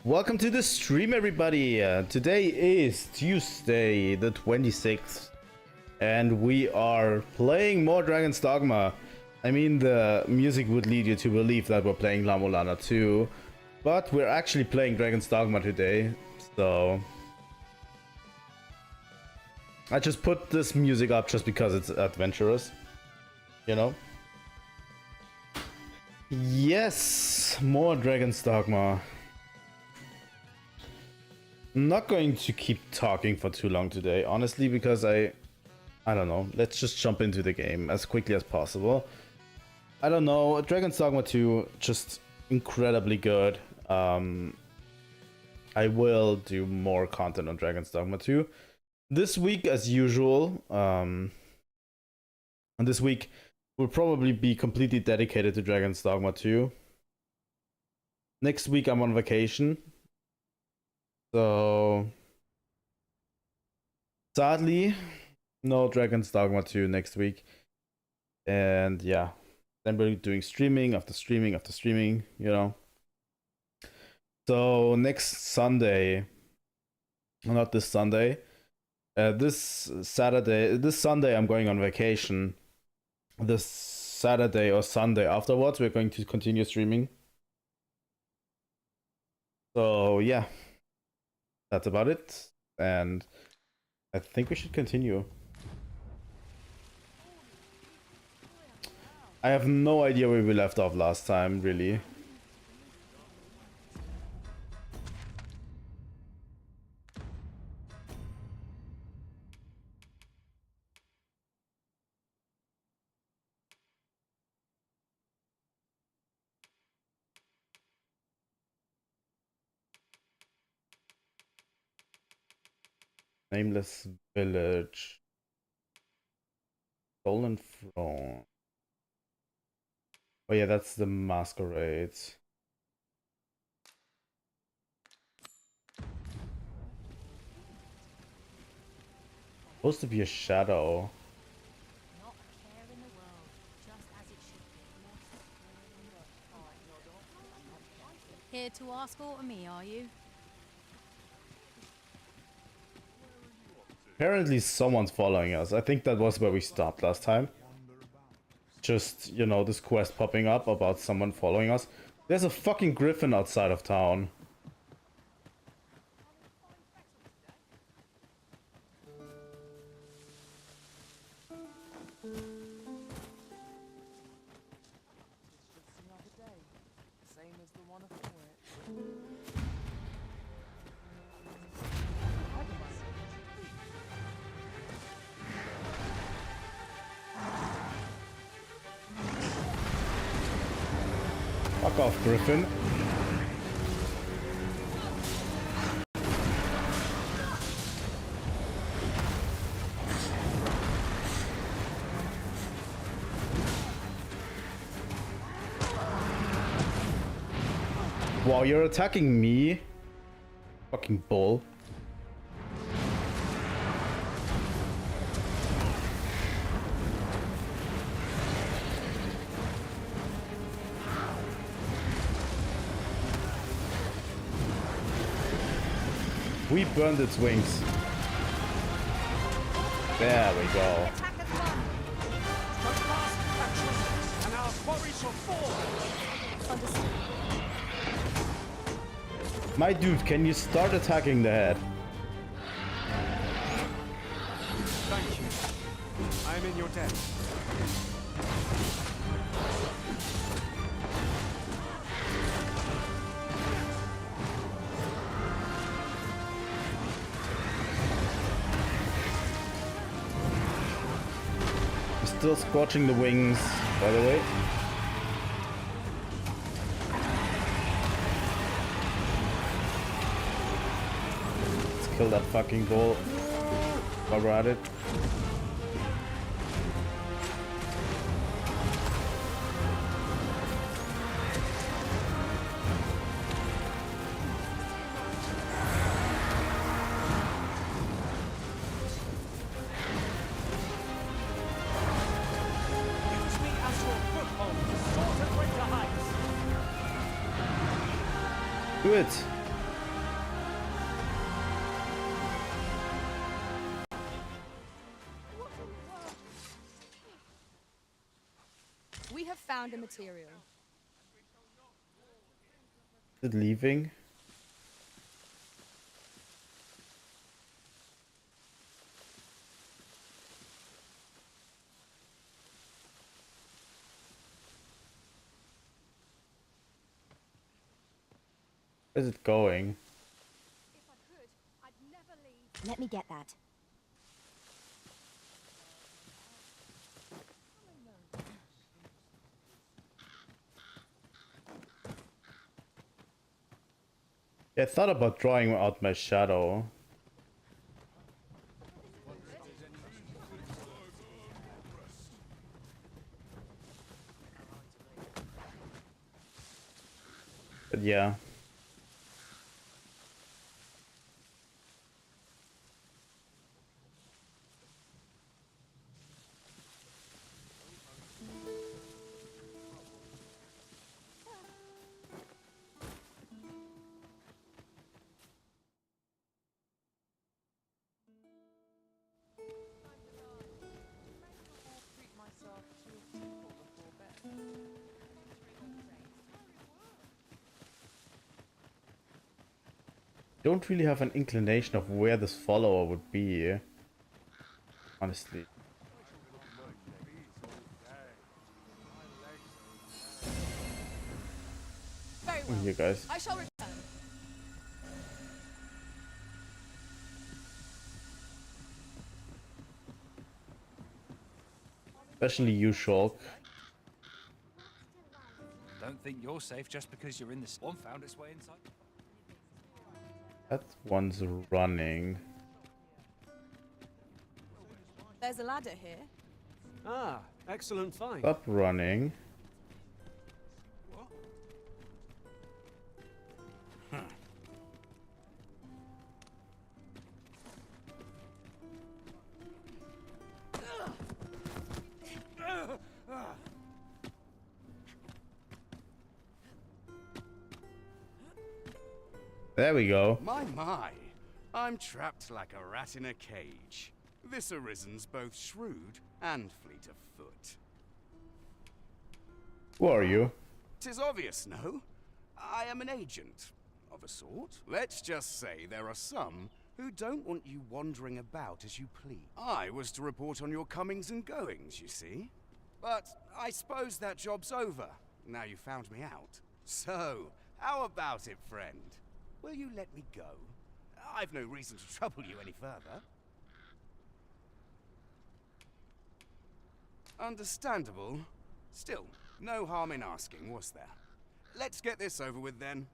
Welcome to the stream, everybody. Today is Tuesday, the 26th, and we are playing more Dragon's Dogma. I mean, the music would lead you to believe that we're playing La Mulana 2, but we're actually playing Dragon's Dogma today, so I just put this music up just because it's adventurous, you know? Yes, more Dragon's Dogma. I'm not going to keep talking for too long today, honestly, because I don't know. Let's just jump into the game as quickly as possible. I don't know. Dragon's Dogma 2, just incredibly good. I will do more content on Dragon's Dogma 2 this week, as usual. And this week will probably be completely dedicated to Dragon's Dogma 2. Next week I'm on vacation. So sadly, no Dragon's Dogma 2 next week. And yeah, then we're doing streaming after streaming after streaming, you know. So next Sunday, not this Sunday, this Sunday I'm going on vacation. This Saturday or Sunday afterwards, we're going to continue streaming. So yeah, that's about it. And I think we should continue. I have no idea where we left off last time, really. Nameless village. Stolen throne. Oh yeah, that's the masquerade. Supposed to be a shadow. Not a care in the world, just as it should be. Here to ask aught of me, are you? Apparently someone's following us. I think that was where we stopped last time. Just, you know, this quest popping up about someone following us. There's a fucking griffin outside of town. Fuck off, Griffin. Wow, you're attacking me? Fucking bull. We burned its wings. There we go. My dude, can you start attacking the head? Thank you. I am in your debt. Still scorching the wings, by the way. Let's kill that fucking bull while we're at it. Do it! find the material. Is it leaving? Where's it going? If I could, I'd never leave. Let me get that. Yeah, I thought about drawing out my shadow. But yeah. Don't really have an inclination of where this follower would be, honestly. Very Come well. here, guys. I shall return. Especially you, Shulk. Don't think you're safe just because you're in this. One found its way inside. That one's running. There's a ladder here. Ah, excellent find. Stop running. There we go. My, I'm trapped like a rat in a cage. This arisen's both shrewd and fleet of foot. Who are you? 'Tis obvious, no? I am an agent, of a sort. Let's just say there are some who don't want you wandering about as you please. I was to report on your comings and goings, you see. But I suppose that job's over, now you found me out. So, how about it, friend? Will you let me go? I've no reason to trouble you any further. Understandable. Still, no harm in asking, was there? Let's get this over with then.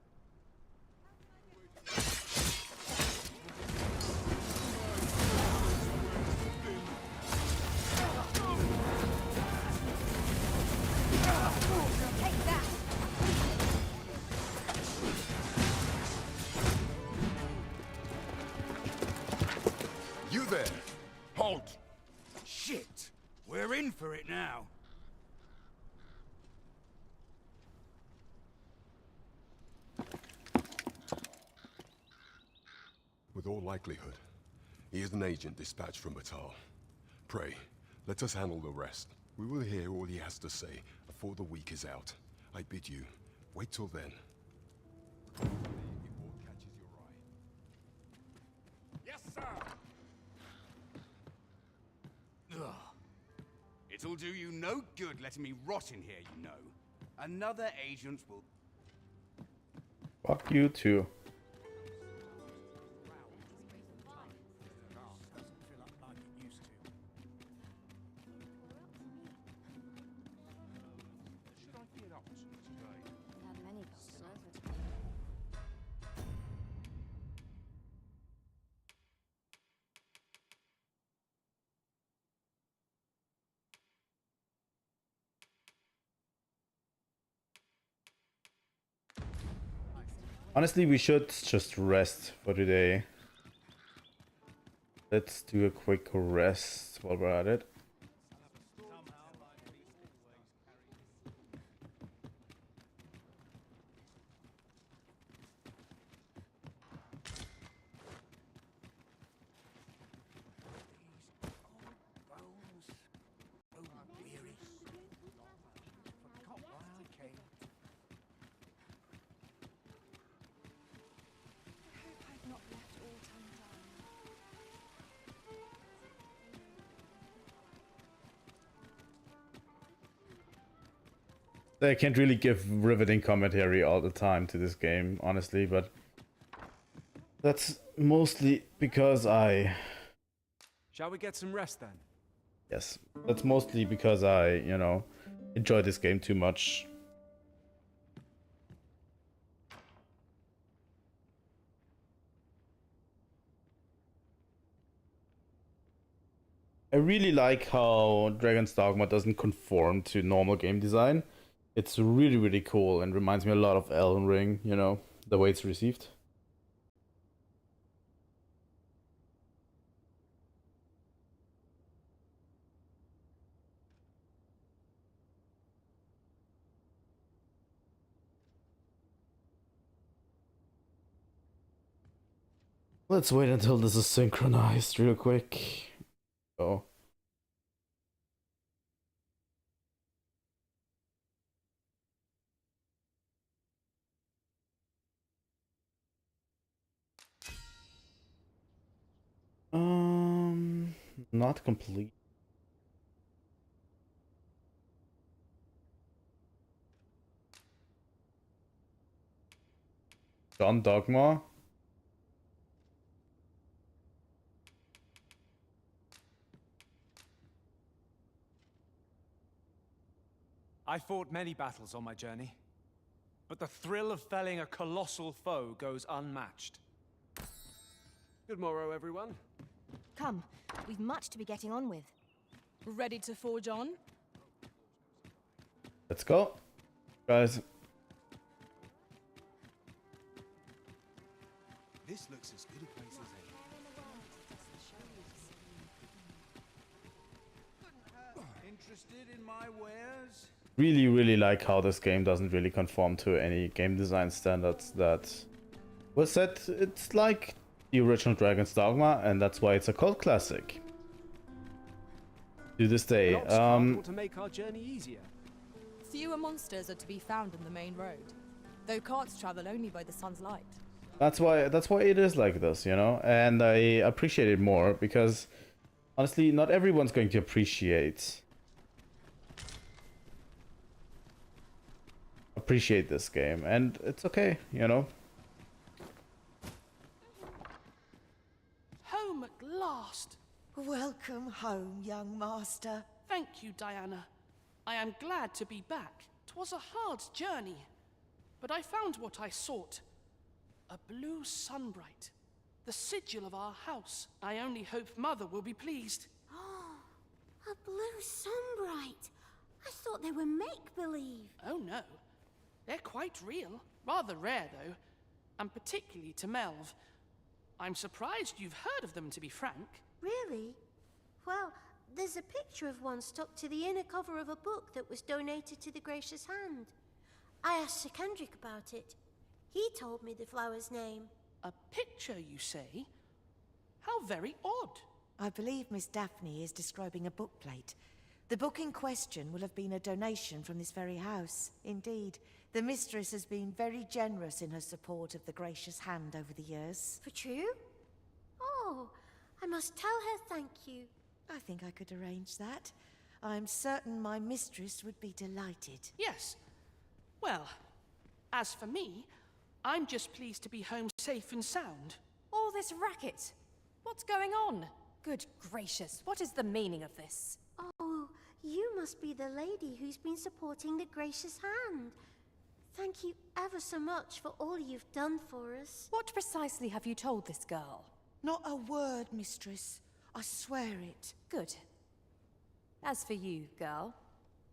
Take that. You there! Halt! Shit! We're in for it now. With all likelihood, he is an agent dispatched from Batal. Pray, let us handle the rest. We will hear all he has to say before the week is out. I bid you, wait till then. If aught catches your eye. Yes, sir! Ugh. It'll do you no good letting me rot in here, you know. Another agent will... Fuck you too. Not many customers. Honestly, we should just rest for today. Let's do a quick rest while we're at it. I can't really give riveting commentary all the time to this game, honestly, but that's mostly because Shall we get some rest then? yes, that's mostly because I, you know, enjoy this game too much. I really like how Dragon's Dogma doesn't conform to normal game design. It's really, really cool and reminds me a lot of Elden Ring, you know, the way it's received. Let's wait until this is synchronized real quick. Oh. Not complete. John Dogma. I fought many battles on my journey, but the thrill of felling a colossal foe goes unmatched. Good morrow, everyone. Come, we've much to be getting on with. Ready to forge on? Let's go, guys. This looks as good a place as any. Interested in my wares? Really, really like how this game doesn't really conform to any game design standards that was set. It's like the original Dragon's Dogma, and that's why it's a cult classic. To this day. Lots to make our journey easier. Fewer monsters are to be found on the main road, though carts travel only by the sun's light. That's why it is like this, you know, and I appreciate it more because honestly, not everyone's going to appreciate this game, and it's okay, you know. Home at last. Welcome home, young master. Thank you, Diana. I am glad to be back. 'Twas a hard journey, but I found what I sought. A blue sunbright, the sigil of our house. I only hope Mother will be pleased. Oh, a blue sunbright. I thought they were make-believe. Oh no, they're quite real. Rather rare, though, and particularly to Melv. I'm surprised you've heard of them, to be frank. Really? Well, there's a picture of one stuck to the inner cover of a book that was donated to the Gracious Hand. I asked Sir Kendrick about it. He told me the flower's name. A picture, you say? How very odd. I believe Miss Daphne is describing a bookplate. The book in question will have been a donation from this very house. Indeed, the mistress has been very generous in her support of the Gracious Hand over the years. For true? Oh, I must tell her thank you. I think I could arrange that. I'm certain my mistress would be delighted. Yes. Well, as for me, I'm just pleased to be home safe and sound. All this racket! What's going on? Good gracious, what is the meaning of this? Oh, you must be the lady who's been supporting the Gracious Hand. Thank you ever so much for all you've done for us. What precisely have you told this girl? Not a word, mistress. I swear it. Good. As for you, girl,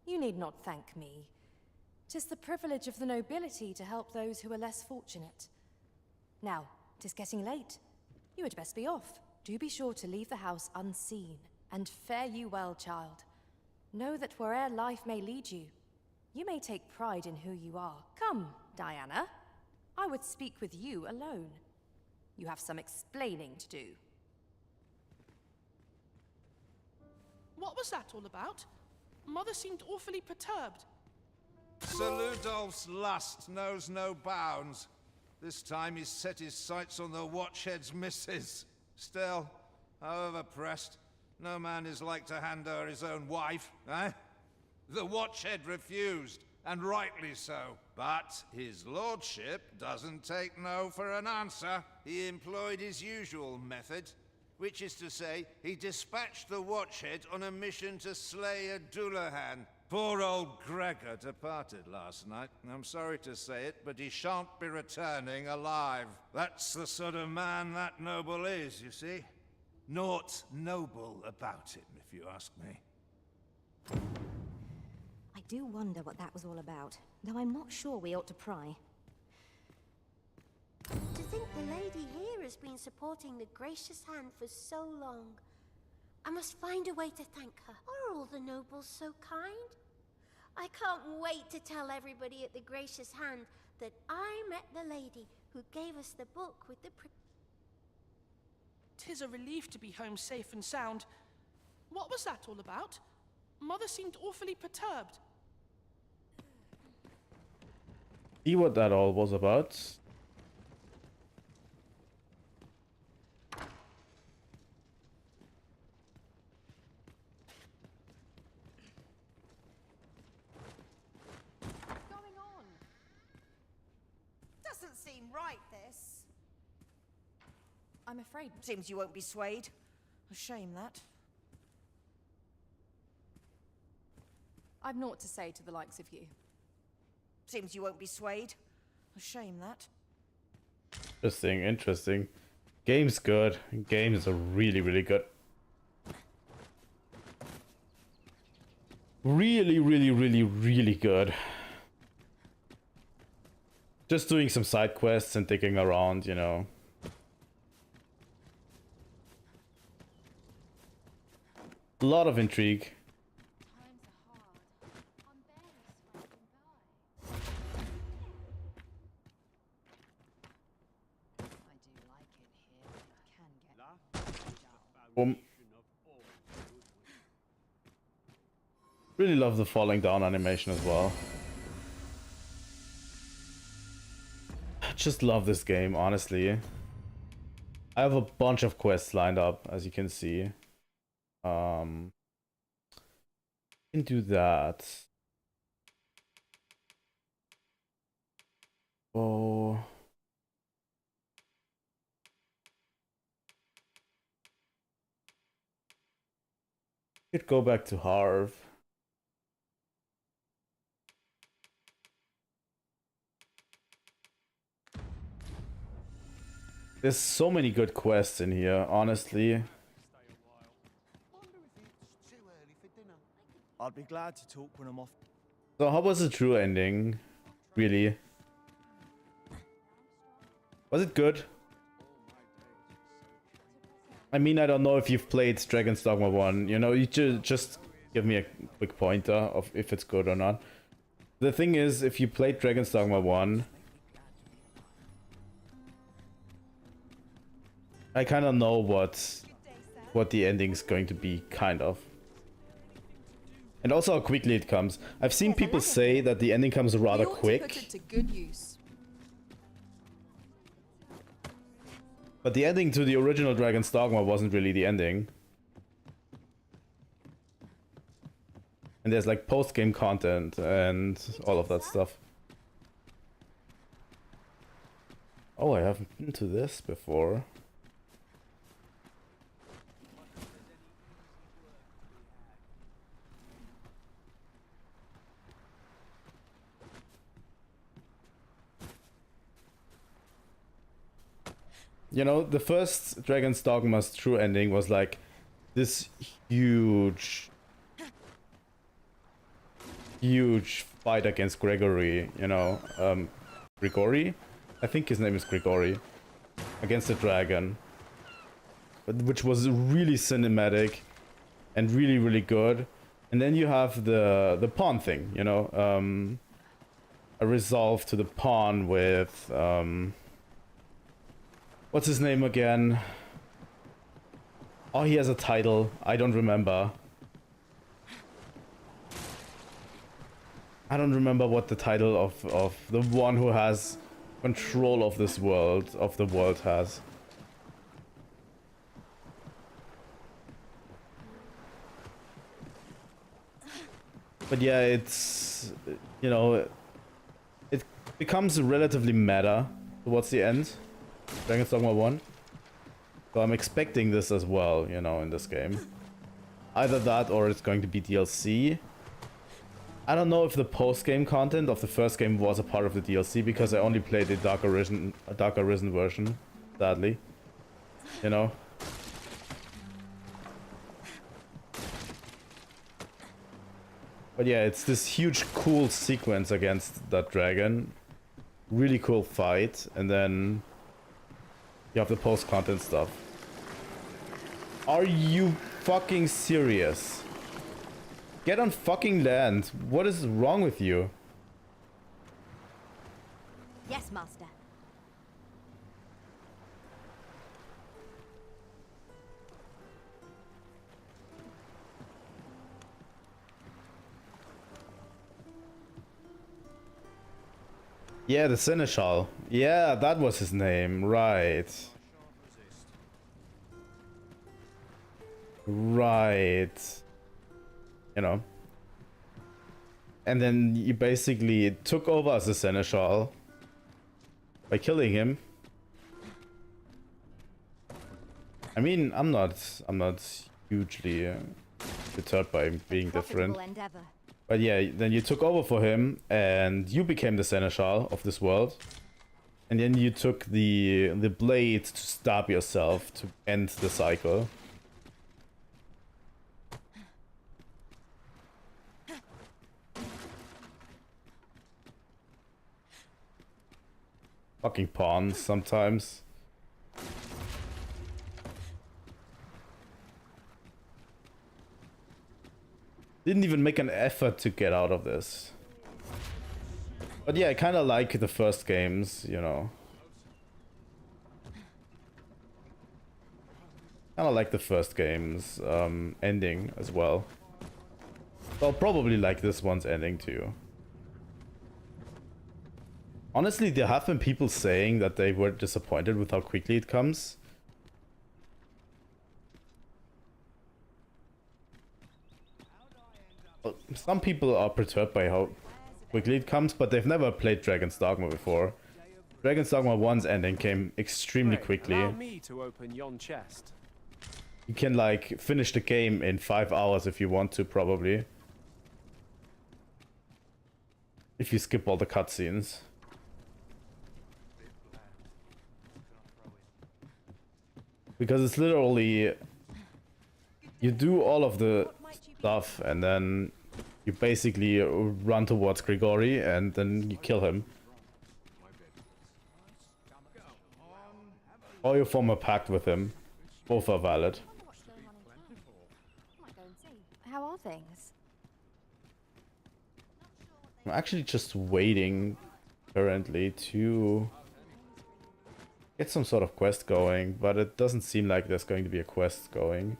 you need not thank me. 'Tis the privilege of the nobility to help those who are less fortunate. Now, 'tis getting late. You had best be off. Do be sure to leave the house unseen. And fare you well, child. Know that where'er life may lead you, you may take pride in who you are. Come, Diana. I would speak with you alone. You have some explaining to do. What was that all about? Mother seemed awfully perturbed. Sir Ludolph's lust knows no bounds. This time he's set his sights on the Watchhead's missus. Still, however pressed, no man is like to hand her his own wife, eh? The Watchhead refused, and rightly so. But his lordship doesn't take no for an answer. He employed his usual method, which is to say, he dispatched the Watchhead on a mission to slay a Dullahan. Poor old Gregor departed last night. I'm sorry to say it, but he shan't be returning alive. That's the sort of man that noble is, you see. Naught noble about him, if you ask me. I do wonder what that was all about, though I'm not sure we ought to pry. To think the lady here has been supporting the Gracious Hand for so long. I must find a way to thank her. Are all the nobles so kind? I can't wait to tell everybody at the Gracious Hand that I met the lady who gave us the book with the 'Tis a relief to be home safe and sound. What was that all about? Mother seemed awfully perturbed. See what that all was about. What's going on? Doesn't seem right, this. I'm afraid. Seems you won't be swayed. A shame, that. I've naught to say to the likes of you. Seems you won't be swayed. A shame, that. Interesting, interesting. Game's good. Games are really, really good. Really, really, really, really good. Just doing some side quests and digging around, you know. A lot of intrigue. Really love the falling down animation as well. Just love this game, honestly. I have a bunch of quests lined up, as you can see. Can do that. Oh. Could go back to Harv. There's so many good quests in here, honestly. I'd be glad to talk when I'm off. So how was the true ending? Really? Was it good? I mean, I don't know if you've played Dragon's Dogma 1. You know, you just give me a quick pointer of if it's good or not. The thing is, if you played Dragon's Dogma 1, I kind of know what the ending's going to be, kind of. And also how quickly it comes. I've seen people say that the ending comes rather quick. Put it to good use. But the ending to the original Dragon's Dogma wasn't really the ending. And there's like post-game content and all of that stuff. Oh, I haven't been to this before. You know, the first Dragon's Dogma's true ending was like this huge fight against Gregory, you know, Grigori? I think his name is Grigori. Against the dragon. Which was really cinematic and really, really good. And then you have the pawn thing, you know, a resolve to the pawn with, what's his name again? Oh, he has a title. I don't remember. I don't remember what the title of the one who has control of this world, of the world has. But yeah, it's, you know, it becomes relatively meta towards the end. Dragon's Dogma 1. So I'm expecting this as well, you know, in this game. Either that or it's going to be DLC. I don't know if the post-game content of the first game was a part of the DLC because I only played the Dark Arisen version, sadly. You know? But yeah, it's this huge cool sequence against that dragon. Really cool fight, and then you have the post-content stuff. Are you fucking serious? Get on fucking land. What is wrong with you? Yes, Master. Yeah, the Seneschal. Yeah, that was his name. Right. Right. You know. And then you basically took over as a Seneschal by killing him. I mean, I'm not hugely deterred by being different. Endeavor. But yeah, then you took over for him and you became the Seneschal of this world. And then you took the blade to stab yourself to end the cycle. Fucking pawns sometimes. Didn't even make an effort to get out of this. But yeah, I kind of like the first games, you know. Kind of like the first game's ending as well. So I'll probably like this one's ending too. Honestly, there have been people saying that they were disappointed with how quickly it comes. Well, some people are perturbed by how quickly it comes, but they've never played Dragon's Dogma before. Dragon's Dogma 1's ending came extremely quickly. Allow me to open yon chest. You can like finish the game in 5 hours if you want to, probably. If you skip all the cutscenes. Because it's literally, you do all of the stuff and then you basically run towards Grigori and then you kill him. Or you form a pact with him. Both are valid. How are things? I'm actually just waiting currently to get some sort of quest going, but it doesn't seem like there's going to be a quest going.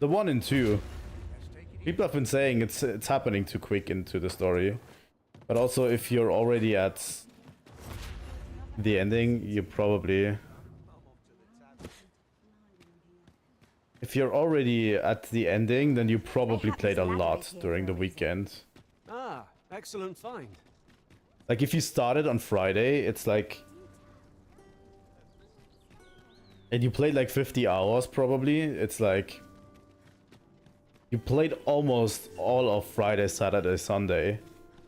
The 1 and 2. People have been saying it's happening too quick into the story. But also if you're already at the ending, you probably... If you're already at the ending, then you probably played a lot during the weekend. Ah, excellent find. Like if you started on Friday, it's like... And you played like 50 hours probably, it's like... You played almost all of Friday, Saturday, Sunday.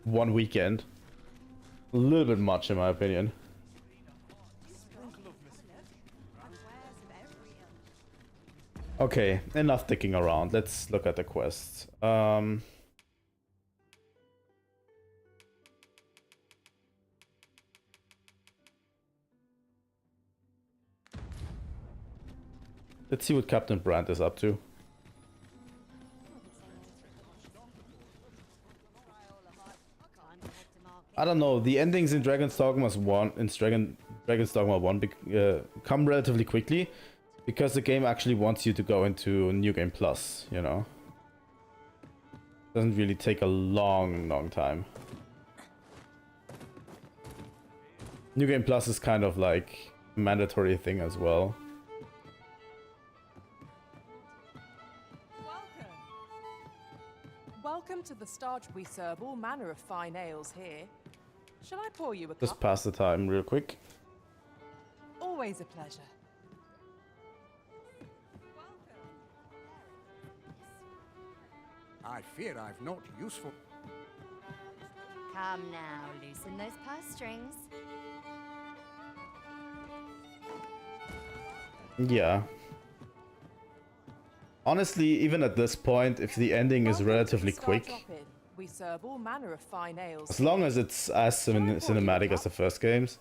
One weekend. A little bit much in my opinion. Okay, enough dicking around. Let's look at the quests. Let's see what Captain Brandt is up to. I don't know, the endings in Dragon's Dogma 1 come relatively quickly because the game actually wants you to go into New Game Plus, you know. Doesn't really take a long time. New Game Plus is kind of like a mandatory thing as well. Welcome to the start. We serve all manner of fine ales here. Shall I pour you a cup? Just pass the time real quick. Always a pleasure. I fear I've not useful. Come now, loosen those purse strings. Yeah. Honestly, even at this point, if the ending is relatively quick, We serve all manner of fine ales. as long as it's as cinematic as the first games,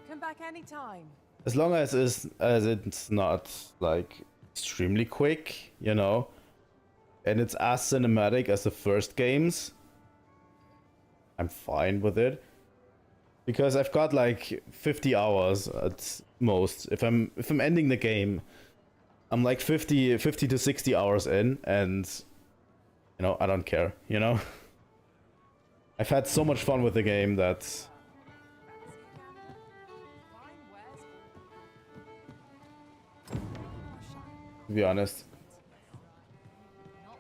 Come back anytime. as long as it's not like extremely quick, you know, and it's as cinematic as the first games, I'm fine with it. Because I've got like 50 hours at most. If I'm ending the game, I'm like 50 to 60 hours in, and you know, I don't care, you know? I've had so much fun with the game that, to be honest.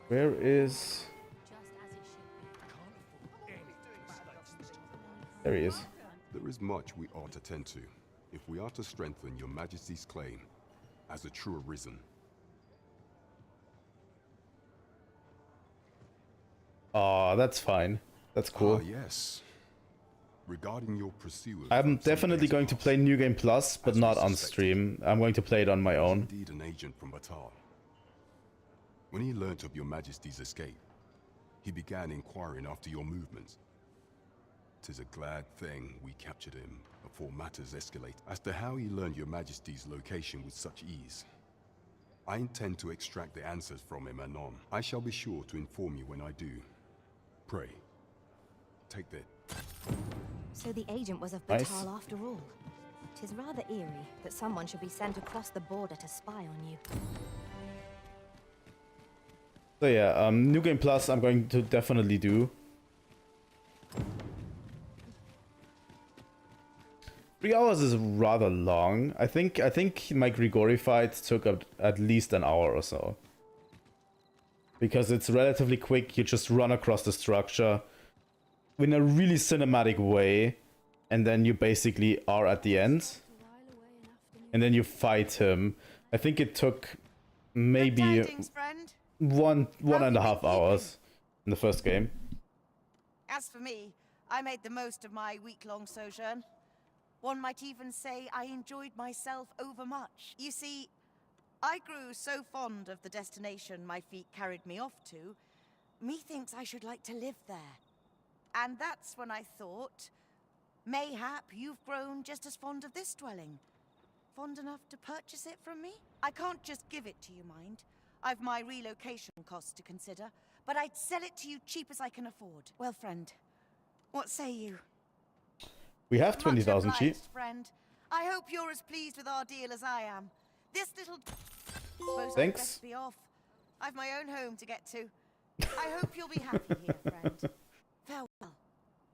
Where is... There he is. There is much we ought to tend to, if we are to strengthen your Majesty's claim as a true arisen. Oh, that's fine. That's cool. Ah, yes. Regarding your pursuers... I'm definitely going to play New Game Plus, but not on stream. I'm going to play it on my own. Indeed an agent from Batal. When he learnt of your Majesty's escape, he began inquiring after your movements. 'Tis a glad thing we captured him before matters escalate. As to how he learned your Majesty's location with such ease, I intend to extract the answers from him anon. I shall be sure to inform you when I do. Pray, take that. So the agent was of Nice. Batal after all. 'Tis rather eerie that someone should be sent across the border to spy on you. So yeah, New Game Plus I'm going to definitely do. 3 hours is rather long. I think my Grigori fight took at least an hour or so. Because it's relatively quick, you just run across the structure in a really cinematic way, and then you basically are at the end. And then you fight him. I think it took maybe one and a half hours in the first game. As for me, I made the most of my week-long sojourn. One might even say I enjoyed myself overmuch. You see, I grew so fond of the destination my feet carried me off to, methinks I should like to live there. And that's when I thought, mayhap you've grown just as fond of this dwelling. Fond enough to purchase it from me? I can't just give it to you, mind. I've my relocation costs to consider, but I'd sell it to you cheap as I can afford. Well, friend, what say you? We have 20,000 Much cheap. obliged, friend. I hope you're as pleased with our deal as I am. This little... Suppose I'd Thanks. best be off. I've my own home to get to. I hope you'll be happy here, friend. Farewell.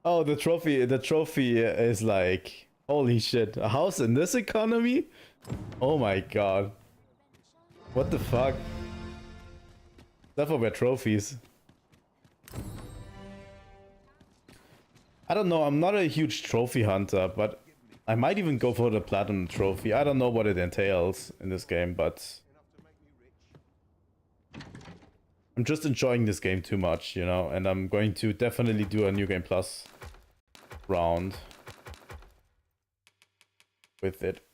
Oh, the trophy is like, holy shit, a house in this economy? Oh my god. What the fuck? That's for we're trophies. I don't know, I'm not a huge trophy hunter, but I might even go for the platinum trophy. I don't know what it entails in this game, but I'm just enjoying this game too much, you know, and I'm going to definitely do a New Game Plus round with it.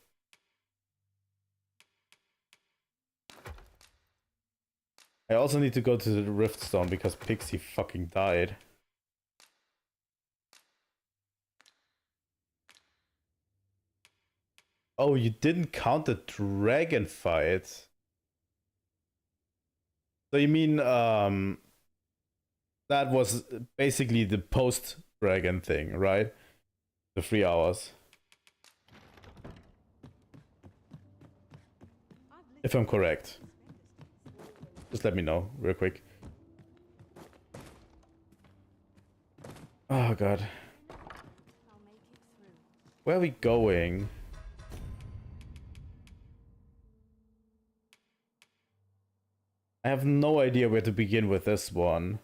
I also need to go to the Riftstone because Pixie fucking died. Oh, you didn't count the dragon fight. So you mean, that was basically the post-dragon thing, right? The 3 hours. If I'm correct. Just let me know, real quick. Oh god. Where are we going? I have no idea where to begin with this one.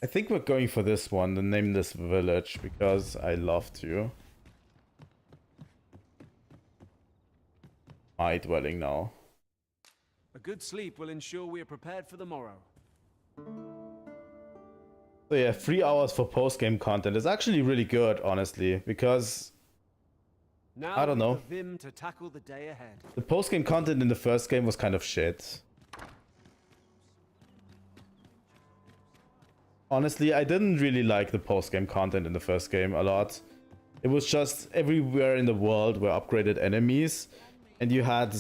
I think we're going for this one, the Nameless Village, because I love to. My dwelling now. A good sleep will ensure we are prepared for the morrow. So yeah, 3 hours for post-game content is actually really good, honestly, because Now I don't know. the vim to tackle the day ahead. The post-game content in the first game was kind of shit. Honestly, I didn't really like the post-game content in the first game a lot. It was just everywhere in the world were upgraded enemies, and you had,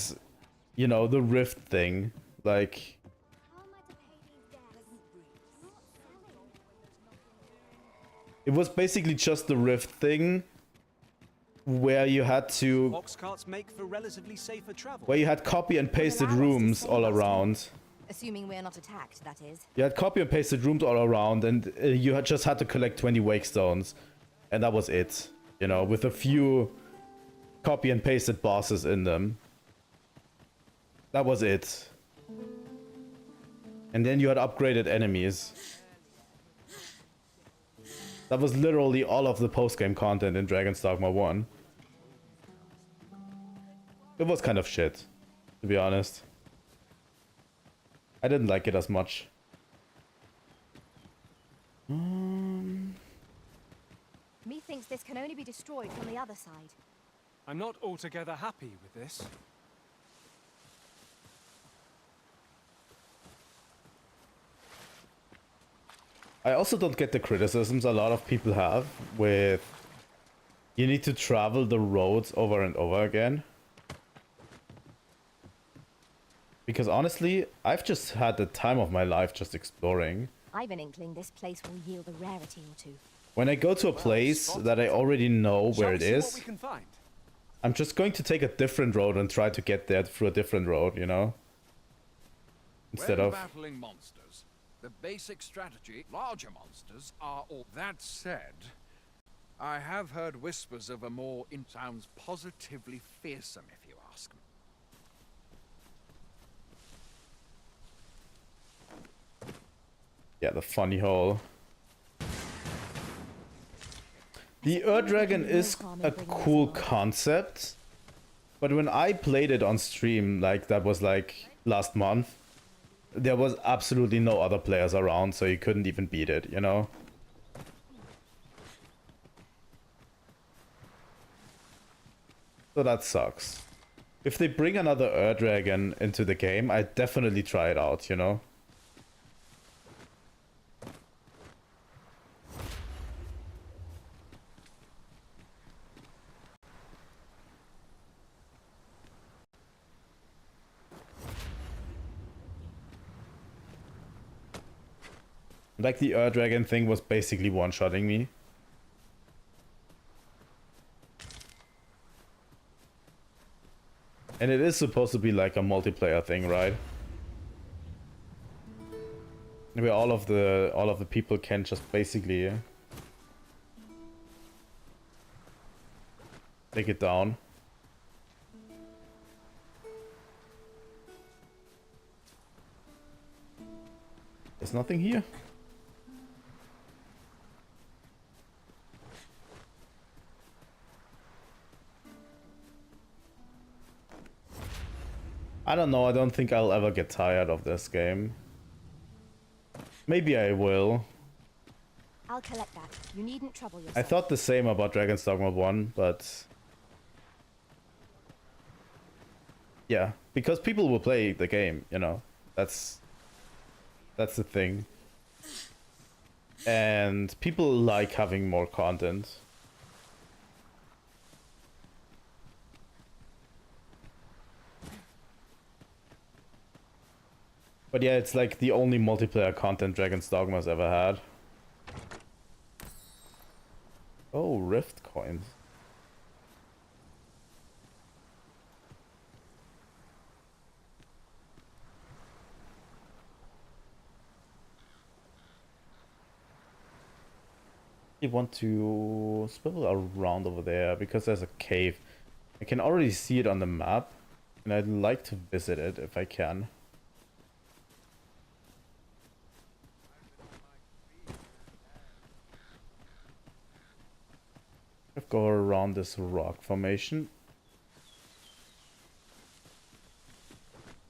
you know, the rift thing. Like, it was basically just the rift thing where you had to, Box carts make for relatively safer travel. where you had copy and pasted rooms all around. Assuming we're not attacked, that is. You had copy and pasted rooms all around, and you had just had to collect 20 wake stones, and that was it. You know, with a few copy and pasted bosses in them. That was it. And then you had upgraded enemies. That was literally all of the post-game content in Dragon's Dogma 1. It was kind of shit, to be honest. I didn't like it as much. Methinks this can only be destroyed from the other side. I'm not altogether happy with this. I also don't get the criticisms a lot of people have with you need to travel the roads over and over again. Because honestly, I've just had the time of my life just exploring. I've an inkling this place will yield a rarity or two. When I go to a place that I already know where it Shall we see is, what we can find? I'm just going to take a different road and try to get there through a different road, you know? Instead when of... battling monsters, the basic strategy, larger monsters are all... That said, I have heard whispers of a more... sounds positively fearsome, if you ask me. Yeah, the funny hole. The Dragon is a cool concept, but when I played it on stream, like that was like last month, there was absolutely no other players around, so you couldn't even beat it, you know? So that sucks. If they bring another Dragon into the game, I'd definitely try it out, you know? Like the Dragon thing was basically one-shotting me. And it is supposed to be like a multiplayer thing, right? Where all of the people can just basically take it down. There's nothing here. I don't know, I don't think I'll ever get tired of this game. Maybe I will. I'll collect that. You needn't trouble yourself. I thought the same about Dragon's Dogma 1, but... yeah, because people will play the game, you know. That's the thing. And people like having more content. But yeah, it's like the only multiplayer content Dragon's Dogma's ever had. Oh, Rift coins. You want to swivel around over there because there's a cave. I can already see it on the map, and I'd like to visit it if I can. I'll go around this rock formation.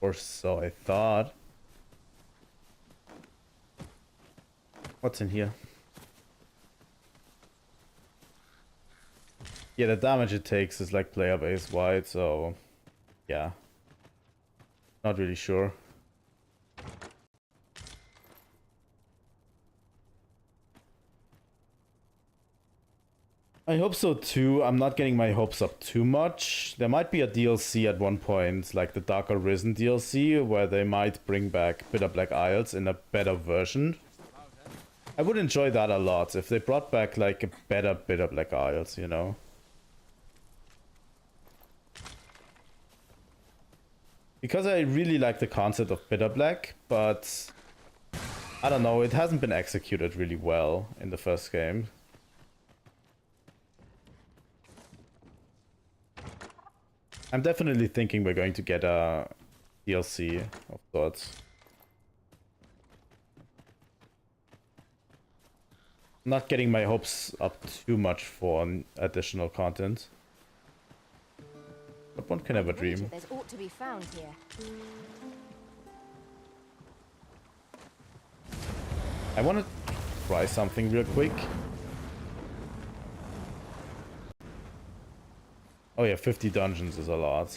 Or so I thought. What's in here? Yeah, the damage it takes is like player base wide, so yeah. Not really sure. I hope so too. I'm not getting my hopes up too much. There might be a DLC at one point, like the Dark Arisen DLC, where they might bring back Bitter Black Isles in a better version. I would enjoy that a lot if they brought back like a better Bitter Black Isles, you know? Because I really like the concept of Bitter Black, but I don't know, it hasn't been executed really well in the first game. I'm definitely thinking we're going to get a DLC of sorts. I'm not getting my hopes up too much for additional content. But one can have a dream. There's ought to be found here. I want to try something real quick. Oh yeah, 50 dungeons is a lot. I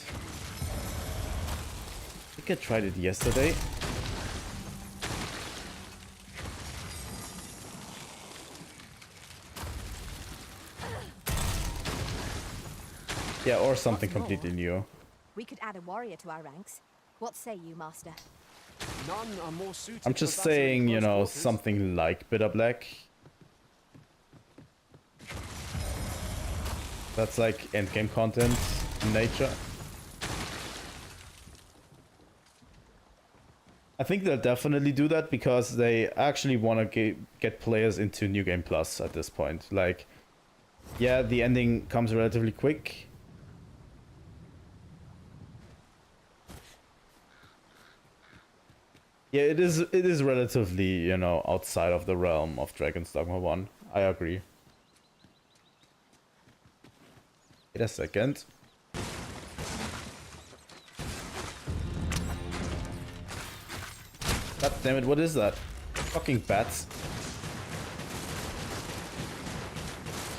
think I tried it yesterday. Yeah, or something completely new. We could add a warrior to our ranks. What say you, Master? None are more suited. I'm just saying, you know, something like Bitter Black. That's like endgame content in nature. I think they'll definitely do that because they actually want to get players into New Game Plus at this point. Like, yeah, the ending comes relatively quick. Yeah, it is relatively, you know, outside of the realm of Dragon's Dogma 1. I agree. Wait a second. God damn it, what is that? Fucking bats.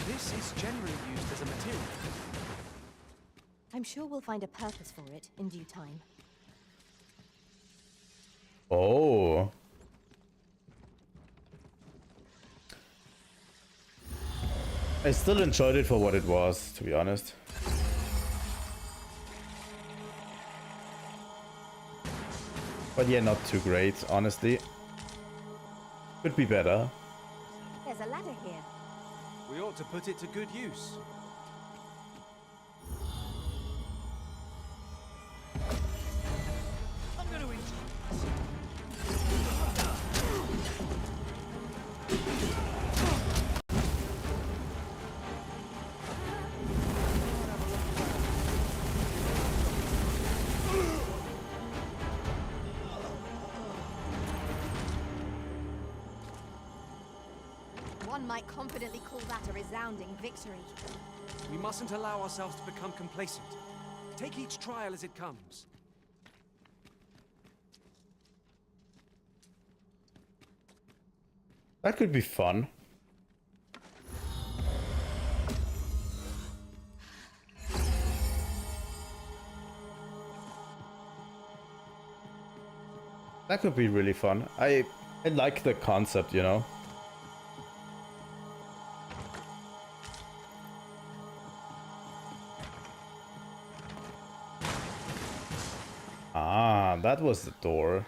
This is generally used as a material. I'm sure we'll find a purpose for it in due time. Oh. I still enjoyed it for what it was, to be honest. But yeah, not too great, honestly. Could be better. There's a ladder here. We ought to put it to good use. I'm going to eat you. One might confidently call that a resounding victory. We mustn't allow ourselves to become complacent. Take each trial as it comes. That could be fun. That could be really fun. I like the concept, you know. Ah, that was the door.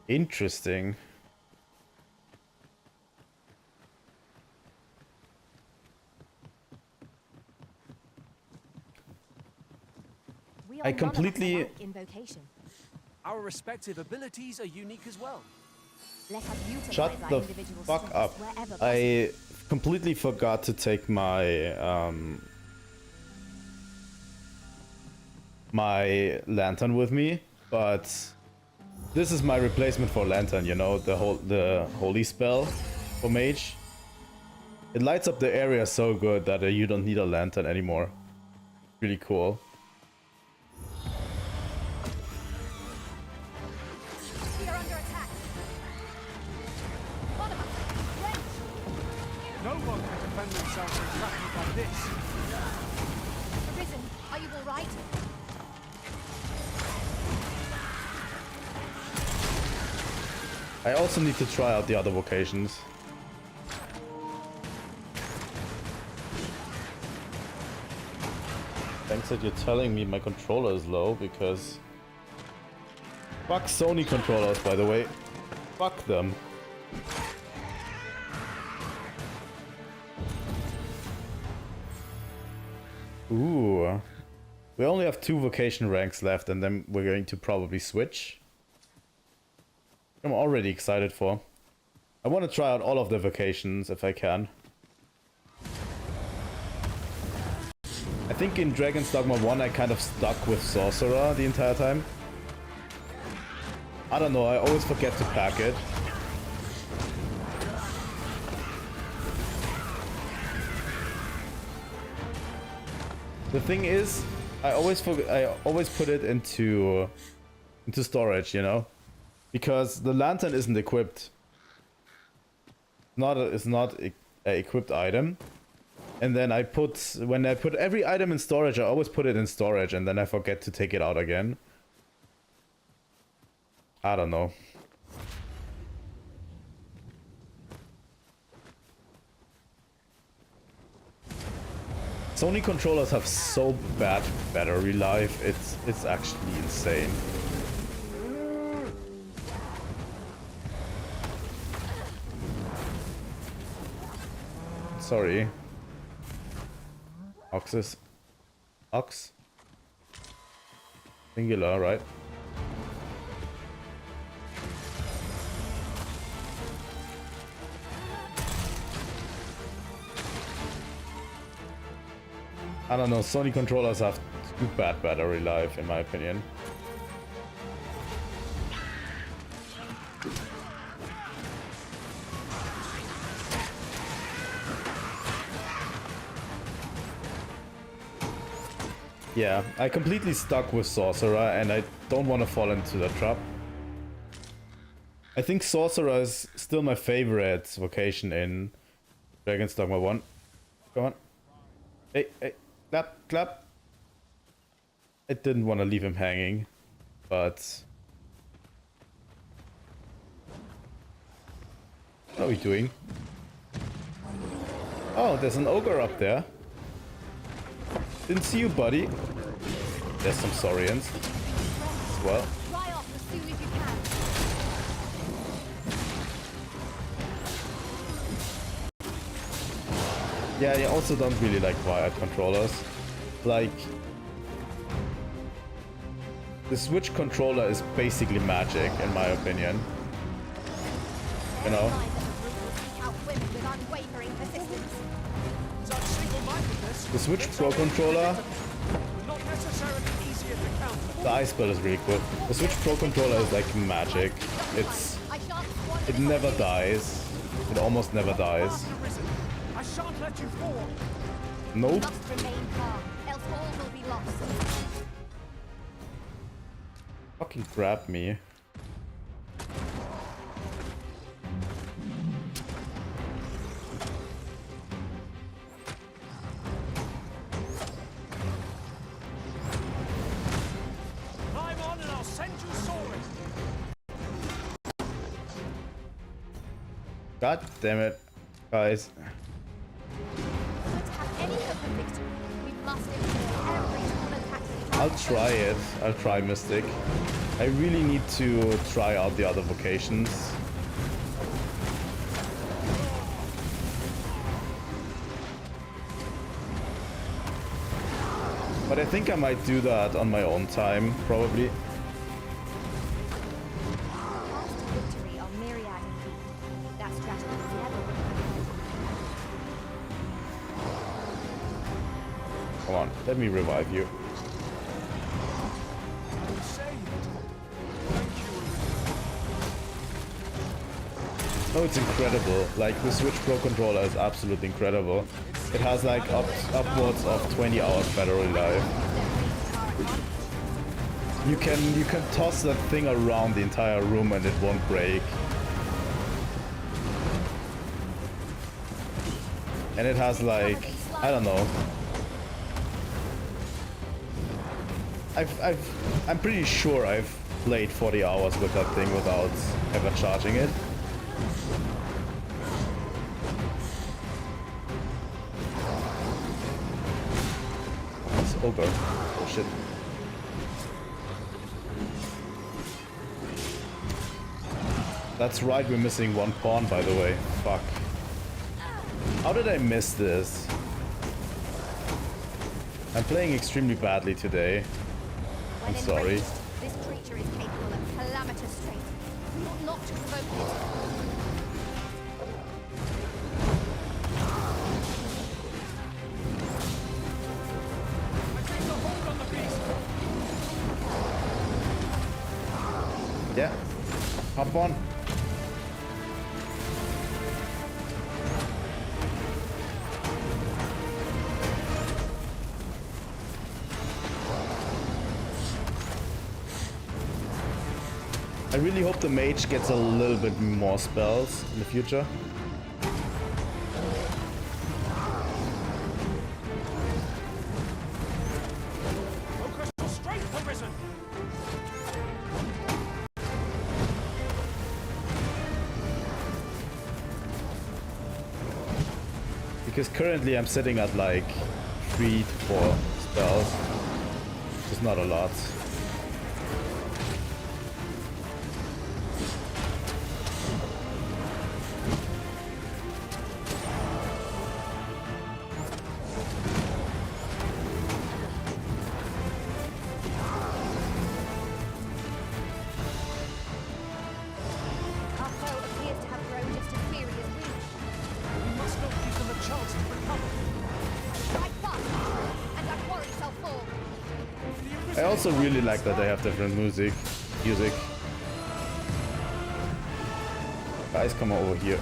Interesting. I completely... Invocation. Our respective abilities are unique as well. Let us utilize Shut our the individual fuck strengths up. wherever I completely forgot to take my my lantern with me, but this is my replacement for lantern, you know, the holy spell for mage. It lights up the area so good that you don't need a lantern anymore. Really cool. We are under attack. No one can defend themselves exactly like this. Arisen, are you all right? I also need to try out the other vocations. Thanks that you're telling me my controller is low, because... Fuck Sony controllers, by the way. Fuck them. Ooh. We only have 2 vocation ranks left, and then we're going to probably switch. I'm already excited for. I want to try out all of the vocations if I can. I think in Dragon's Dogma 1 I kind of stuck with Sorcerer the entire time. I don't know, I always forget to pack it. The thing is, I always put it into storage, you know? Because the lantern isn't equipped. It's not an equipped item. And then when I put every item in storage, I always put it in storage and then I forget to take it out again. I don't know. Sony controllers have so bad battery life, it's actually insane. Sorry. Ox? Singular, right? I don't know, Sony controllers have too bad battery life in my opinion. Yeah, I completely stuck with Sorcerer and I don't want to fall into the trap. I think Sorcerer is still my favorite vocation in Dragon's Dogma 1. Come on. Hey, hey, clap. I didn't want to leave him hanging, but... What are we doing? Oh, there's an ogre up there. Didn't see you, buddy. There's some Saurians as well. Dry off as soon as you can. Yeah, I also don't really like wired controllers. Like, the Switch controller is basically magic, in my opinion. You know? The Switch Pro controller, the ice spell is really cool. The Switch Pro controller is like magic. It never dies. It almost never dies. I shan't let you fall. Nope. Must remain calm, else all will be lost. Fucking grab me. Climb on and I'll send you soaring. God damn it, guys. Don't have any hope of victory. We must endure every tool and tactic. I'll try it. I'll try Mystic. I really need to try out the other vocations. But I think I might do that on my own time, probably. Path to victory on Myriad indeed. That strategy is never Come on, let me revive you. Oh, it's incredible. Like, the Switch Pro controller is absolutely incredible. It has like upwards of 20 hours battery life. You can toss that thing around the entire room and it won't break. And it has like, I don't know. I'm pretty sure I've played 40 hours with that thing without ever charging it. It's over. Oh shit. That's right, we're missing one pawn, by the way. Fuck. How did I miss this? I'm playing extremely badly today. I'm sorry. This creature is capable of calamitous strength. You ought not to provoke it. Yeah. Hop on. I really hope the mage gets a little bit more spells in the future. Because currently I'm sitting at like 3 to 4 spells, which is not a lot. I also really like that they have different music. Guys, come over here.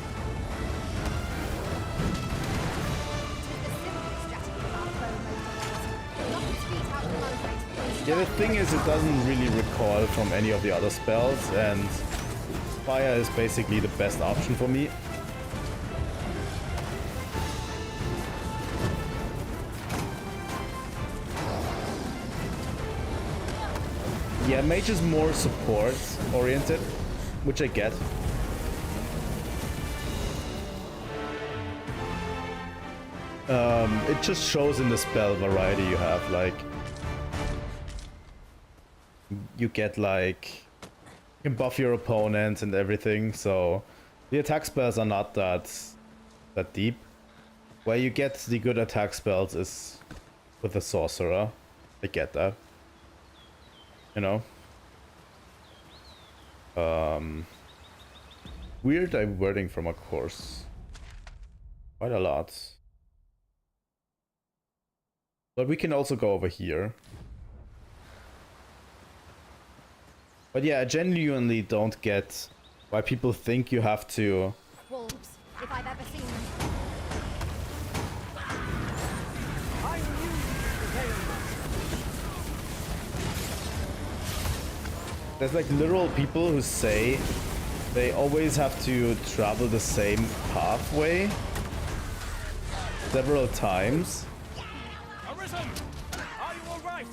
Yeah, the thing is, it doesn't really recoil from any of the other spells, and fire is basically the best option for me. Yeah, mage is more support oriented, which I get. It just shows in the spell variety you have, like you get like you can buff your opponent and everything, so the attack spells are not that deep. Where you get the good attack spells is with the sorcerer. I get that. You know? Weird diverting from a course. Quite a lot. But we can also go over here. But yeah, I genuinely don't get why people think you have to... Wolves, if I've ever seen them. There's like literal people who say they always have to travel the same pathway several times. Arisen! Are you all right?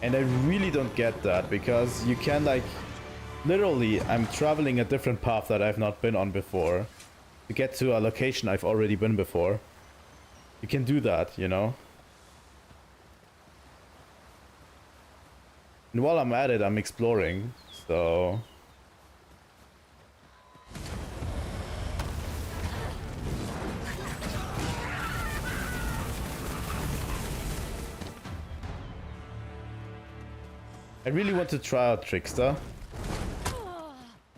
And I really don't get that, because you can like literally I'm traveling a different path that I've not been on before to get to a location I've already been before. You can do that, you know? And while I'm at it, I'm exploring, so... I really want to try out Trickster,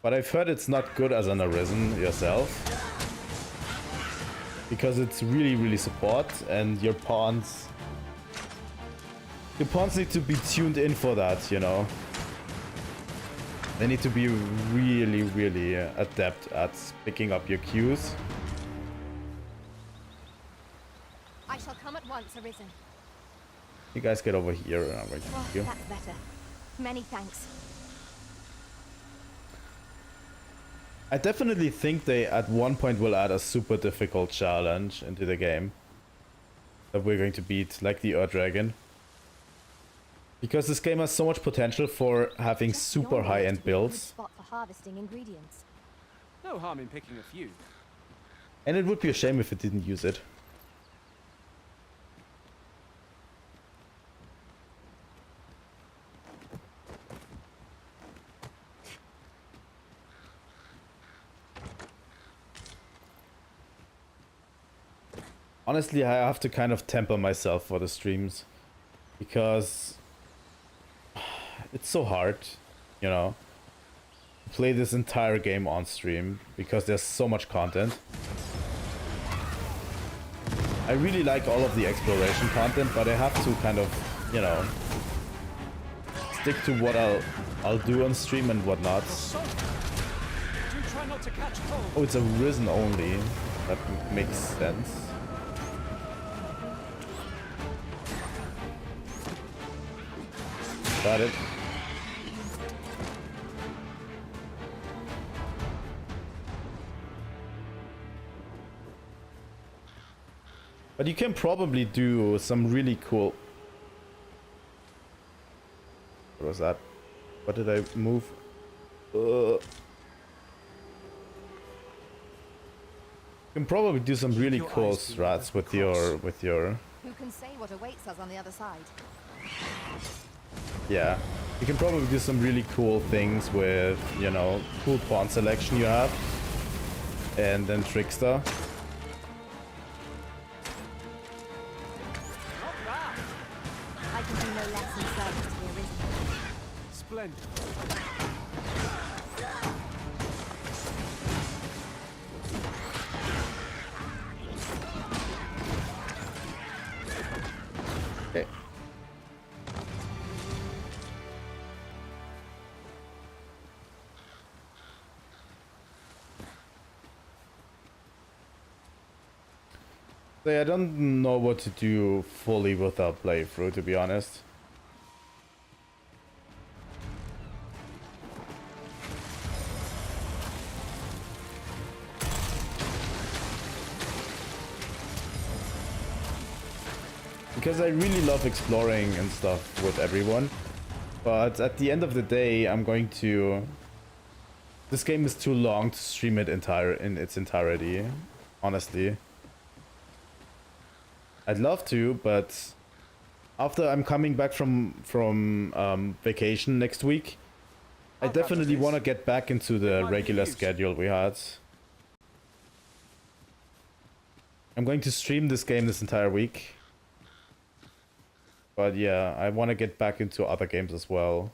but I've heard it's not good as an Arisen yourself, because it's really support and your pawns Your pawns need to be tuned in for that, you know. They need to be really, really adept at picking up your cues. I shall come at once, Arisen. You guys get over here and I'm going to kill you. That's better. Many thanks. I definitely think they at one point will add a super difficult challenge into the game that we're going to beat, like the Dragon. Because this game has so much potential for having super high-end builds. Spot for harvesting ingredients. No harm in picking a few. And it would be a shame if it didn't use it. Honestly, I have to kind of temper myself for the streams. Because it's so hard, you know, to play this entire game on stream because there's so much content. I really like all of the exploration content, but I have to kind of, you know, stick to what I'll do on stream and what not. Oh, it's a Risen only. That makes sense. Got it. But you can probably do some really cool... What was that? What did I move? You can probably do some really cool strats with your... Who can say what awaits us on the other side? Yeah, you can probably do some really cool things with, you know, cool pawn selection you have. And then Trickster. I can do no less than service to the Arisen. Splendid. Okay. So I don't know what to do fully with our playthrough, to be honest. Because I really love exploring and stuff with everyone. But at the end of the day, I'm going to... This game is too long to stream it in its entirety, honestly. I'd love to, but after I'm coming back from vacation next week, I definitely want to get back into the regular schedule we had. I'm going to stream this game this entire week. But yeah, I want to get back into other games as well.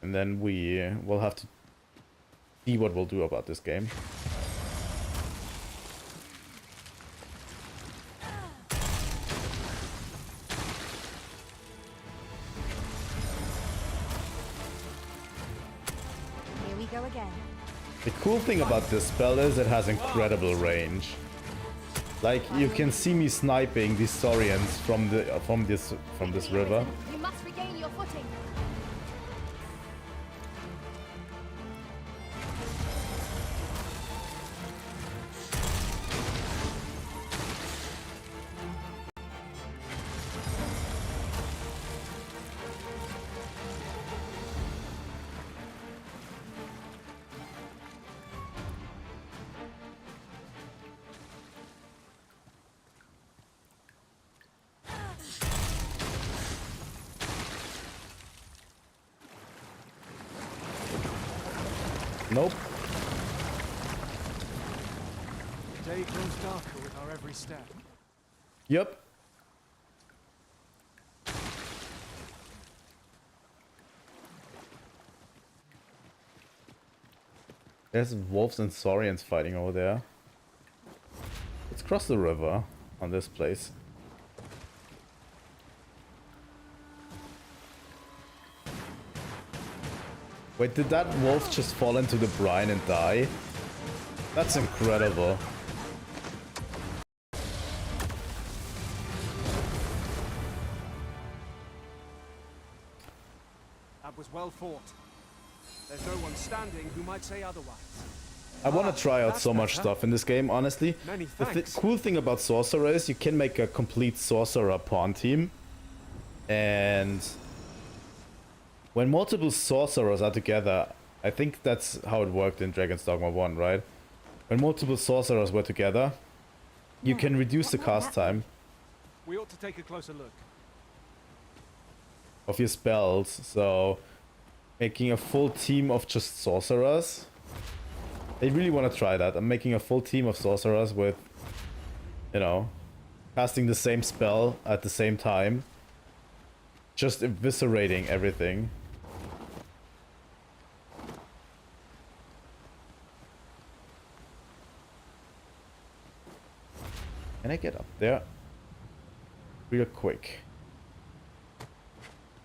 And then we will have to see what we'll do about this game. Here we go again. The cool thing about this spell is it has incredible range. Like, you can see me sniping these Saurians from this river. You must regain your footing. Nope. The day grows darker with our every step. Yep. There's wolves and saurians fighting over there. Let's cross the river on this place. Wait, did that wolf just fall into the brine and die? That's incredible. That was well fought. There's no one standing who might say otherwise. I want to try out so much better. stuff in this game, honestly. Many The thanks. cool thing about Sorcerer is you can make a complete Sorcerer pawn team. And when multiple Sorcerers are together, I think that's how it worked in Dragon's Dogma 1, right? When multiple Sorcerers were together, you can reduce the cast time We ought to take a closer look. of your spells, so making a full team of just Sorcerers. I really want to try that. I'm making a full team of Sorcerers with, you know, casting the same spell at the same time. Just eviscerating everything. Can I get up there? Real quick.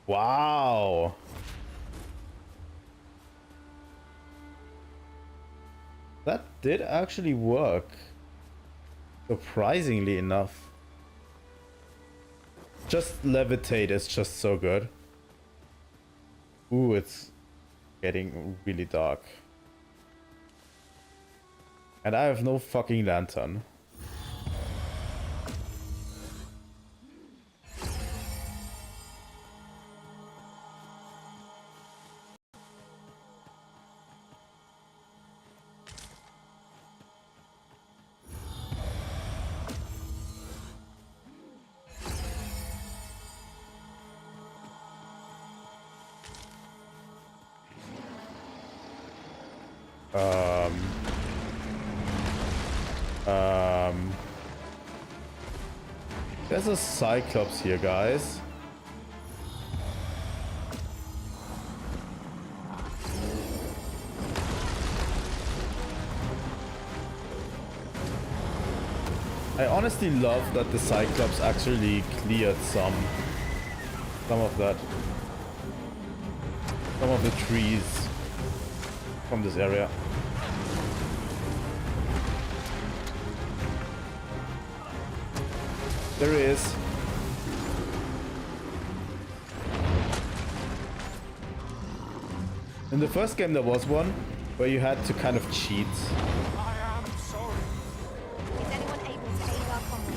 Wow! That did actually work. Surprisingly enough. Just levitate is just so good. Ooh, it's getting really dark. And I have no fucking lantern. There's a Cyclops here, guys. I honestly love that the Cyclops actually cleared some of that. Some of the trees from this area. There he is. In the first game there was one where you had to kind of cheat. I am sorry. Is anyone able to aid our comrade?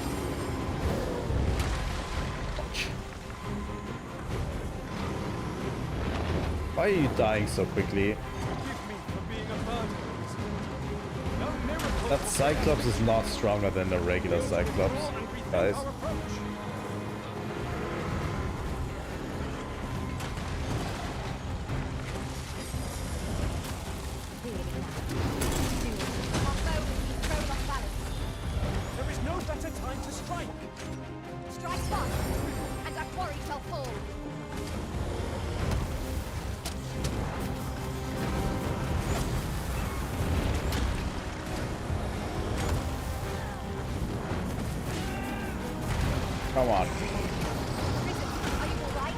Why are you dying so quickly? Forgive me for being a burden. No miracle. That Cyclops is not stronger than the regular Cyclops, guys. Our approach. There is no better time to strike. Strike fast, and our quarry shall fall. Come on. Are you all right?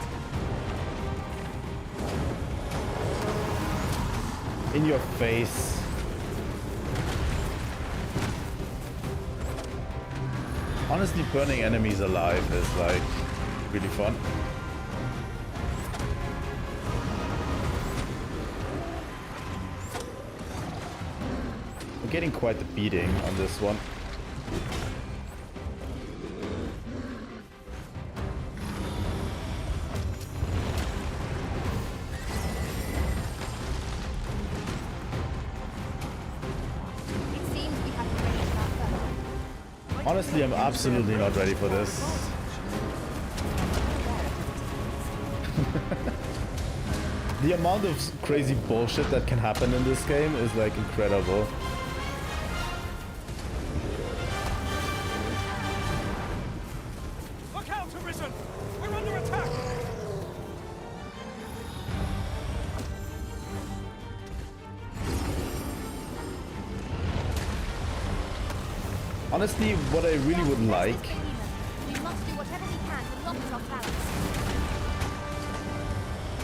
In your face. Honestly, burning enemies alive is like really fun. We're getting quite the beating on this one. It seems we have to finish that first. Honestly, I'm absolutely not ready for this. The amount of crazy bullshit that can happen in this game is like incredible. Look out, Arisen! We're under attack! Honestly, what I really would like We must do whatever we can to lock our balance.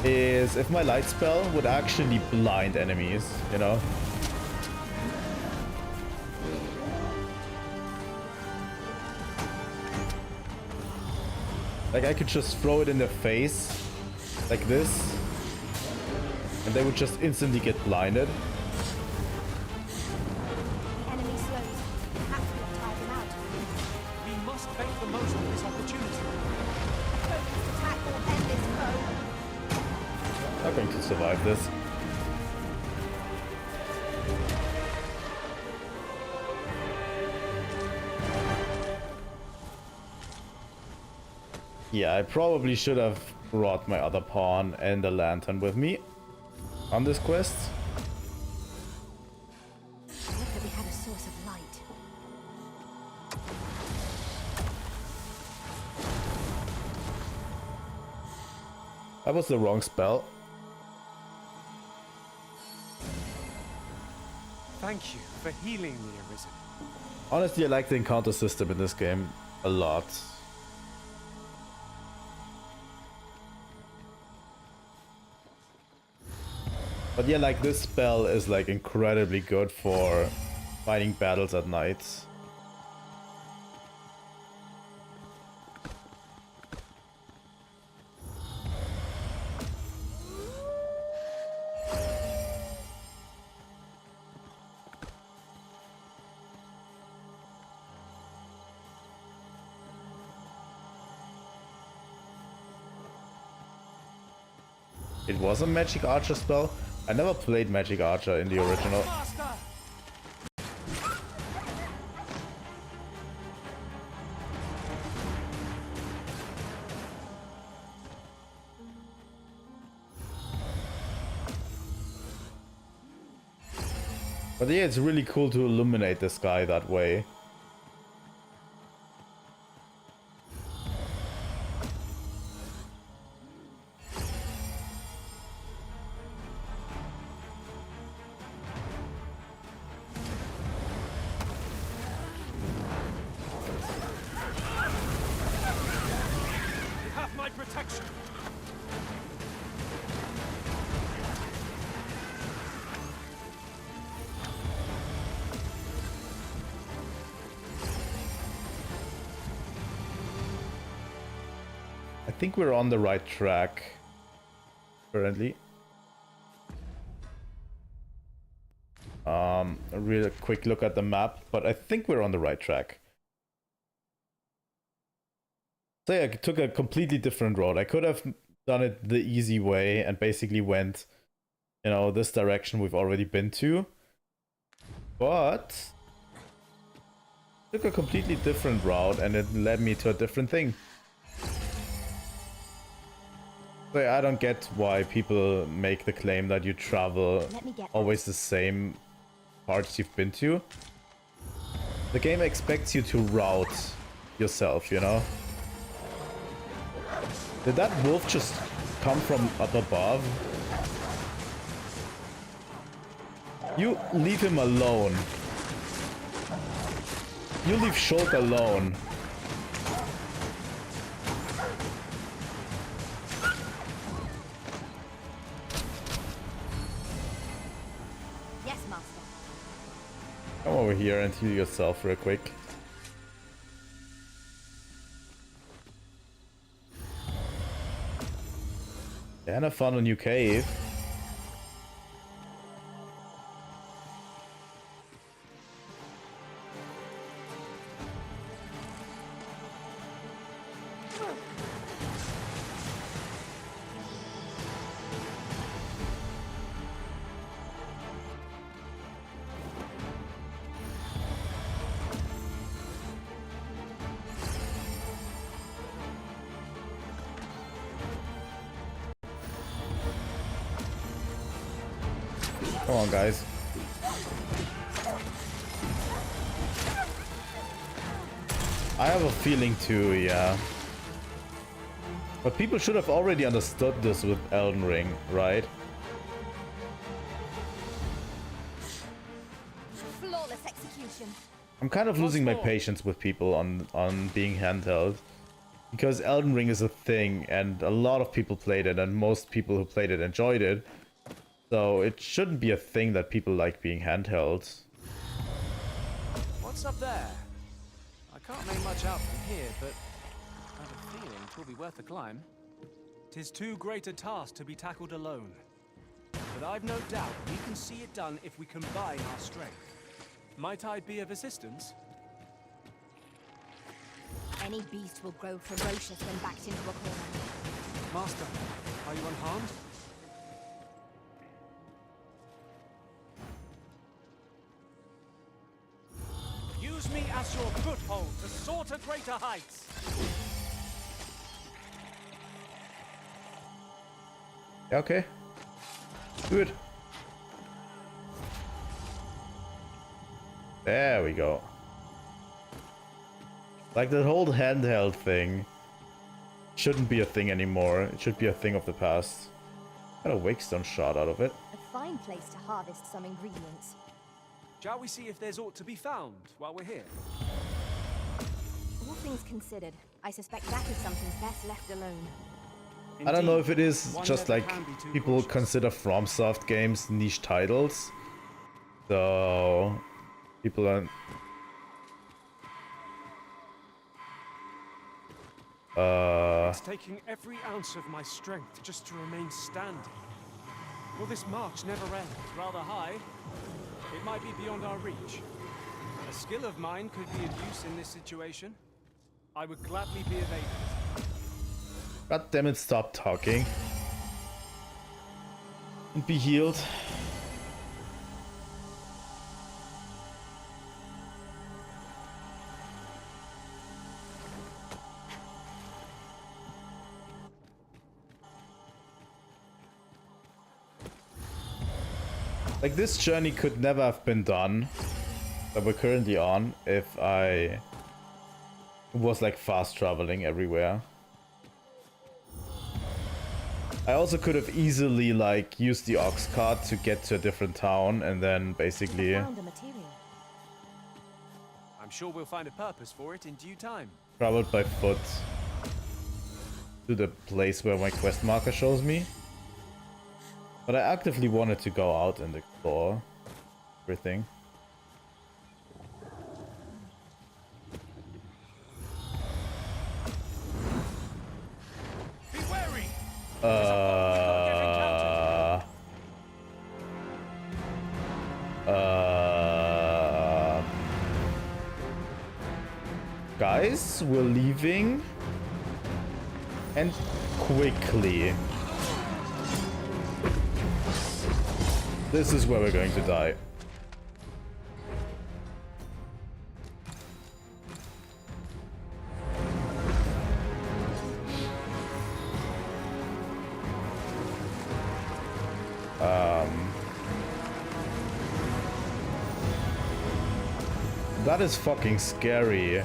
is if my light spell would actually blind enemies, you know? Like I could just throw it in their face, like this, and they would just instantly get blinded. The enemy slows. Perhaps we'll tire them out. We must make the most of this opportunity. A focused attack will end this foe. Not going to survive this. Yeah, I probably should have brought my other pawn and the lantern with me on this quest. Look that we had a source of light. That was the wrong spell. Thank you for healing me, Arisen. Honestly, I like the encounter system in this game a lot. But yeah, like this spell is like incredibly good for fighting battles at night. It was a magic archer spell. I never played magic archer in the original. But yeah, it's really cool to illuminate the sky that way. I think we're on the right track currently. A real quick look at the map, but I think we're on the right track. So yeah, I took a completely different road. I could have done it the easy way and basically went, you know, this direction we've already been to. But took a completely different route and it led me to a different thing. So yeah, I don't get why people make the claim that you travel always the same parts you've been to. The game expects you to route yourself, you know? Did that wolf just come from up above? You leave him alone. You leave Shulk alone. Yes, Master. Come over here and heal yourself real quick. And I found a new cave. Come on, guys. I have a feeling too, yeah. But people should have already understood this with Elden Ring, right? Flawless execution. I'm kind of losing my patience with people on being handheld. Because Elden Ring is a thing, and a lot of people played it, and most people who played it enjoyed it. So it shouldn't be a thing that people like being handheld. What's up there? I can't make much out from here, but I have a feeling 'twill be worth the climb. 'Tis too great a task to be tackled alone. But I've no doubt we can see it done if we combine our strength. Might I be of assistance? Any beast will grow ferocious when backed into a corner. Master, are you unharmed? Use me as your foothold to soar to greater heights. Okay. Good. There we go. Like the whole handheld thing shouldn't be a thing anymore. It should be a thing of the past. Got a wakestone shot out of it. A fine place to harvest some ingredients. Shall we see if there's aught to be found while we're here? All things considered, I suspect that is something best left alone. I don't know if it is One just never like can be too people cautious. consider FromSoft games niche titles. So people are It's taking every ounce of my strength just to remain standing. Will this march never end? Rather high. It might be beyond our reach. A skill of mine could be of use in this situation. I would gladly be of aid. God damn it, stop talking. And be healed. Like, this journey could never have been done that we're currently on if I was like fast traveling everywhere. I also could have easily like used the ox cart to get to a different town and then basically Found a material. I'm sure we'll find a purpose for it in due time. traveled by foot to the place where my quest marker shows me. But I actively wanted to go out and explore everything. Be wary! Guys, we're leaving. And quickly. This is where we're going to die. That is fucking scary. I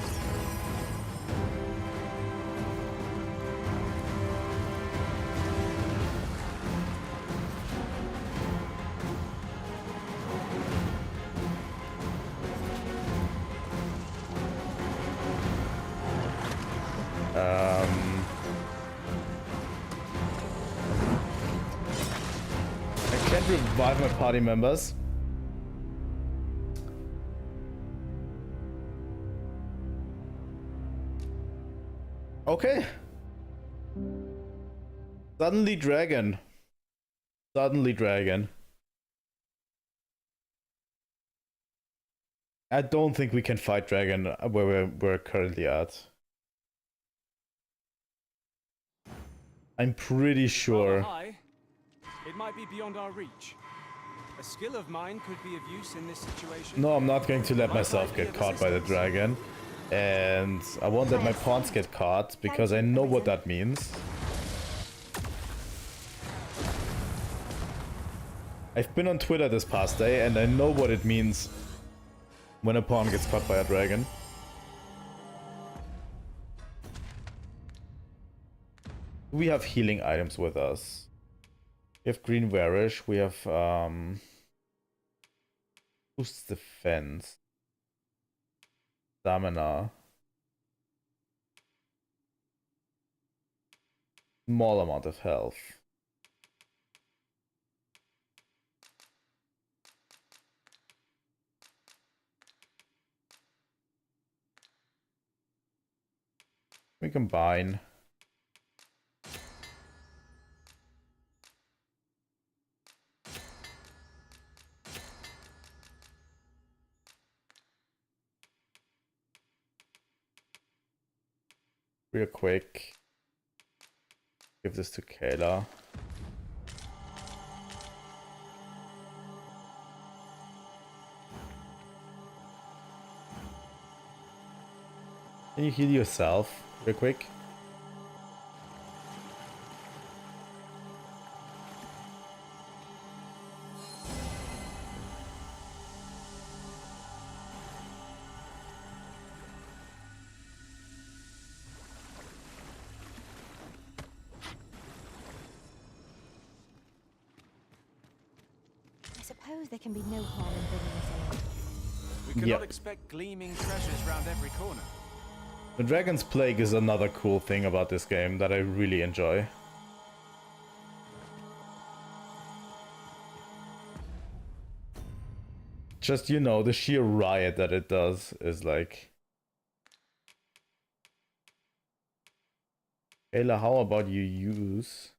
can't revive my party members. Okay. Suddenly dragon. Suddenly dragon. I don't think we can fight dragon where we're currently at. I'm pretty sure. High. It might be beyond our reach. A skill of mine could be of use in this situation. No, I'm not going to let myself get caught by the dragon. And I won't let my pawns get caught because I know what that means. I've been on Twitter this past day and I know what it means when a pawn gets caught by a dragon. We have healing items with us. We have green varish, we have boosts defense. Stamina. small amount of health. We combine. Real quick. Give this to Kayla. Can you heal yourself real quick? I suppose there can be no harm in bringing us in. We cannot Yep. expect gleaming treasures round every corner. The Dragon's Plague is another cool thing about this game that I really enjoy. Just, you know, the sheer riot that it does is like... Ayla, how about you use...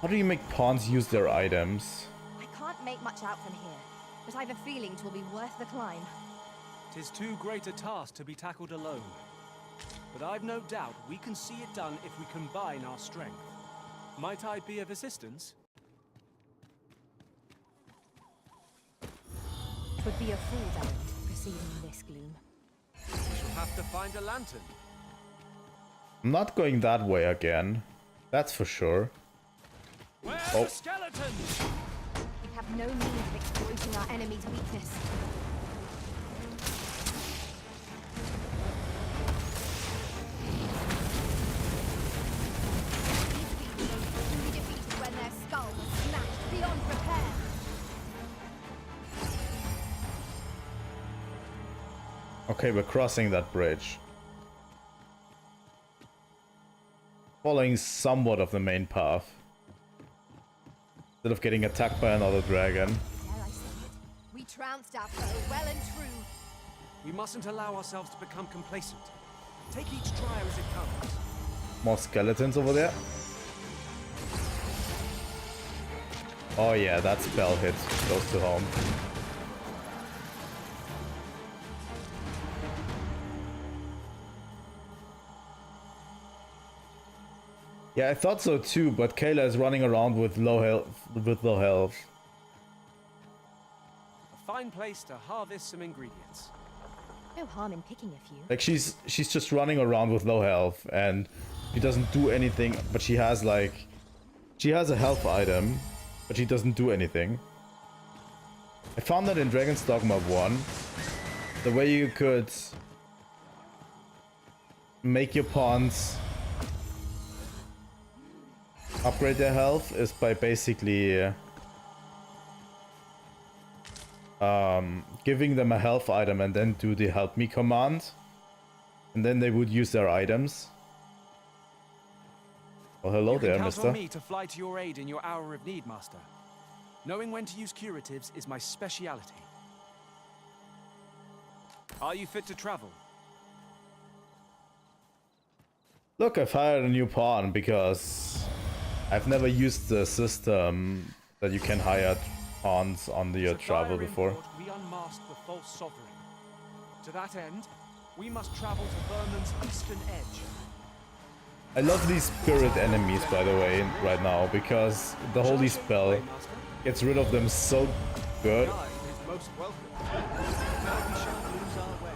How do you make pawns use their items? I can't make much out from here, but I've a feeling 'twill be worth the climb. 'Tis too great a task to be tackled alone. But I've no doubt we can see it done if we combine our strength. Might I be of assistance? 'Twould be a fool's errand proceeding in this gloom. We shall have to find a lantern. I'm not going that way again. That's for sure. Where are Oh. the skeletons? We have no means of exploiting our enemy's weakness. These beasts were only defeated when their skull was smashed beyond repair. Okay, we're crossing that bridge. Following somewhat of the main path. Instead of getting attacked by another dragon. Dare I say it? We trounced our foe well and true. We mustn't allow ourselves to become complacent. Take each trial as it comes. More skeletons over there. Oh yeah, that spell hit close to home. Yeah, I thought so too, but Kayla is running around with low health. A fine place to harvest some ingredients. No harm in picking a few. Like she's just running around with low health and she doesn't do anything, but she has a health item, but she doesn't do anything. I found that in Dragon's Dogma 1, the way you could make your pawns upgrade their health is by basically giving them a health item and then do the help me command, and then they would use their items. Oh, hello You can there, count mister. on me to fly to your aid in your hour of need, Master. Knowing when to use curatives is my speciality. Are you fit to travel? Look, I've hired a new pawn because I've never used the system that you can hire pawns on your travel before. We unmasked the false sovereign. To that end, we must travel to Vernon's eastern edge. I love these spirit enemies, by the way, right now, because the holy spell gets rid of them so good. Guide is most welcome. Now we shan't lose our way.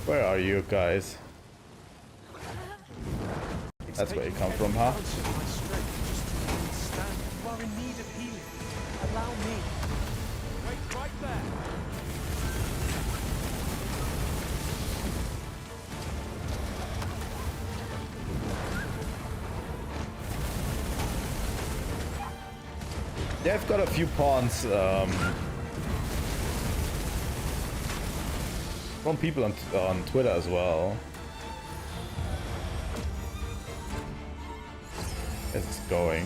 Where are you guys? That's where you come from, huh? My strength just to stand. You are in need of healing. Allow me. Yeah, I've got a few pawns from people on Twitter as well. As it's going.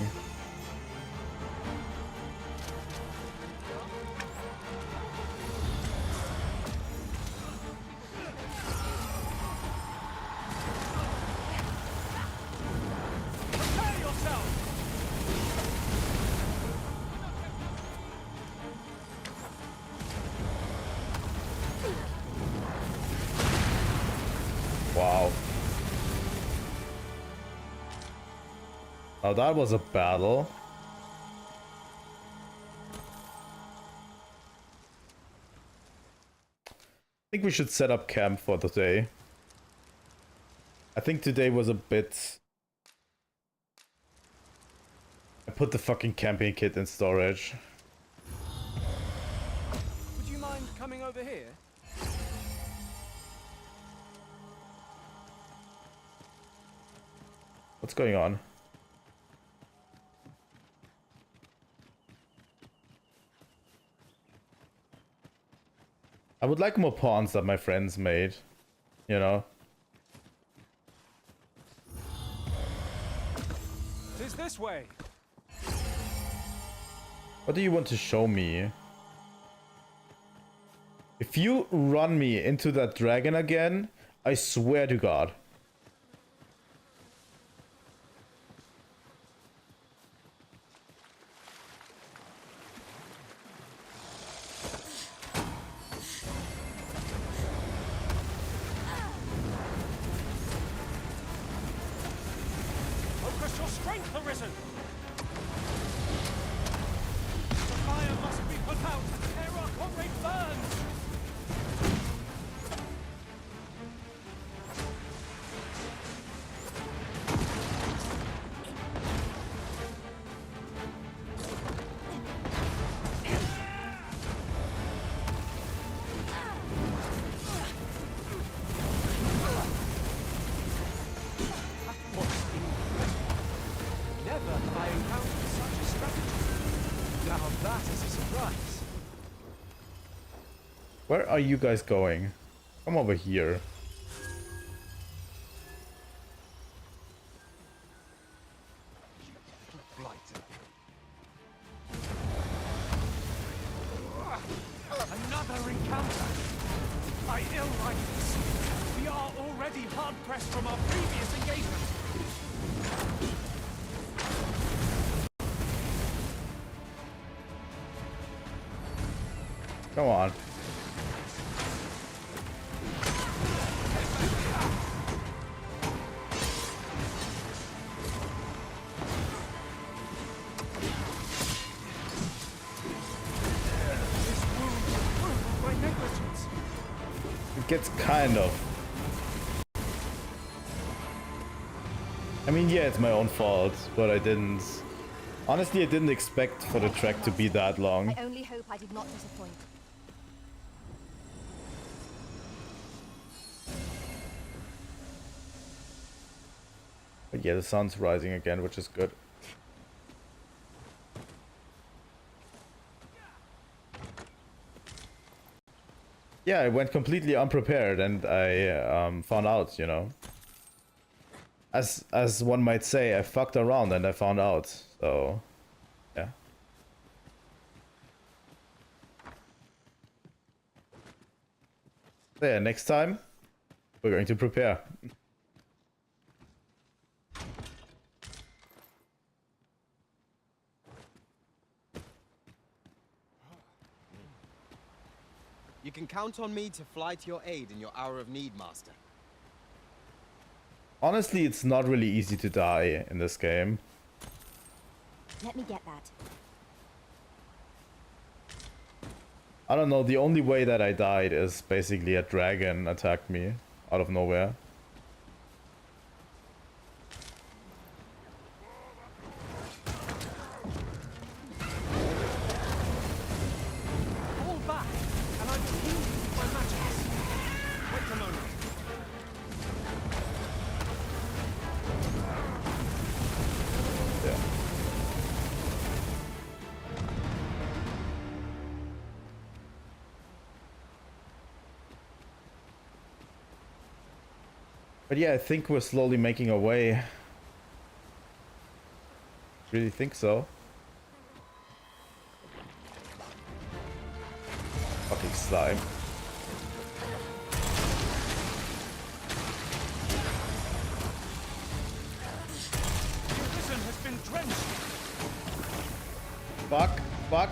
Wow. Now that was a battle. I think we should set up camp for the day. I think today was a bit... I put the fucking camping kit in storage. Would you mind coming over here? What's going on? I would like more pawns that my friends made, you know? Tis this way. What do you want to show me? If you run me into that dragon again, I swear to God. Focus your strength, Arisen! The fire must be put out! Ere our comrade burns! Never have I encountered such a strategy. Now that is a surprise. Where are you guys going? Come over here. Another encounter! I ill like this. We are already hard pressed from our previous engagement. Come on. This wound was proved by negligence. It gets kind of. I mean, yeah, it's my own fault, but I didn't... Honestly, I didn't expect for the track to be that long. I only hope I did not disappoint. But yeah, the sun's rising again, which is good. Yeah, I went completely unprepared and I found out, you know. As one might say, I fucked around and I found out. So, yeah. So yeah, next time we're going to prepare. You can count on me to fly to your aid in your hour of need, Master. Honestly, it's not really easy to die in this game. Let me get that. I don't know, the only way that I died is basically a dragon attacked me out of nowhere. Fall back, and I will heal you with my magics. Wait a moment. Yeah. But yeah, I think we're slowly making our way. Really think so. Fucking slime. Your prison has been drenched. Fuck, fuck.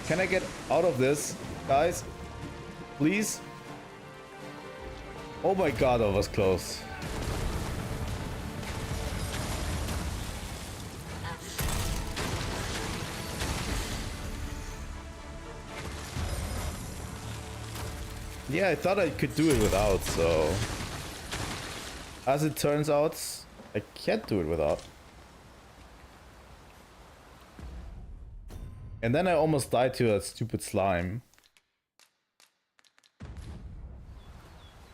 Can I get out of this, guys? Please? Oh my god, that was close. Yeah, I thought I could do it without, so... As it turns out, I can't do it without. And then I almost died to that stupid slime.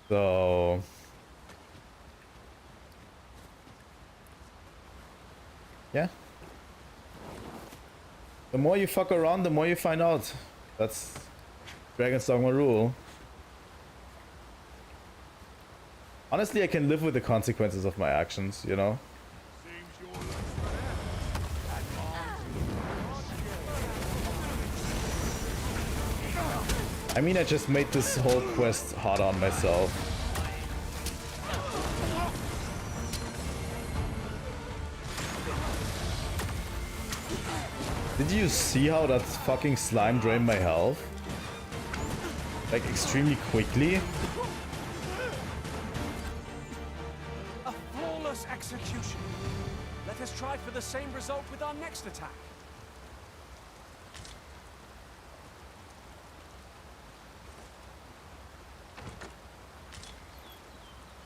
So... Yeah. The more you fuck around, the more you find out. That's Dragon's Dogma rule. Honestly, I can live with the consequences of my actions, you know? I mean, I just made this whole quest hard on myself. Did you see how that fucking slime drained my health? Like, extremely quickly? A flawless execution. Let us try for the same result with our next attack.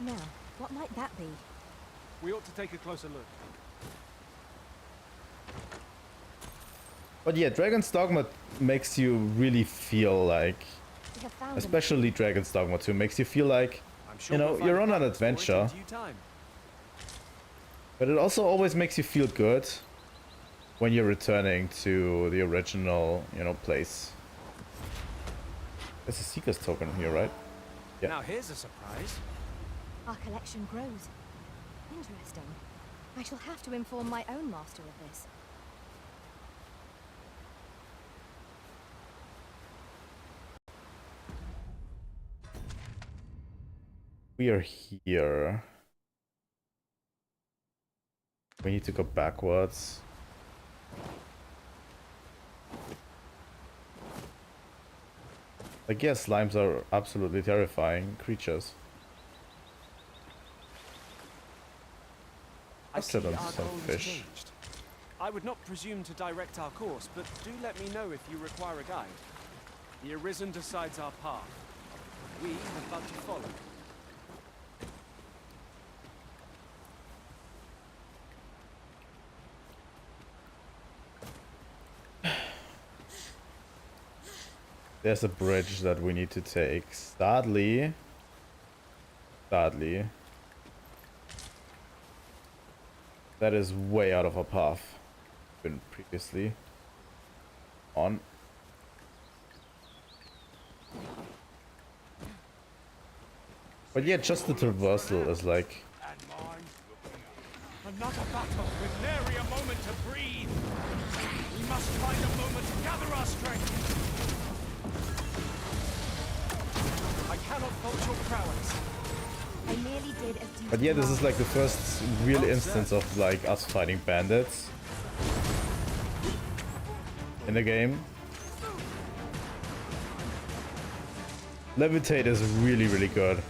Now, what might that be? We ought to take a closer look. But yeah, Dragon's Dogma makes you really feel like, We have found especially Dragon's Dogma 2, makes you feel like, you know, you're on an adventure. But it also always makes you feel good when you're returning to the original, you know, place. There's a Seeker's token here, right? Yeah. Now here's a surprise. Our collection grows. Interesting. I shall have to inform my own master of this. We are here. We need to go backwards. Like, yes, slimes are absolutely terrifying creatures. I see I'll our set on some goal has fish. changed. I would not presume to direct our course, but do let me know if you require a guide. The Arisen decides our path. We have but to follow. There's a bridge that we need to take. Sadly, that is way out of our path. Been previously on. But yeah, just the traversal is like. Another battle with nary a moment to breathe. We must find a moment to gather our strength. I cannot fault your prowess. I merely did as duty But yeah, this is like the demands. first real instance of like us fighting bandits in the game. Levitate is really, really good.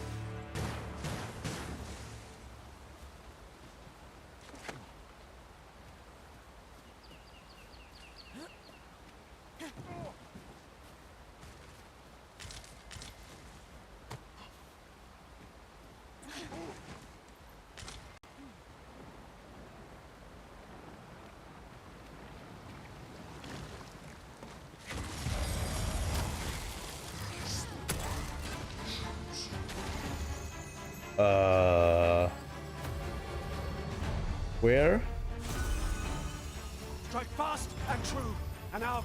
Where?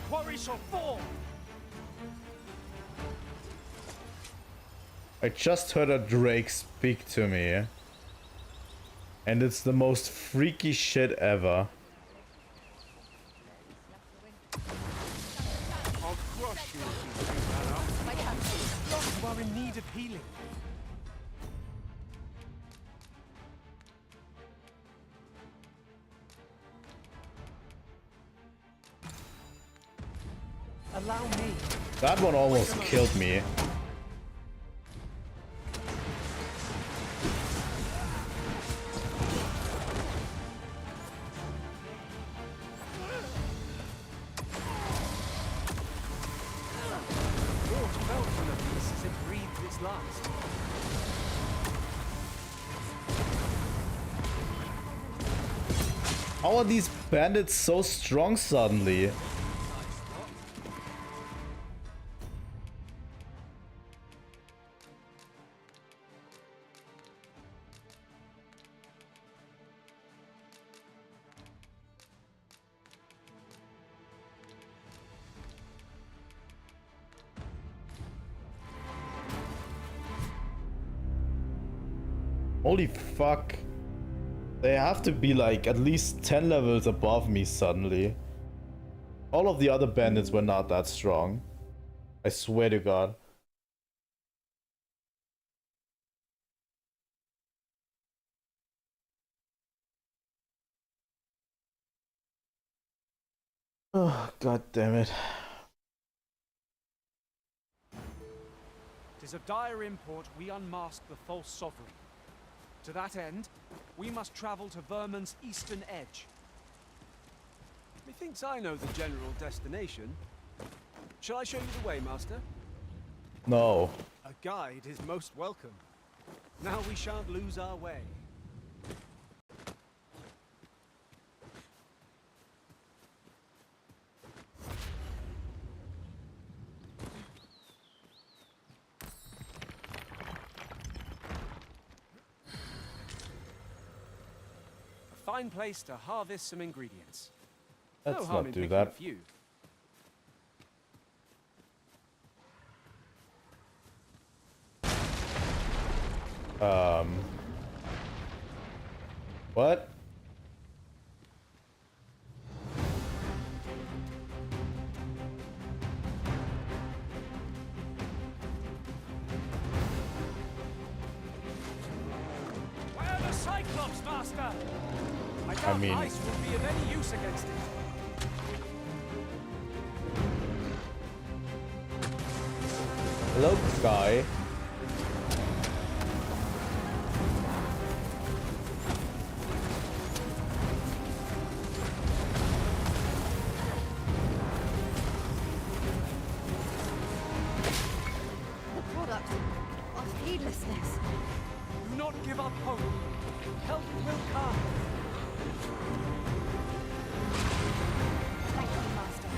quarry shall fall! I just heard a drake speak to me. And it's the most freaky shit ever. I'll crush you if you bring that up. You are in need of healing. Allow me. That one almost killed me. How are these bandits so strong suddenly? Holy fuck. They have to be like at least 10 levels above me suddenly. All of the other bandits were not that strong. I swear to God. Oh, God damn it. It is of dire import we unmask the false sovereign. To that end, we must travel to Vermin's eastern edge. Methinks I know the general destination. Shall I show you the way, Master? No. A guide is most welcome. Now we shan't lose our way. Fine place to harvest some ingredients. Let's no harm not in do picking that. a few. What? Where are the Cyclops, Master? I doubt mean- ice will be of any use against it. Hello, guy. The product of heedlessness. Do not give up hope. Help will come. Thank you, Master.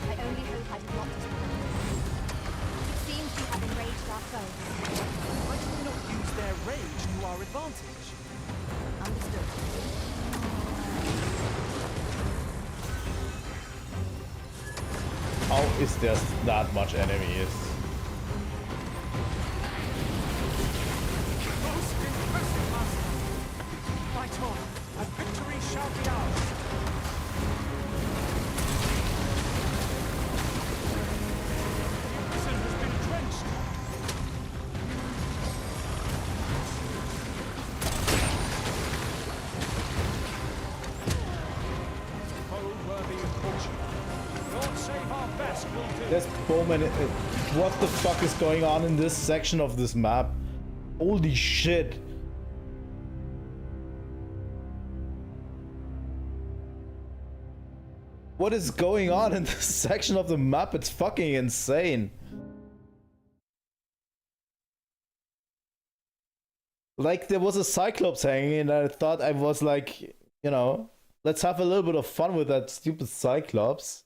I only hope I did not disappoint. It seems we have enraged our foes. Why do we not use their rage to our advantage? Understood. How is there that much enemies? Most impressive, Master. Fight on, and victory shall be ours. The prison has been drenched. Foe worthy of fortune. Lord save our best will do. There's bowman. What the fuck is going on in this section of this map? Holy shit. What is going on in this section of the map? It's fucking insane. Like, there was a Cyclops hanging and I thought I was like, you know, let's have a little bit of fun with that stupid Cyclops.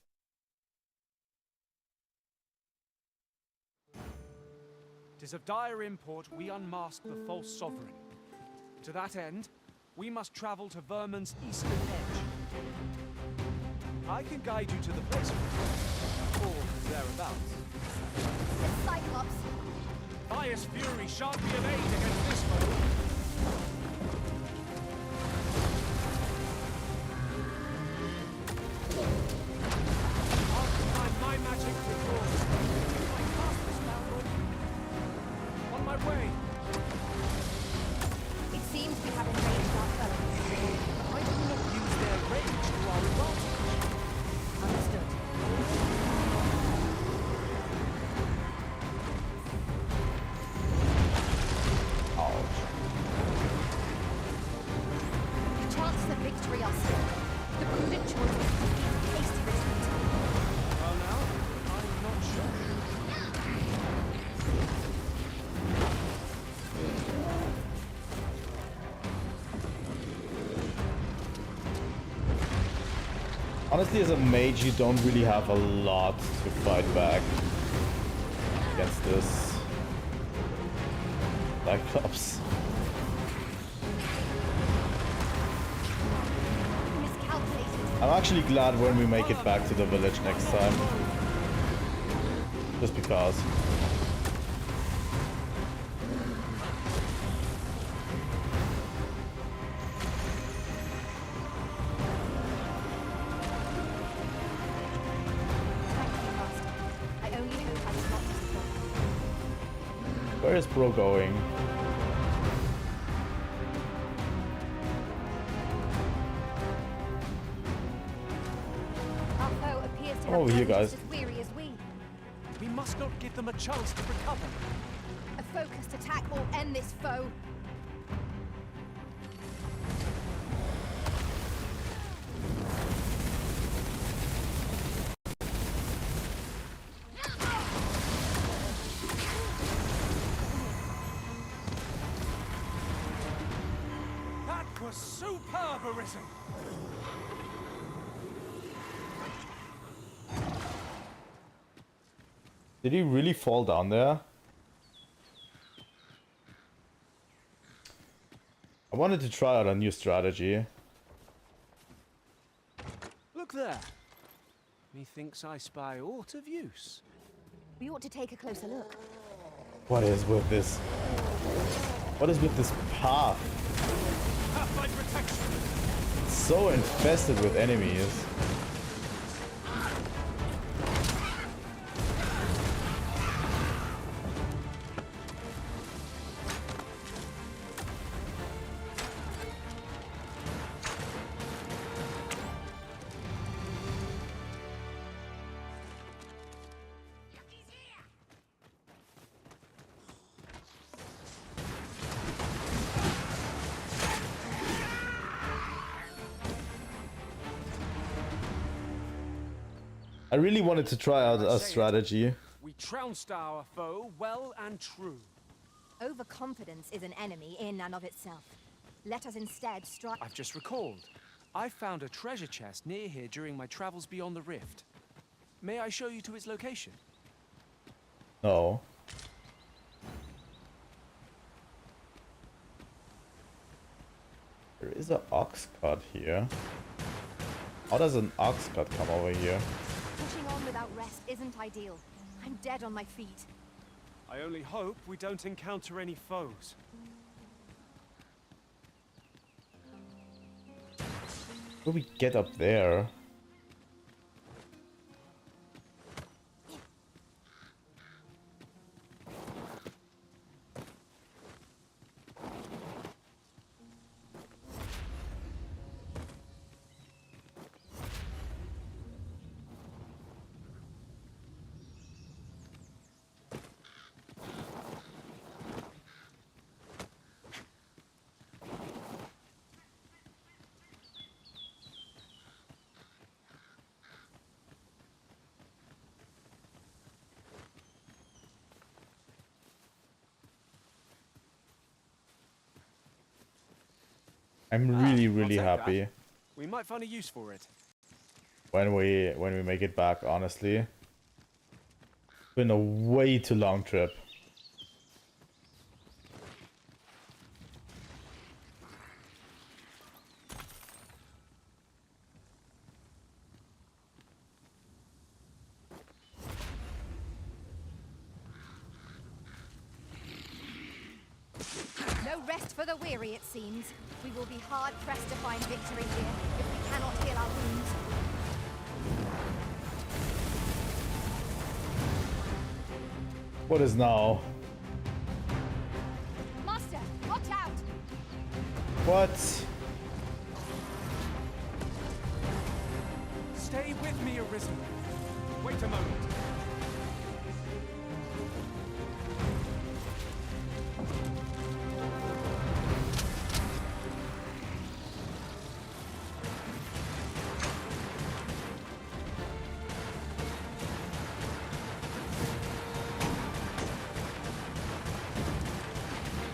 It is of dire import we unmask the false sovereign. To that end, we must travel to Vermin's eastern edge. I can guide you to the place. or thereabouts. The Cyclops. Fire's fury shan't be of aid against this foe. I'll combine my magic with yours. I cast the spell, Lord. On my way. It seems we have enraged our foe. Why do we not use their rage to our advantage? Understood. Chances of victory are slim. The prudent choice is to keep hasty retreat. Well now, I'm not sure. Honestly, as a mage, you don't really have a lot to fight back against this Cyclops. Miscalculated. I'm actually glad when we make it back to the village next time. Just because. I only hope I was not disappointed. Where is Bro going? Our foe appears to have Oh, you grown guys. just as weary as we. We must not give them a chance to recover. A focused attack will end this foe. That was superb arisen. Did he really fall down there? I wanted to try out a new strategy. Look there. Methinks I spy aught of use. We ought to take a closer look. What is with this? What is with this path? Have my protection. It's so infested with enemies. I really wanted to try out a strategy. We trounced our foe well and true. Overconfidence is an enemy in and of itself. Let us instead strike. I've just recalled. I found a treasure chest near here during my travels beyond the rift. May I show you to its location? No. There is an ox cart here. How does an ox cart come over here? Pushing on without rest isn't ideal. I'm dead on my feet. I only hope we don't encounter any foes. How do we get up there? I'm really happy that. We might find a use for it. when we make it back, honestly. It's been a way too long trip. No rest for the weary, it seems. We will be hard-pressed to find victory here if we cannot heal our wounds. What is now? Master, watch out! What? Stay with me, Arisen. Wait a moment.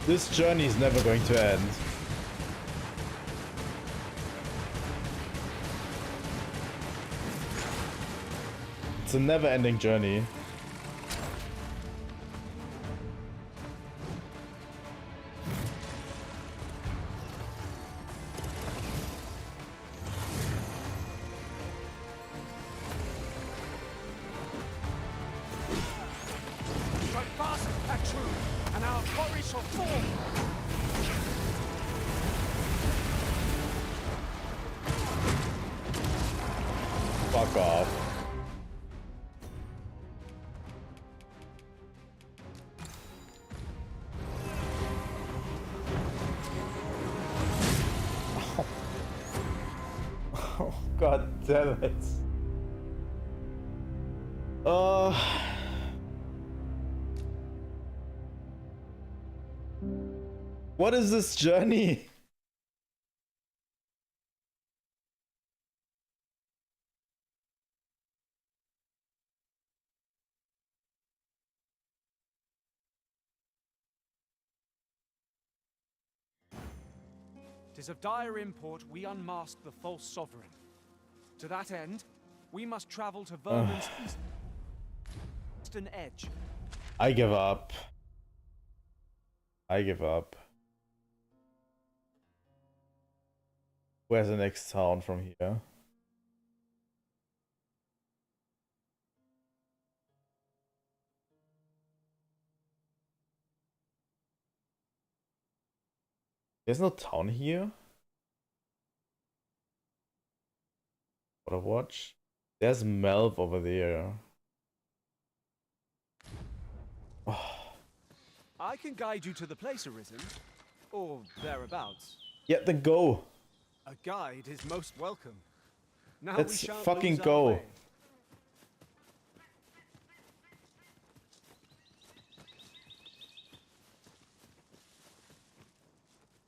This journey is never going to end. It's a never-ending journey. Strike fast, Patru, and our quarry shall fall. Fuck off. Oh, god damn it. What is this journey? Tis of dire import we unmask the false sovereign. To that end, we must travel to Vermin's eastern edge. I give up. I give up. Where's the next town from here? There's no town here? What a watch. There's Melv over there. I can guide you to the place, Arisen. Or thereabouts. Yeah, then go. A guide is most welcome. Now Let's we shan't fucking lose our go. way.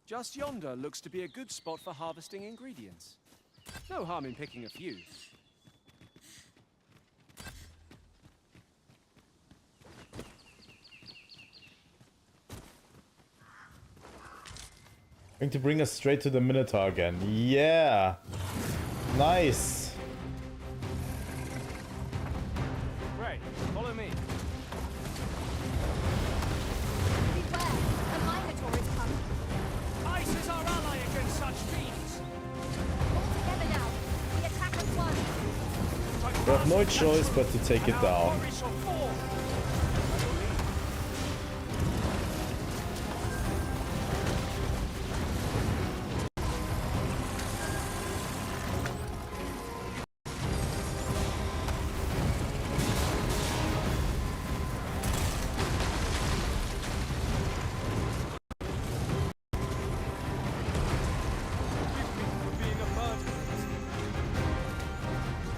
Just yonder looks to be a good spot for harvesting ingredients. No harm in picking a few. Going to bring us straight to the Minotaur again. Yeah! Nice! Great, follow me. Beware, a Minotaur is come. Ice is our ally against such fiends. All together now. We attack at once. We have no choice but to take it down. Quarry shall fall.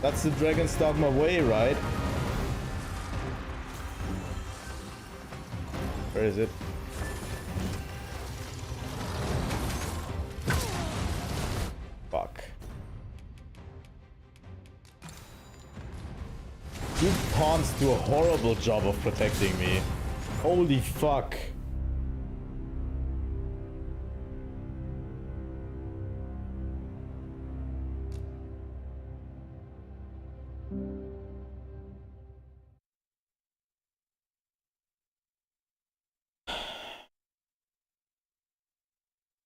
That's the Dragon's Dogma way, right? Where is it? Fuck. You pawns do a horrible job of protecting me. Holy fuck.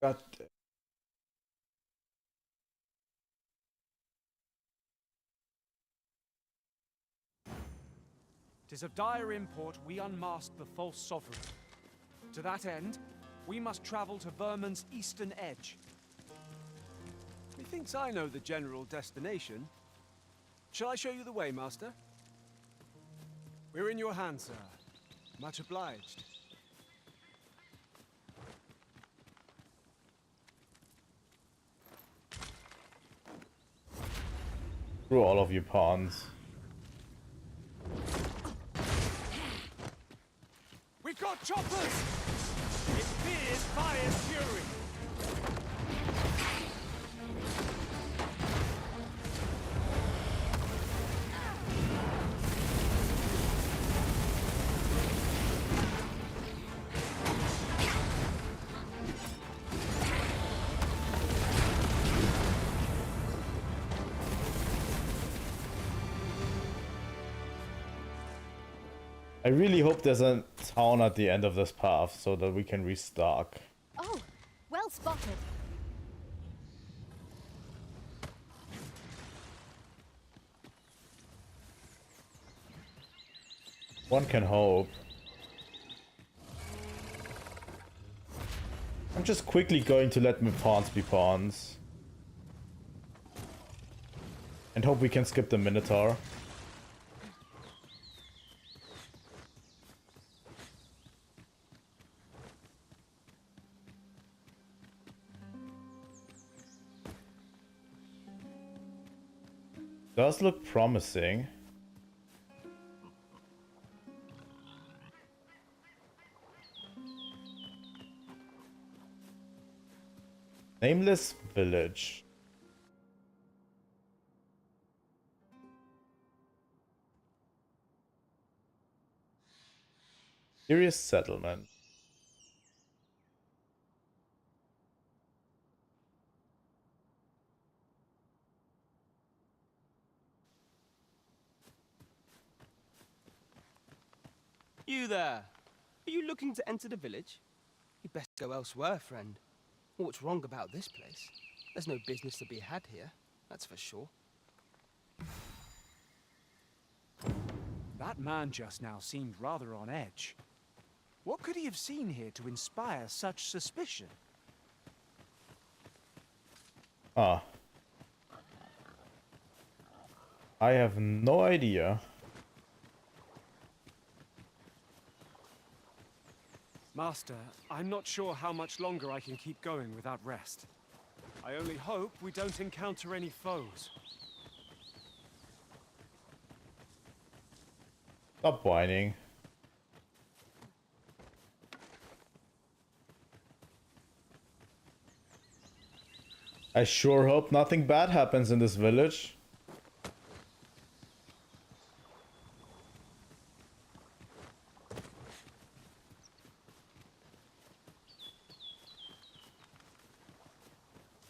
God. Tis of dire import we unmask the false sovereign. To that end, We must travel to Vermin's eastern edge. Methinks I know the general destination. Shall I show you the way, Master? We're in your hands, sir. Much obliged. Through all of your pawns. We've got choppers! It fears fire's fury! I really hope there's a town at the end of this path so that we can restock. Oh, well spotted. One can hope. I'm just quickly going to let my pawns be pawns. And hope we can skip the Minotaur. Does look promising. Nameless village. Curious settlement. You there! Are you looking to enter the village? You'd best go elsewhere, friend. What's wrong about this place? There's no business to be had here, that's for sure. That man just now seemed rather on edge. What could he have seen here to inspire such suspicion? Ah. I have no idea. Master, I'm not sure how much longer I can keep going without rest. I only hope we don't encounter any foes. Stop whining. I sure hope nothing bad happens in this village.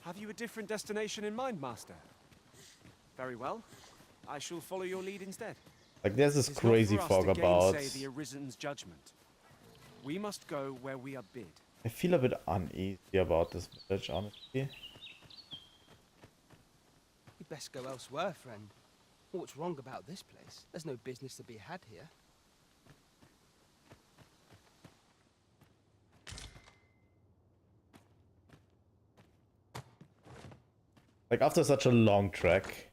Have you a different destination in mind, Master? Very well. I shall follow your lead instead. Like there's this crazy fog about. The Arisen's judgment. We must go where we are bid. I feel a bit uneasy about this village, honestly. You'd best go elsewhere, friend. What's wrong about this place? There's no business to be had here. Like after such a long trek.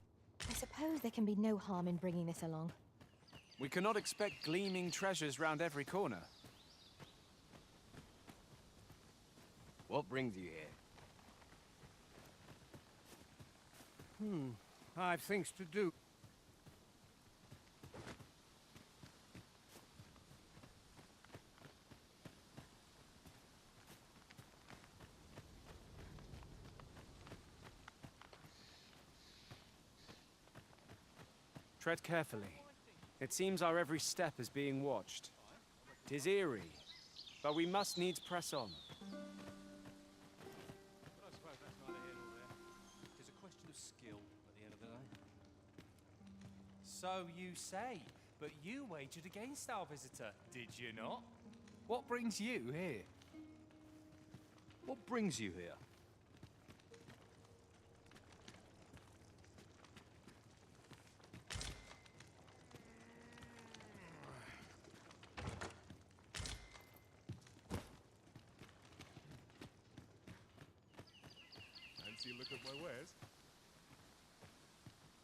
I suppose there can be no harm in bringing this along. We cannot expect gleaming treasures round every corner. What brings you here? I've things to do. Tread carefully. It seems our every step is being watched. 'Tis eerie, but we must needs press on. But I suppose that's neither here nor there. It's a question of skill at the end of the day. So you say, but you wagered against our visitor, did you not? What brings you here? What brings you here? Fancy a look at my wares?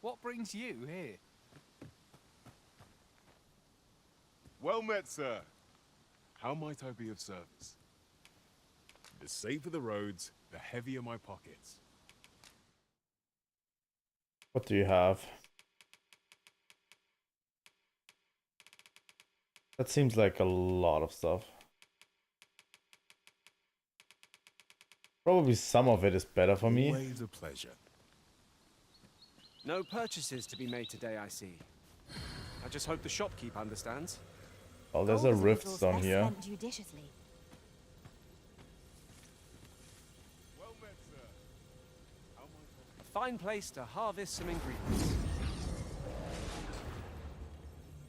What brings you here? Well met, sir. How might I be of service? The safer the roads, the heavier my pockets. What do you have? That seems like a lot of stuff. Probably some of it is better for me. Always a pleasure. No purchases to be made today, I see. I just hope the shopkeep understands. Oh, there's a rift stone here. Spent judiciously. Well met, sir. How might I... A fine place to harvest some ingredients.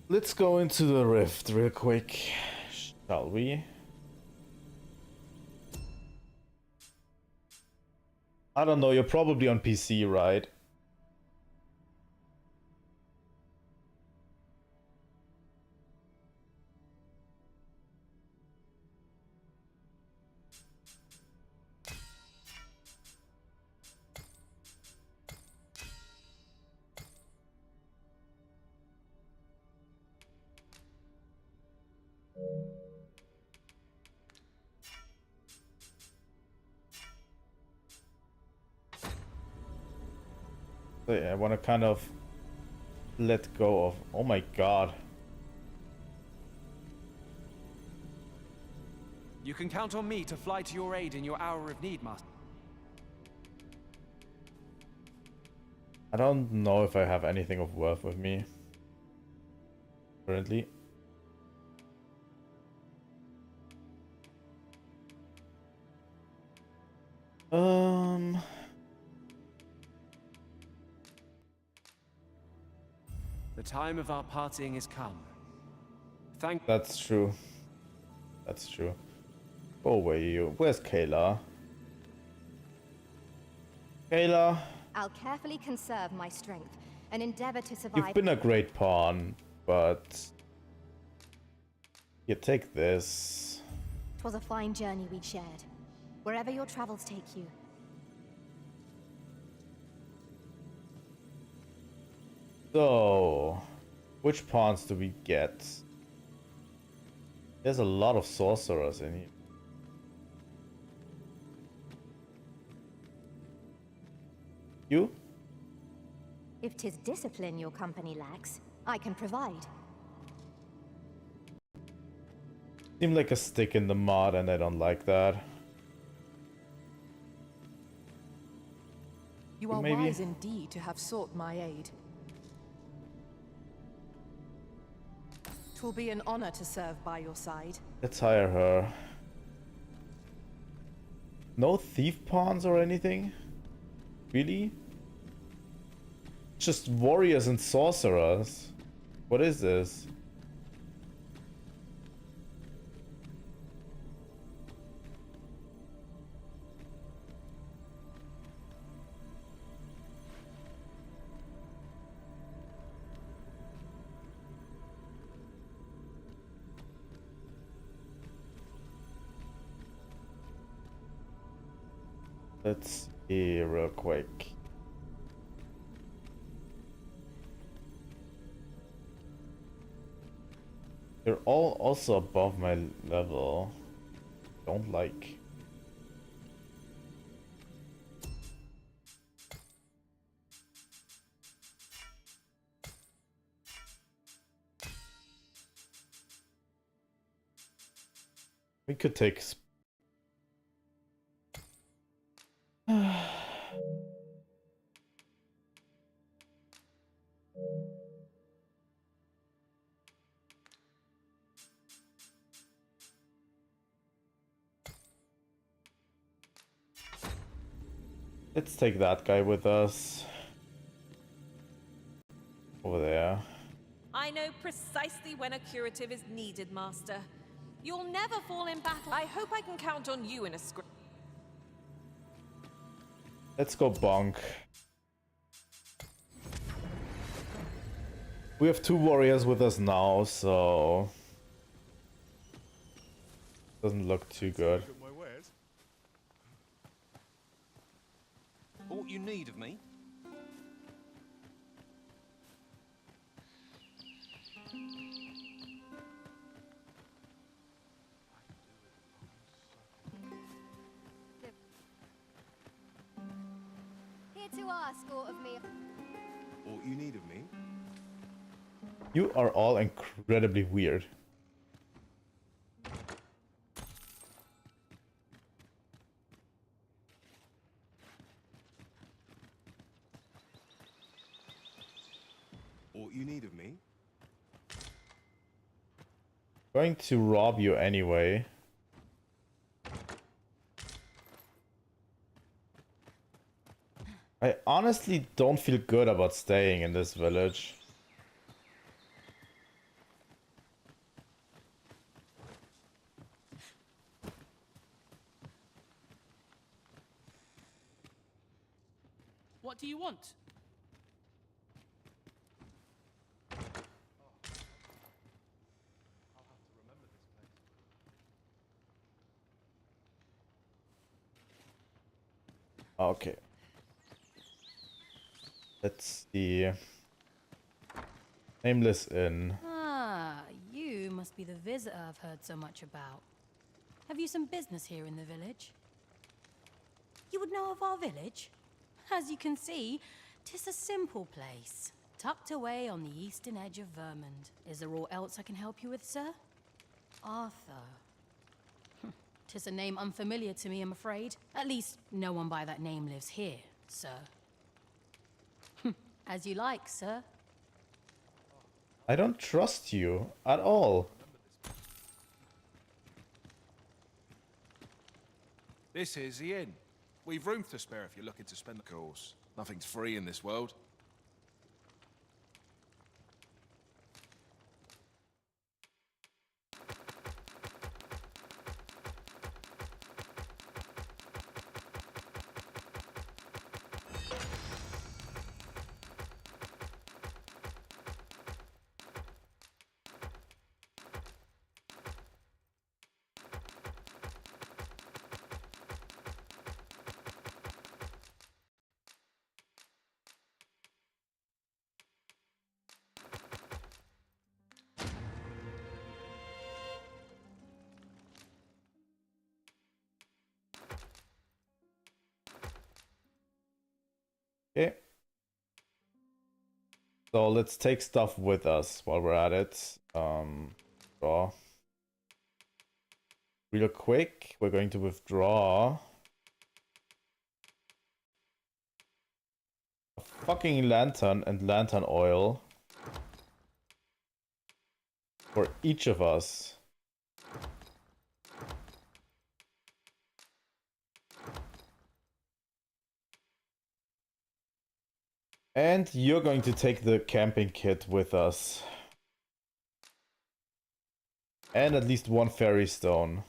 Let's go into the rift real quick, shall we? I don't know, you're probably on PC, right? So yeah, I want to kind of let go of... Oh my god. You can count on me to fly to your aid in your hour of need, Master. I don't know if I have anything of worth with me currently. The time of our parting is come. That's true. That's true. Go away, you. Where's Kayla? Kayla, I'll carefully conserve my strength and endeavor to survive. you've been a great pawn, but you take this. 'Twas a fine journey we'd shared. Wherever your travels take you. So, which pawns do we get? There's a lot of sorcerers in here. You? If 'tis discipline your company lacks, I can provide. Seem like a stick in the mud, and I don't like that. You are Maybe. wise indeed to have sought my aid. 'Twill be an honor to serve by your side. Let's hire her. No thief pawns or anything? Really? Just warriors and sorcerers. What is this? Let's see real quick. They're all also above my level. Don't like. We could take let's take that guy with us. Over there. I know precisely when a curative is needed, Master. You'll never fall in battle. I hope I can count on you in a script. Let's go bonk. We have 2 warriors with us now, so doesn't look too good. to ask aught of me? All you need of me? You are all incredibly weird. All you need of me? Going to rob you anyway. I honestly don't feel good about staying in this village. What do you want? Okay. Let's see. Nameless Inn. Ah, you must be the visitor I've heard so much about. Have you some business here in the village? You would know of our village? As you can see, 'tis a simple place, tucked away on the eastern edge of Vermund. Is there aught else I can help you with, sir? Arthur. 'Tis a name unfamiliar to me, I'm afraid. At least, no one by that name lives here, sir. As you like, sir. I don't trust you at all. This is the inn. We've room to spare if you're looking to spend the course. Nothing's free in this world. Okay. So let's take stuff with us while we're at it. Draw. Real quick, we're going to withdraw a fucking lantern and lantern oil for each of us. And you're going to take the camping kit with us. And at least one fairy stone.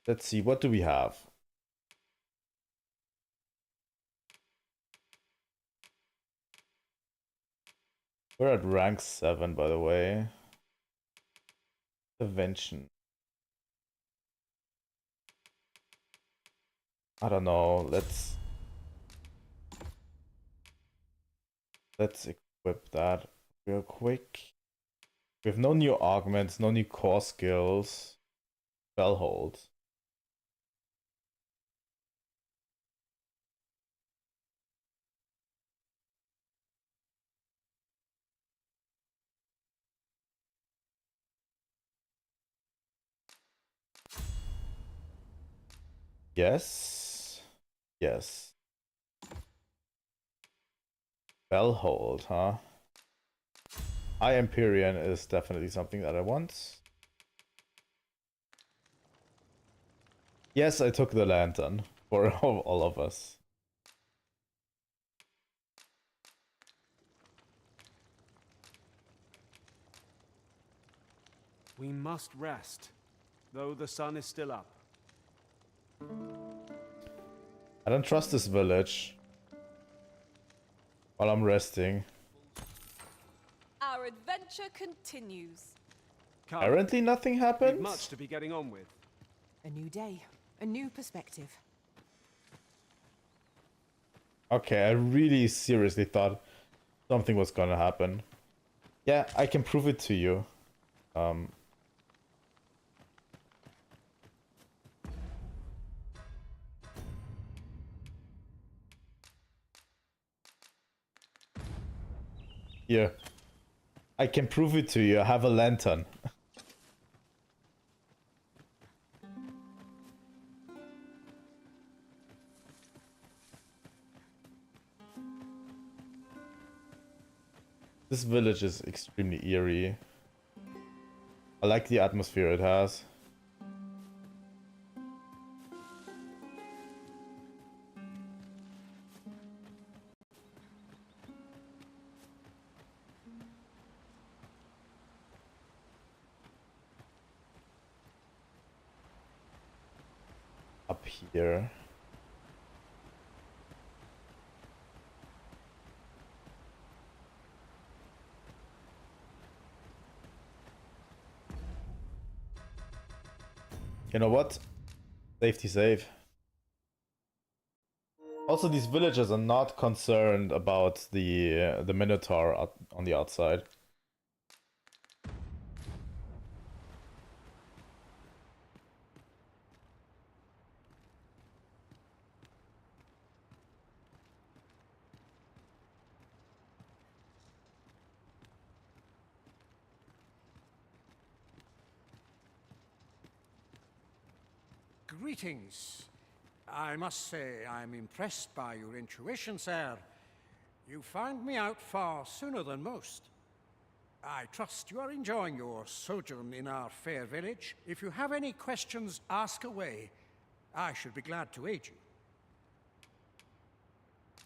Let's see, what do we have? We're at rank 7, by the way. Invention. I don't know, let's equip that real quick. We have no new augments, no new core skills. Spellhold. Yes. Yes. Spellhold, huh? High Empyrean is definitely something that I want. Yes, I took the lantern for all of us. We must rest, though the sun is still up. I don't trust this village while I'm resting. Our adventure continues. Apparently nothing happened. Much to be getting on with. A new day, a new perspective. Okay, I really seriously thought something was gonna happen. Yeah, I can prove it to you. Here. I can prove it to you. I have a lantern. This village is extremely eerie. I like the atmosphere it has. Up here. You know what? Safety save. Also, these villagers are not concerned about the Minotaur on the outside. Greetings. I must say I'm impressed by your intuition, sir. You found me out far sooner than most. I trust you are enjoying your sojourn in our fair village. If you have any questions, ask away. I should be glad to aid you.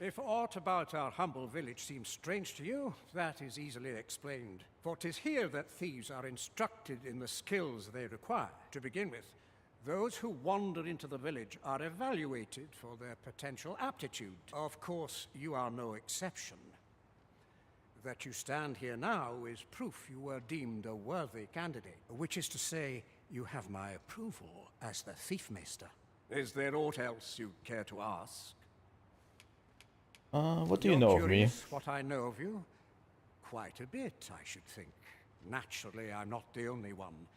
If aught about our humble village seems strange to you, that is easily explained. For 'tis here that thieves are instructed in the skills they require. To begin with, those who wander into the village are evaluated for their potential aptitude. Of course, you are no exception. That you stand here now is proof you were deemed a worthy candidate, which is to say, you have my approval as the Thiefmeister. Is there aught else you care to ask? What do you know of me? What I know of you? Quite a bit, I should think. Naturally, I'm not the only one.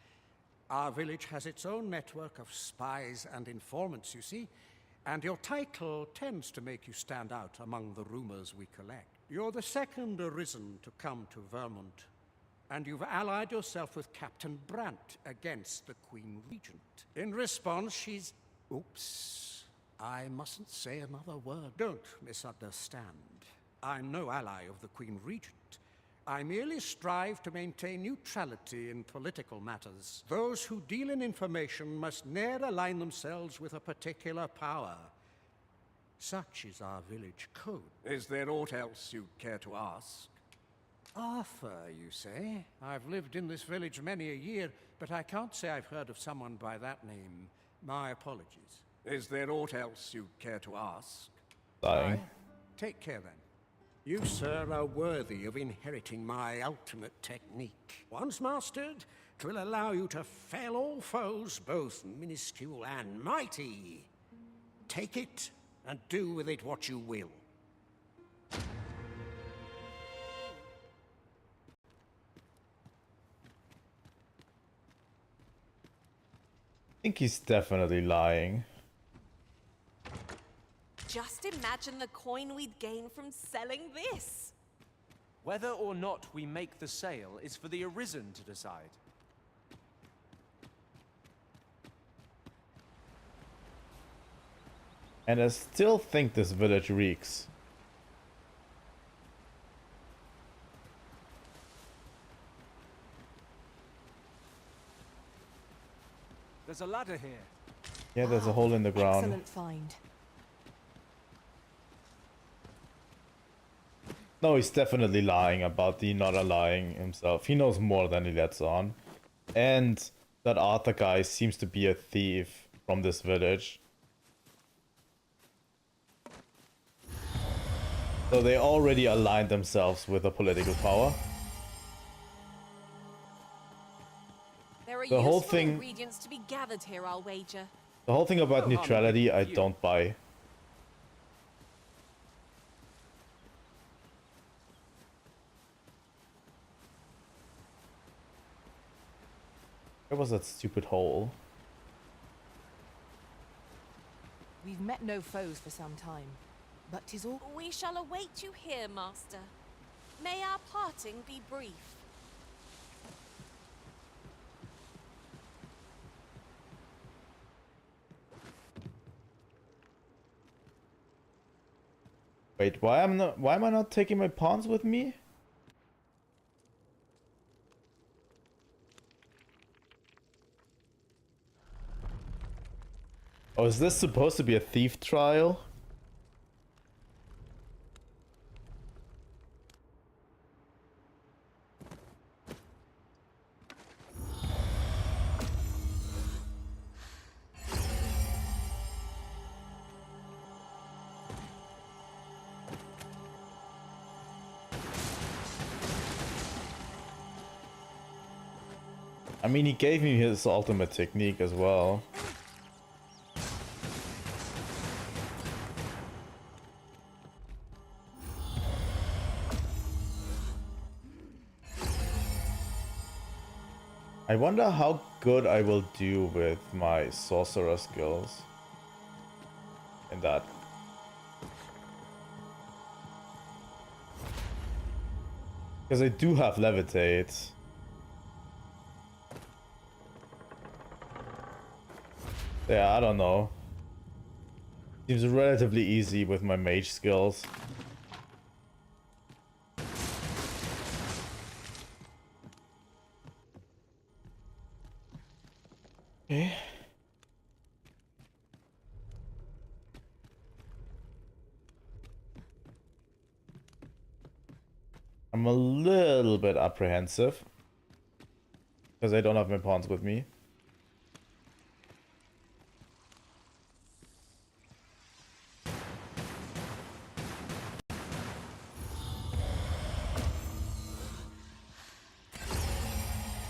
Our village has its own network of spies and informants, you see, and your title tends to make you stand out among the rumors we collect. You're the second arisen to come to Vermont, and you've allied yourself with Captain Brandt against the Queen Regent. In response, she's... Oops. I mustn't say another word. Don't misunderstand. I'm no ally of the Queen Regent. I merely strive to maintain neutrality in political matters. Those who deal in information must ne'er align themselves with a particular power. Such is our village code. Is there aught else you'd care to ask? Arthur, you say? I've lived in this village many a year, but I can't say I've heard of someone by that name. My apologies. Is there aught else you'd care to ask? Dying. Take care then. You, sir, are worthy of inheriting my ultimate technique. Once mastered, 'twill allow you to fell all foes, both minuscule and mighty. Take it, and do with it what you will. I think he's definitely lying. Just imagine the coin we'd gain from selling this. Whether or not we make the sale is for the Arisen to decide. And I still think this village reeks. There's a ladder here. Yeah, there's a hole in the ground. Excellent find. No, he's definitely lying about the not lying himself. He knows more than he lets on. And that Arthur guy seems to be a thief from this village. So they already aligned themselves with a political power. There are The whole useful thing- ingredients to be gathered here, I'll wager. The whole thing about neutrality, I don't buy. Where was that stupid hole? We've met no foes for some time, but 'tis all... We shall await you here, Master. May our parting be brief. Wait, why am I not taking my pawns with me? Oh, is this supposed to be a thief trial? I mean, he gave me his ultimate technique as well. I wonder how good I will do with my sorcerer skills in that. Because I do have levitate. Yeah, I don't know. Seems relatively easy with my mage skills. Okay. I'm a little bit apprehensive because I don't have my pawns with me.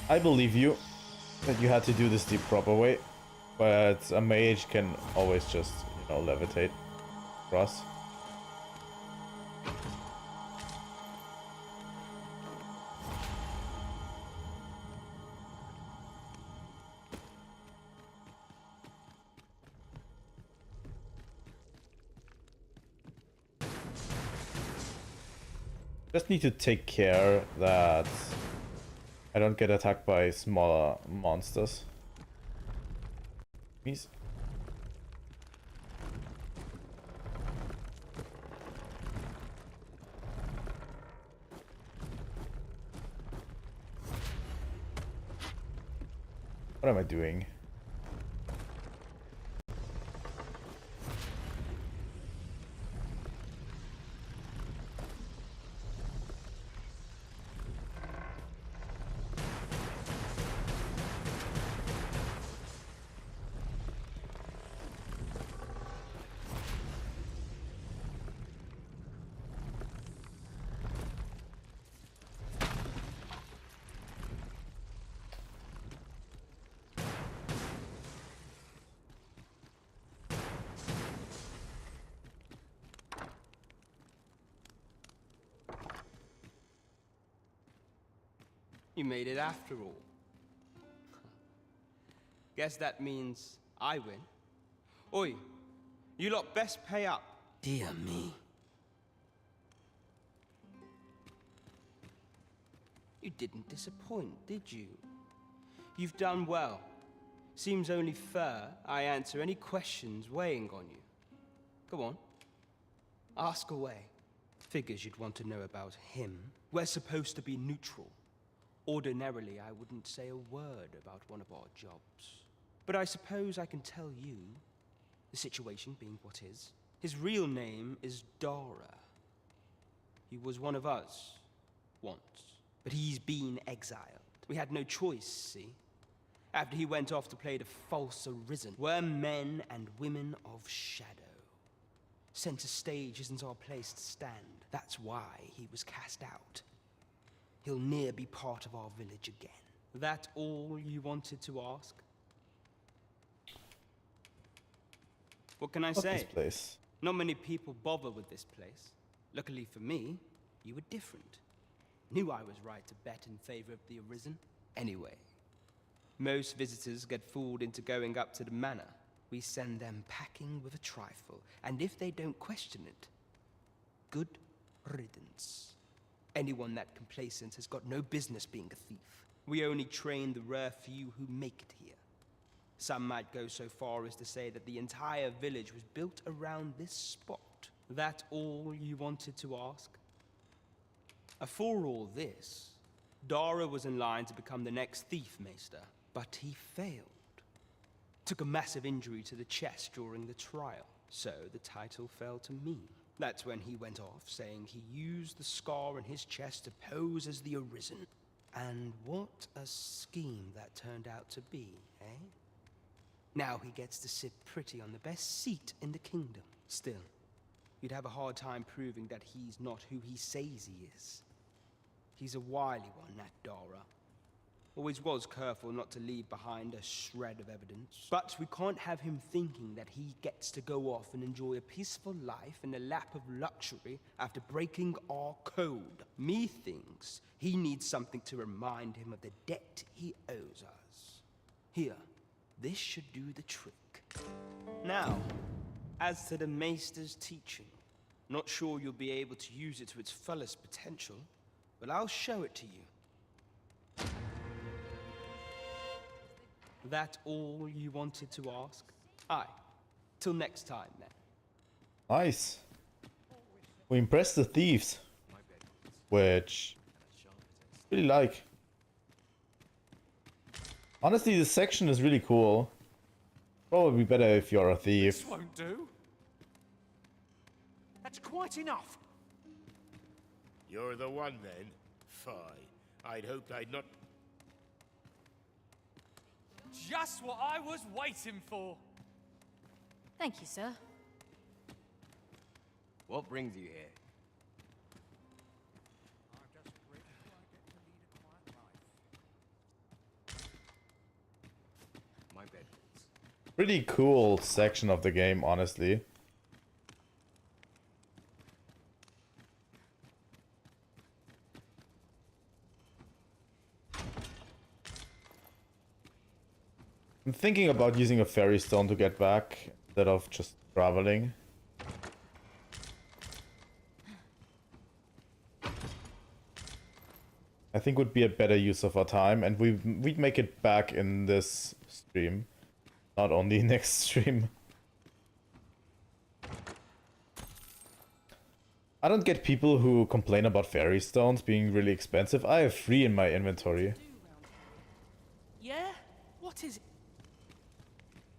I believe you that you had to do this the proper way, but a mage can always just, you know, levitate across. Just need to take care that I don't get attacked by smaller monsters. Please. What am I doing? You made it after all. Guess that means I win. Oi, you lot best pay up. Dear me. You didn't disappoint, did you? You've done well. Seems only fair I answer any questions weighing on you. Go on. Ask away. Figures you'd want to know about him. We're supposed to be neutral. Ordinarily, I wouldn't say a word about one of our jobs. But I suppose I can tell you, the situation being what is. His real name is Dara. He was one of us, once. But he's been exiled. We had no choice, see? After he went off to play the false arisen, we're men and women of shadow. Center stage isn't our place to stand. That's why he was cast out. He'll ne'er be part of our village again. That all you wanted to ask? What can I say? This place. Not many people bother with this place. Luckily for me, you were different. Knew I was right to bet in favor of the Arisen. Anyway, most visitors get fooled into going up to the manor. We send them packing with a trifle, and if they don't question it, good riddance. Anyone that complacent has got no business being a thief. We only train the rare few who make it here. Some might go so far as to say that the entire village was built around this spot. That all you wanted to ask? For all this, Dara was in line to become the next thief maester, but he failed. Took a massive injury to the chest during the trial, so the title fell to me. That's when he went off, saying he used the scar in his chest to pose as the Arisen. And what a scheme that turned out to be, eh? Now he gets to sit pretty on the best seat in the kingdom. Still, you'd have a hard time proving that he's not who he says he is. He's a wily one, that Dara. Always was careful not to leave behind a shred of evidence. But we can't have him thinking that he gets to go off and enjoy a peaceful life in a lap of luxury after breaking our code. Methinks he needs something to remind him of the debt he owes us. Here, this should do the trick. Now, as to the Maester's teaching, not sure you'll be able to use it to its fullest potential, but I'll show it to you. That all you wanted to ask? Aye. Till next time, then. Nice. We impressed the thieves. Which I really like. Honestly, this section is really cool. Probably better if you're a thief. This won't do. That's quite enough. You're the one then? Fie. I'd hoped I'd not... Just what I was waiting for. Thank you, sir. What brings you here? My bed. Pretty cool section of the game, honestly. I'm thinking about using a fairy stone to get back instead of just traveling. I think would be a better use of our time, and we'd make it back in this stream, not only next stream. I don't get people who complain about fairy stones being really expensive. I have 3 in my inventory. Yeah? What is it?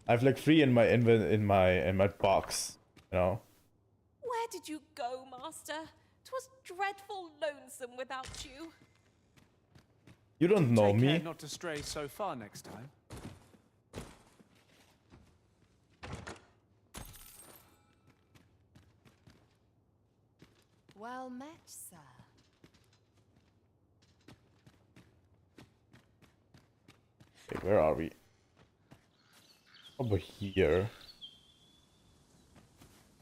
I have like 3 in my box, you know. Where did you go, Master? 'Twas dreadful lonesome without you. You don't know Take me. care not to stray so far next time. Well met, sir. Okay, where are we? Over here.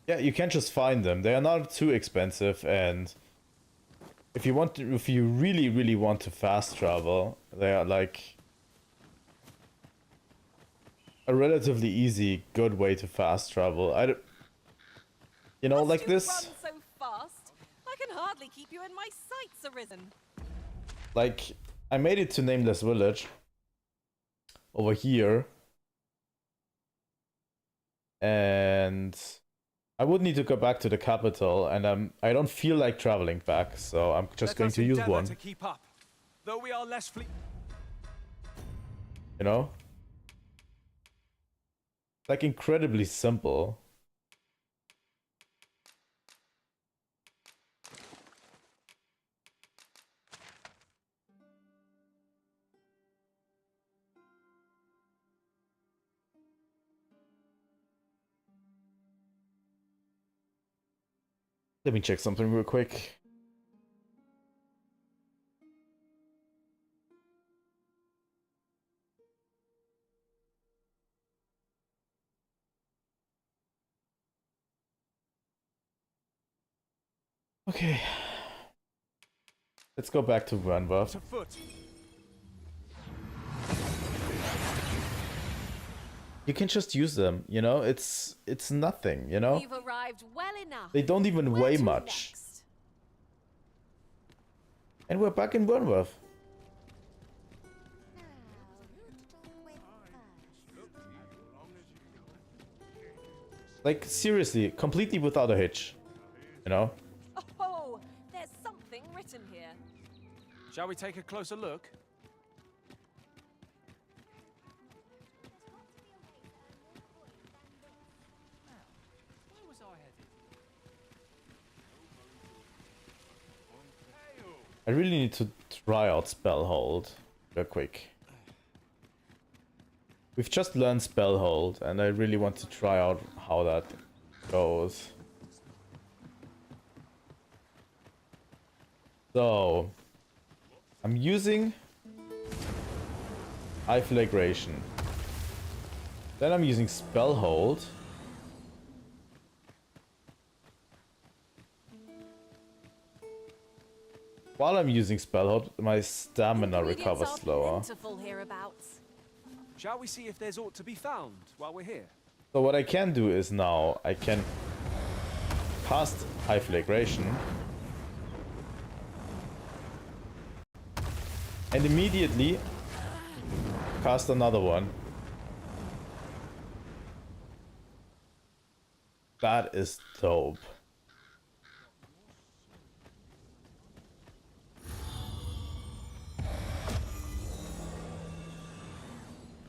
Yeah, you can just find them. They are not too expensive, and if you really want to fast travel, they are like a relatively easy, good way to fast travel. You know, like this. Run so fast, I can hardly keep you in my sights, Arisen. Like, I made it to Nameless Village over here, and I would need to go back to the capital, and I don't feel like traveling back, so I'm just going to use one. To keep up, though we are less You know? Like, incredibly simple. Let me check something real quick. Okay. Let's go back to Vanva. to foot. You can just use them, you know? It's nothing, you know? You've arrived well enough. They don't even Where weigh to much. next? And we're back in Burnworth. Like, seriously, completely without a hitch. You know? Oh, there's something written here. Shall we take a closer look? Where was I headed? I really need to try out Spellhold real quick. We've just learned Spellhold, and I really want to try out how that goes. So, I'm using Iflagration. Then I'm using Spellhold. While I'm using Spellhold, my stamina recovers slower. Plentiful hereabouts. Shall we see if there's aught to be found while we're here? So what I can do is now I can cast Iflagration and immediately cast another one. That is dope.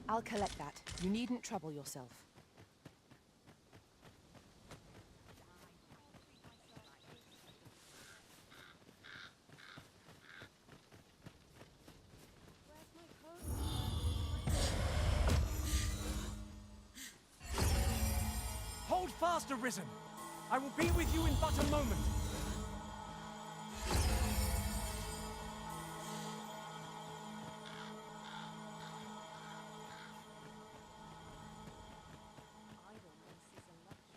I'll collect that. You needn't trouble yourself. Hold fast, Arisen! I will be with you in but a moment.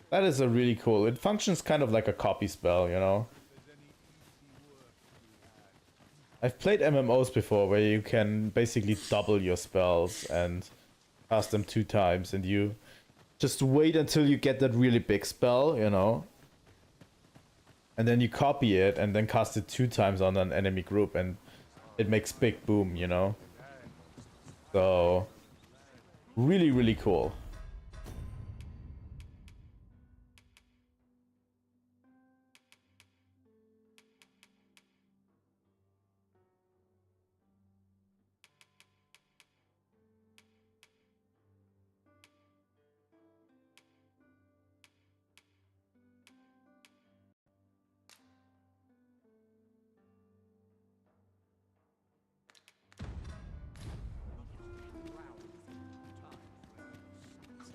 That is a really cool. It functions kind of like a copy spell, you know? I've played MMOs before where you can basically double your spells and cast them 2 times, and you just wait until you get that really big spell, you know? And then you copy it and then cast it 2 times on an enemy group, and it makes big boom, you know? So, really, really cool.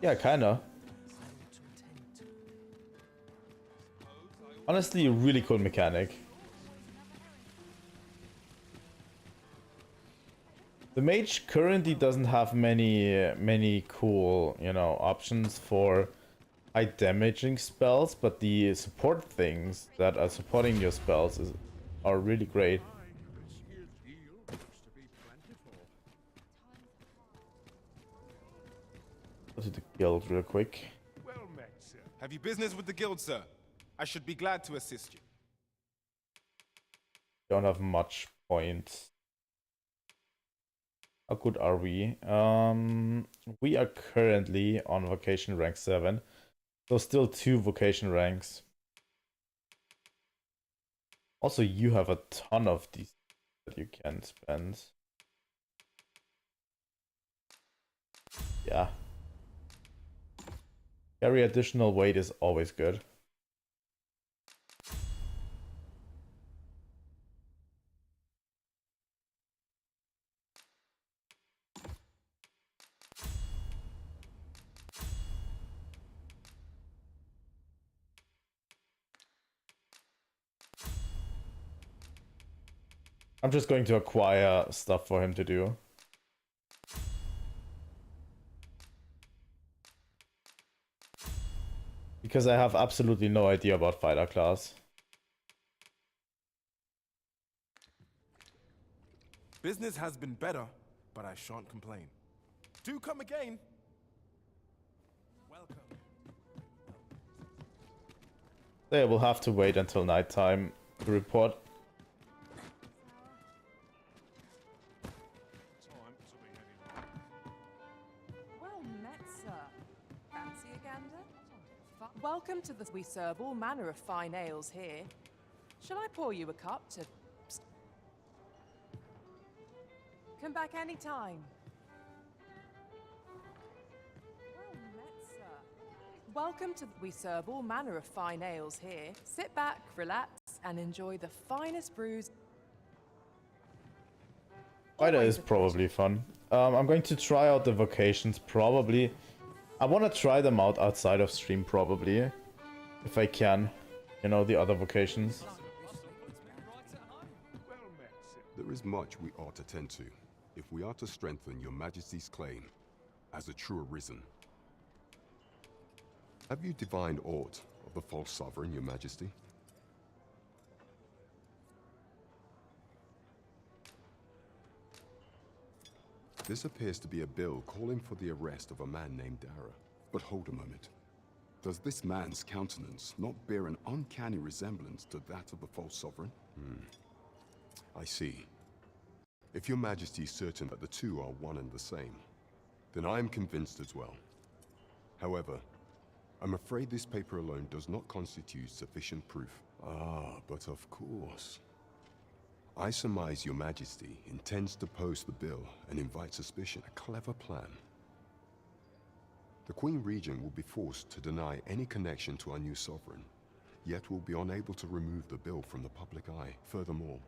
Yeah, kinda. Honestly, a really cool mechanic. The mage currently doesn't have many cool, you know, options for high damaging spells, but the support things that are supporting your spells are really great. Go to the guild real quick. Well met, sir. Have you business with the guild, sir? I should be glad to assist you. Don't have much points. How good are we? We are currently on vocation rank 7. So still 2 vocation ranks. Also, you have a ton of these that you can spend. Yeah. Carry additional weight is always good. I'm just going to acquire stuff for him to do. Because I have absolutely no idea about fighter class. Business has been better, but I shan't complain. Do come again. Welcome. They will have to wait until nighttime to report. Welcome to the... We serve all manner of fine ales here. Shall I pour you a cup to... Psst. Come back any time. Well met, sir. Welcome to... We serve all manner of fine ales here. Sit back, relax, and enjoy the finest brews. Spider is probably fun. I'm going to try out the vocations, probably. I want to try them out outside of stream, probably. If I can. You know, the other vocations. There is much we ought to tend to, if we are to strengthen your Majesty's claim as a true Arisen. Have you divined aught of the false sovereign, your Majesty? This appears to be a bill calling for the arrest of a man named Dara. But hold a moment. Does this man's countenance not bear an uncanny resemblance to that of the false sovereign? I see. If your Majesty is certain that the two are one and the same, then I am convinced as well. However, I'm afraid this paper alone does not constitute sufficient proof. Ah, but of course. I surmise your Majesty intends to post the bill and invite suspicion. A clever plan. The Queen Regent will be forced to deny any connection to our new sovereign, yet will be unable to remove the bill from the public eye. Furthermore,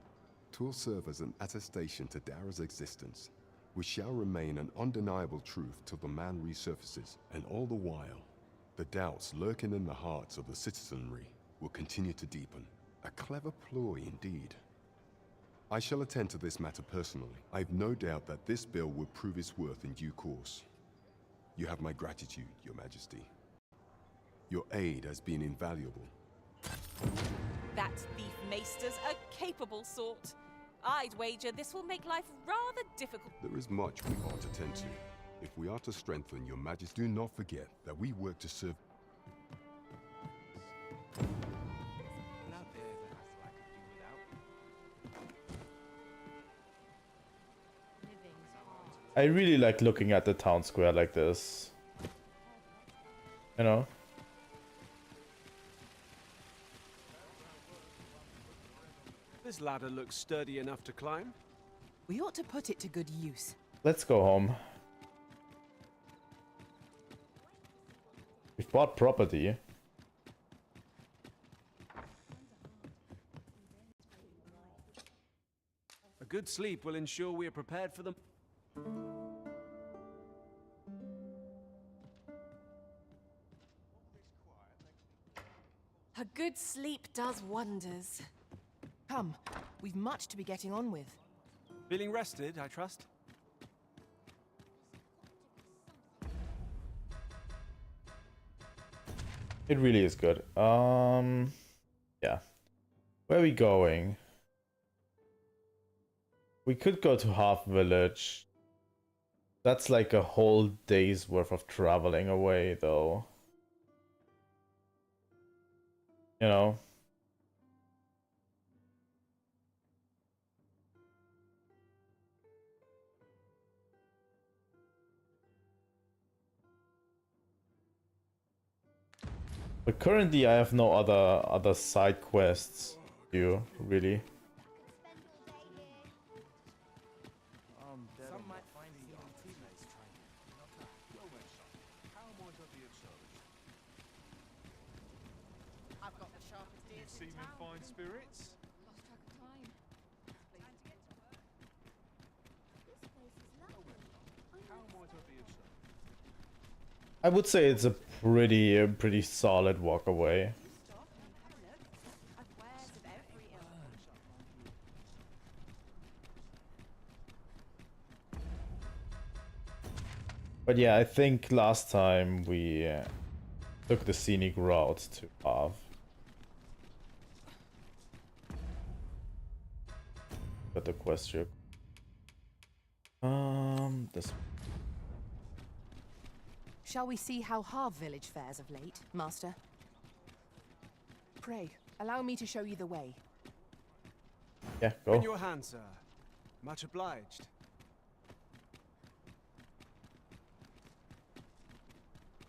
'twill serve as an attestation to Dara's existence, which shall remain an undeniable truth till the man resurfaces, and all the while, the doubts lurking in the hearts of the citizenry will continue to deepen. A clever ploy indeed. I shall attend to this matter personally. I've no doubt that this bill will prove its worth in due course. You have my gratitude, your Majesty. Your aid has been invaluable. That thief maester's a capable sort. I'd wager this will make life rather difficult. There is much we ought to tend to. If we are to strengthen your Majesty, do not forget that we work to serve... I really like looking at the town square like this. You know? This ladder looks sturdy enough to climb. We ought to put it to good use. Let's go home. We've bought property. A good sleep will ensure we are prepared for them. A good sleep does wonders. Come, we've much to be getting on with. Feeling rested, I trust? It really is good. Yeah. Where are we going? We could go to Half Village. That's like a whole day's worth of traveling away, though. You know? But currently I have no other side quests to do, really. Spirits? Lost track of time. I would say it's a pretty solid walk away. But yeah, I think last time we took the scenic route to Half. Got the question. This. Shall we see how Half Village fares of late, Master? Pray, allow me to show you the way. Yeah, go. In your hands, sir. Much obliged.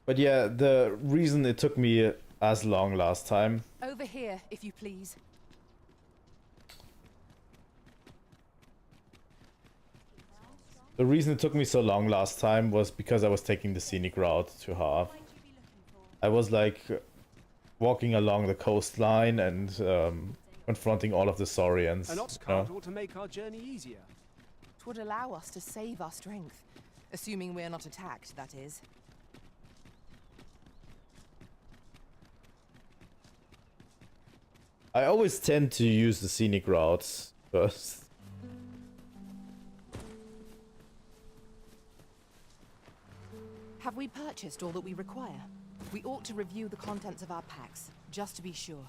But yeah, the reason it took me as long last time. Over here, if you please. The reason it took me so long last time was because I was taking the scenic route to half. I was like walking along the coastline and confronting all of the Saurians. An ox cart ought to make our journey easier. It would allow us to save our strength. Assuming we're not attacked, that is. I always tend to use the scenic routes first. Have we purchased all that we require? We ought to review the contents of our packs, just to be sure.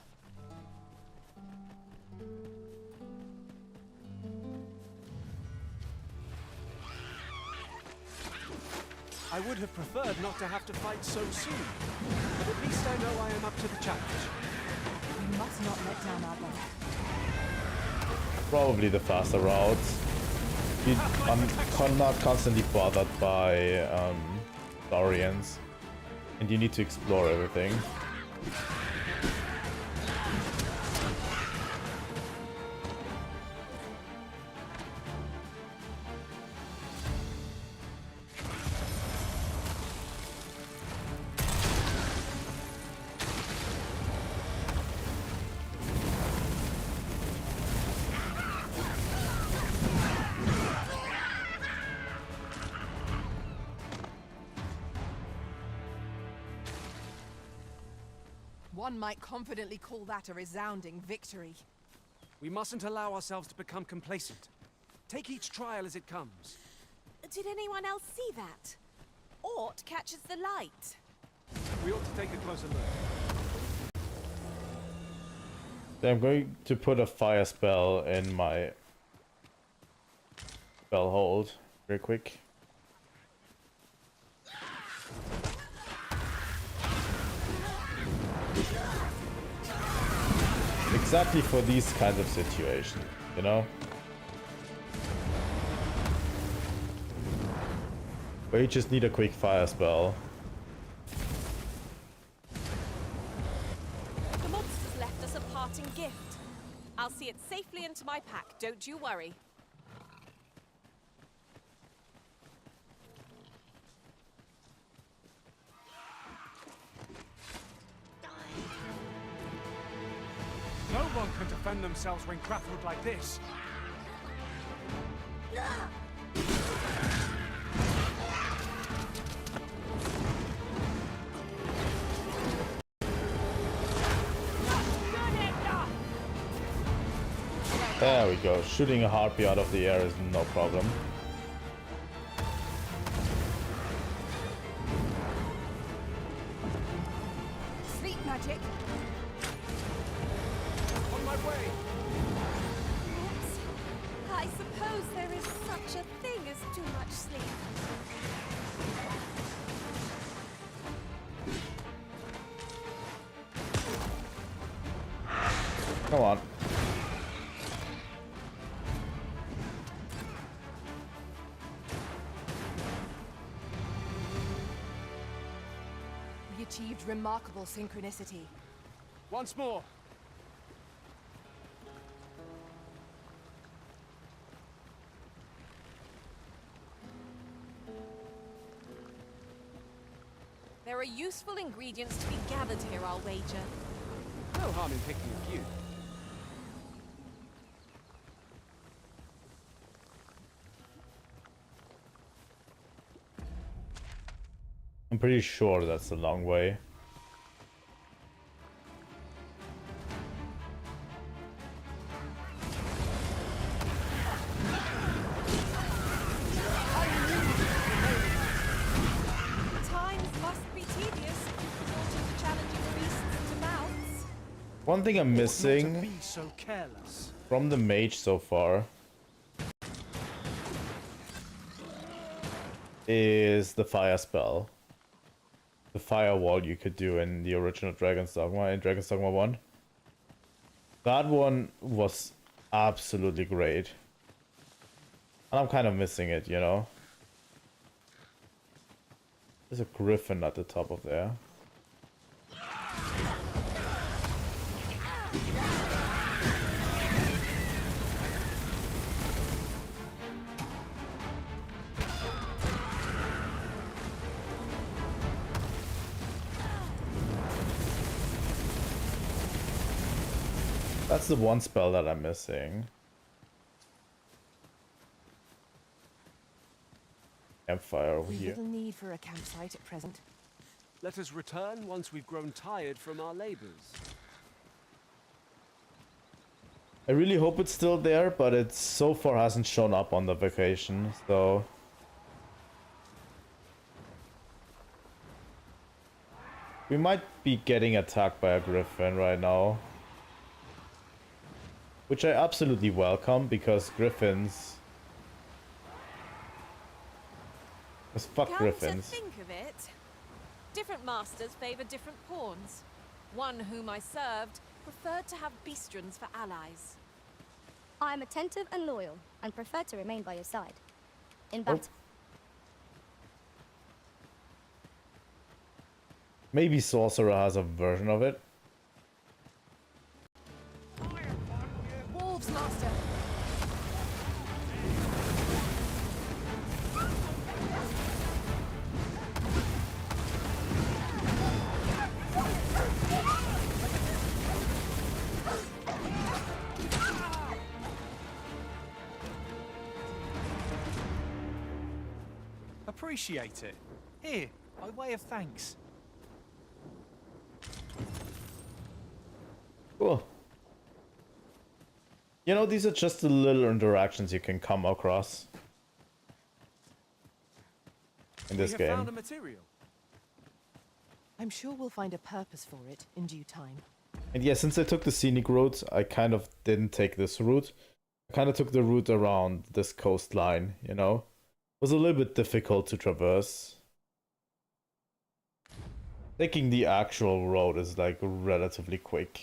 I would have preferred not to have to fight so soon, but at least I know I am up to the challenge. We must not let down our guard. Probably the faster routes. I'm not constantly bothered by Saurians, and you need to explore everything. One might confidently call that a resounding victory. We mustn't allow ourselves to become complacent. Take each trial as it comes. Did anyone else see that? Ort catches the light. We ought to take a closer look. I'm going to put a fire spell in my spell hold very quick. Exactly for these kinds of situations, you know? Where you just need a quick fire spell. The monsters left us a parting gift. I'll see it safely into my pack, don't you worry. No one can defend themselves when grappled like this. There we go. Shooting a harpy out of the air is no problem. Sleep magic. On my way. I suppose there is such a thing as too much sleep. Come on. We achieved remarkable synchronicity. Once more. There are useful ingredients to be gathered here, I'll wager. No harm in picking a few. I'm pretty sure that's a long way. Times must be tedious, torturing the challenging beasts to mounts. One thing I'm Not to missing be so careless. from the mage so far is the fire spell. The firewall you could do in the original Dragon's Dogma, in Dragon's Dogma 1. That one was absolutely great. And I'm kind of missing it, you know? There's a griffin at the top of there. That's the one spell that I'm missing. Campfire over here. Little need for a campsite at present. Let us return once we've grown tired from our labors. I really hope it's still there, but it so far hasn't shown up on the vacation, so... We might be getting attacked by a griffin right now. Which I absolutely welcome, because griffins... Because fuck griffins. Come to think of it, different masters favor different pawns. One whom I served preferred to have beastrons for allies. I am attentive and loyal, and prefer to remain by your side. In battle. Maybe Sorcerer has a version of it. Wolves, master. Appreciate it. Here, by way of thanks. Cool. You know, these are just the little interactions you can come across in this We have game. found a material. I'm sure we'll find a purpose for it in due time. And yeah, since I took the scenic route, I kind of didn't take this route. I kind of took the route around this coastline, you know? It was a little bit difficult to traverse. Taking the actual road is like relatively quick.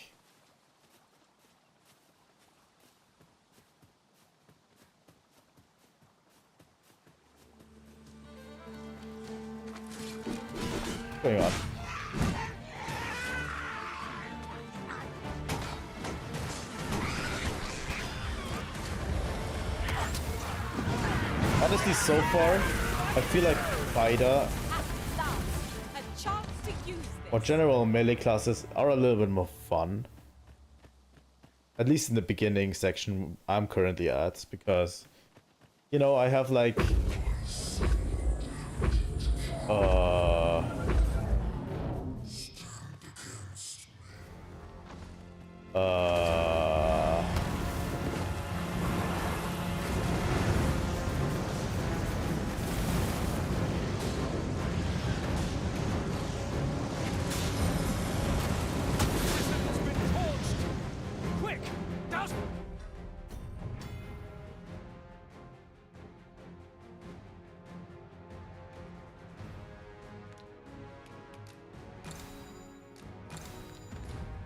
What's going on? Honestly, so far, I feel like fighter or general melee classes are a little bit more fun. At least in the beginning section I'm currently at, because, you know, I have like... Quick! Douse!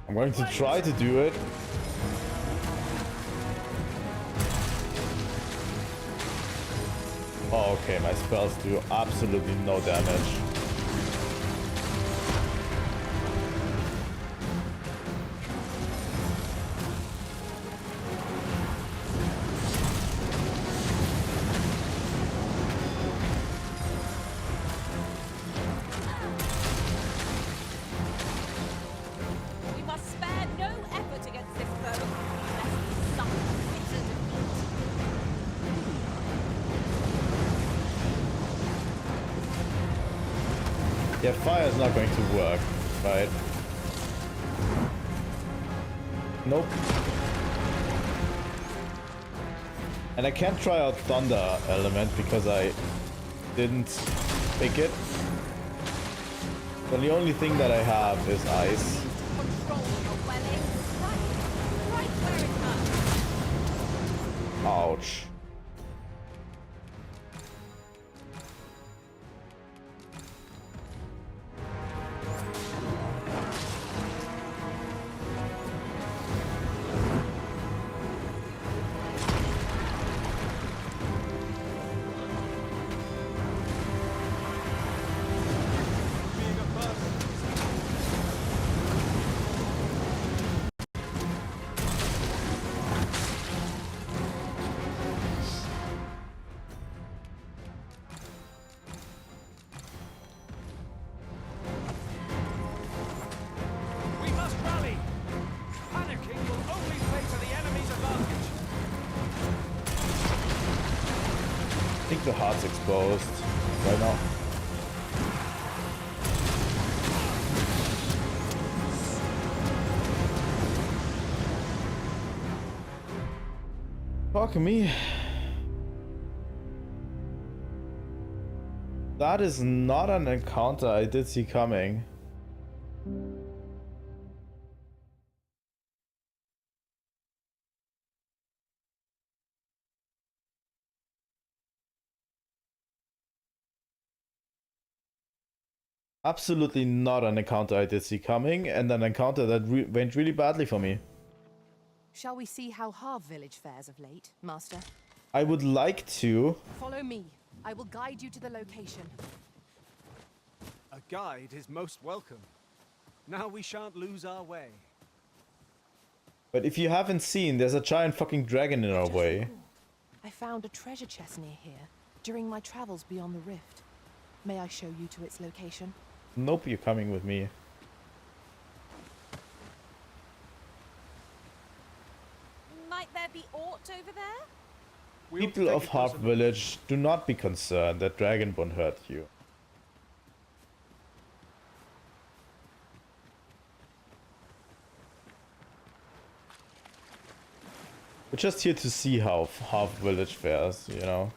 I'm going to try to do it. Oh, okay, my spells do absolutely no damage. We must spare no effort against this foe, lest we suffer bitter defeat. Yeah, fire is not going to work, right? Nope. And I can't try out thunder element because I didn't pick it. So the only thing that I have is ice. Control your welling, right where it hurts. Ouch. think the heart's exposed right now. Fuck me. That is not an encounter I did see coming. Absolutely not an encounter I did see coming, and an encounter that went really badly for me. Shall we see how Harv Village fares of late, Master? I would like to. Follow me. I will guide you to the location. A guide is most welcome. Now we shan't lose our way. But if you haven't seen, there's a giant fucking dragon in our way. I found a treasure chest near here during my travels beyond the rift. May I show you to its location? Nope, you're coming with me. Might there be aught over there? People of Harv Village, do not be concerned. That dragon won't hurt you. We're just here to see how Harv Village fares, you know.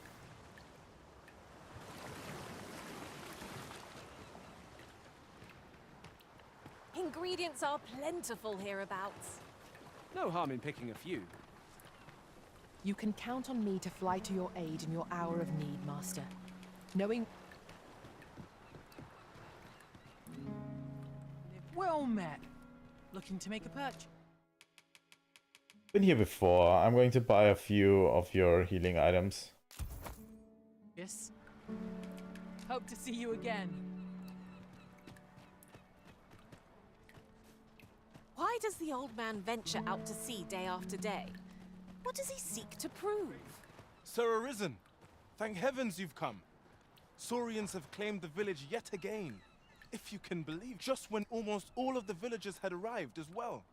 Ingredients are plentiful hereabouts. No harm in picking a few. You can count on me to fly to your aid in your hour of need, Master. Knowing... Well met. Looking to make a purchase? Been here before. I'm going to buy a few of your healing items. Yes. Hope to see you again. Why does the old man venture out to sea day after day? What does he seek to prove? Sir Arisen, thank heavens you've come. Saurians have claimed the village yet again. If you can believe, just when almost all of the villagers had arrived as well.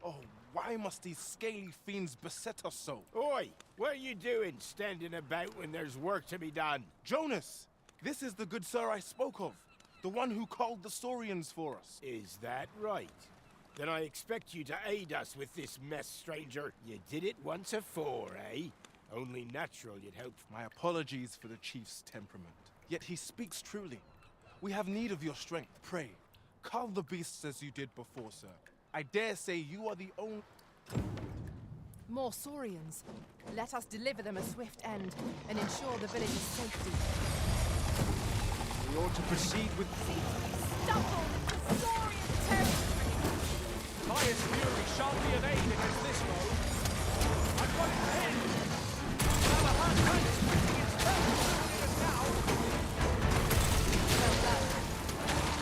Oh, why must these scaly fiends beset us so? Oi, what are you doing standing about when there's work to be done? Jonas, this is the good sir I spoke of. The one who called the Saurians for us. Is that right? Then I expect you to aid us with this mess, stranger. You did it once afore, eh? Only natural you'd hope. My apologies for the chief's temperament. Yet he speaks truly. We have need of your strength. Pray, cull the beasts as you did before, sir. I dare say you are the only... More Saurians. Let us deliver them a swift end and ensure the village's safety. We ought to proceed with... Stumble into Saurian territory! Pious fury shan't be of aid against this foe. I've got it pinned! Now the hand is twisting its tail even now! Well done.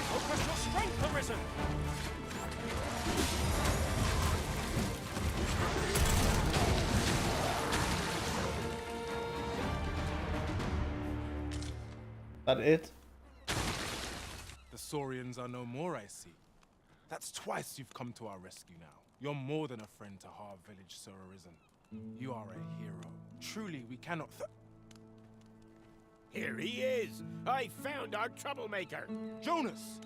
Focus your strength, Arisen! That it? The Saurians are no more, I see. That's twice you've come to our rescue now. You're more than a friend to Harv Village, Sir Arisen. You are a hero. Truly, we cannot Here he is! I found our troublemaker! Jonas!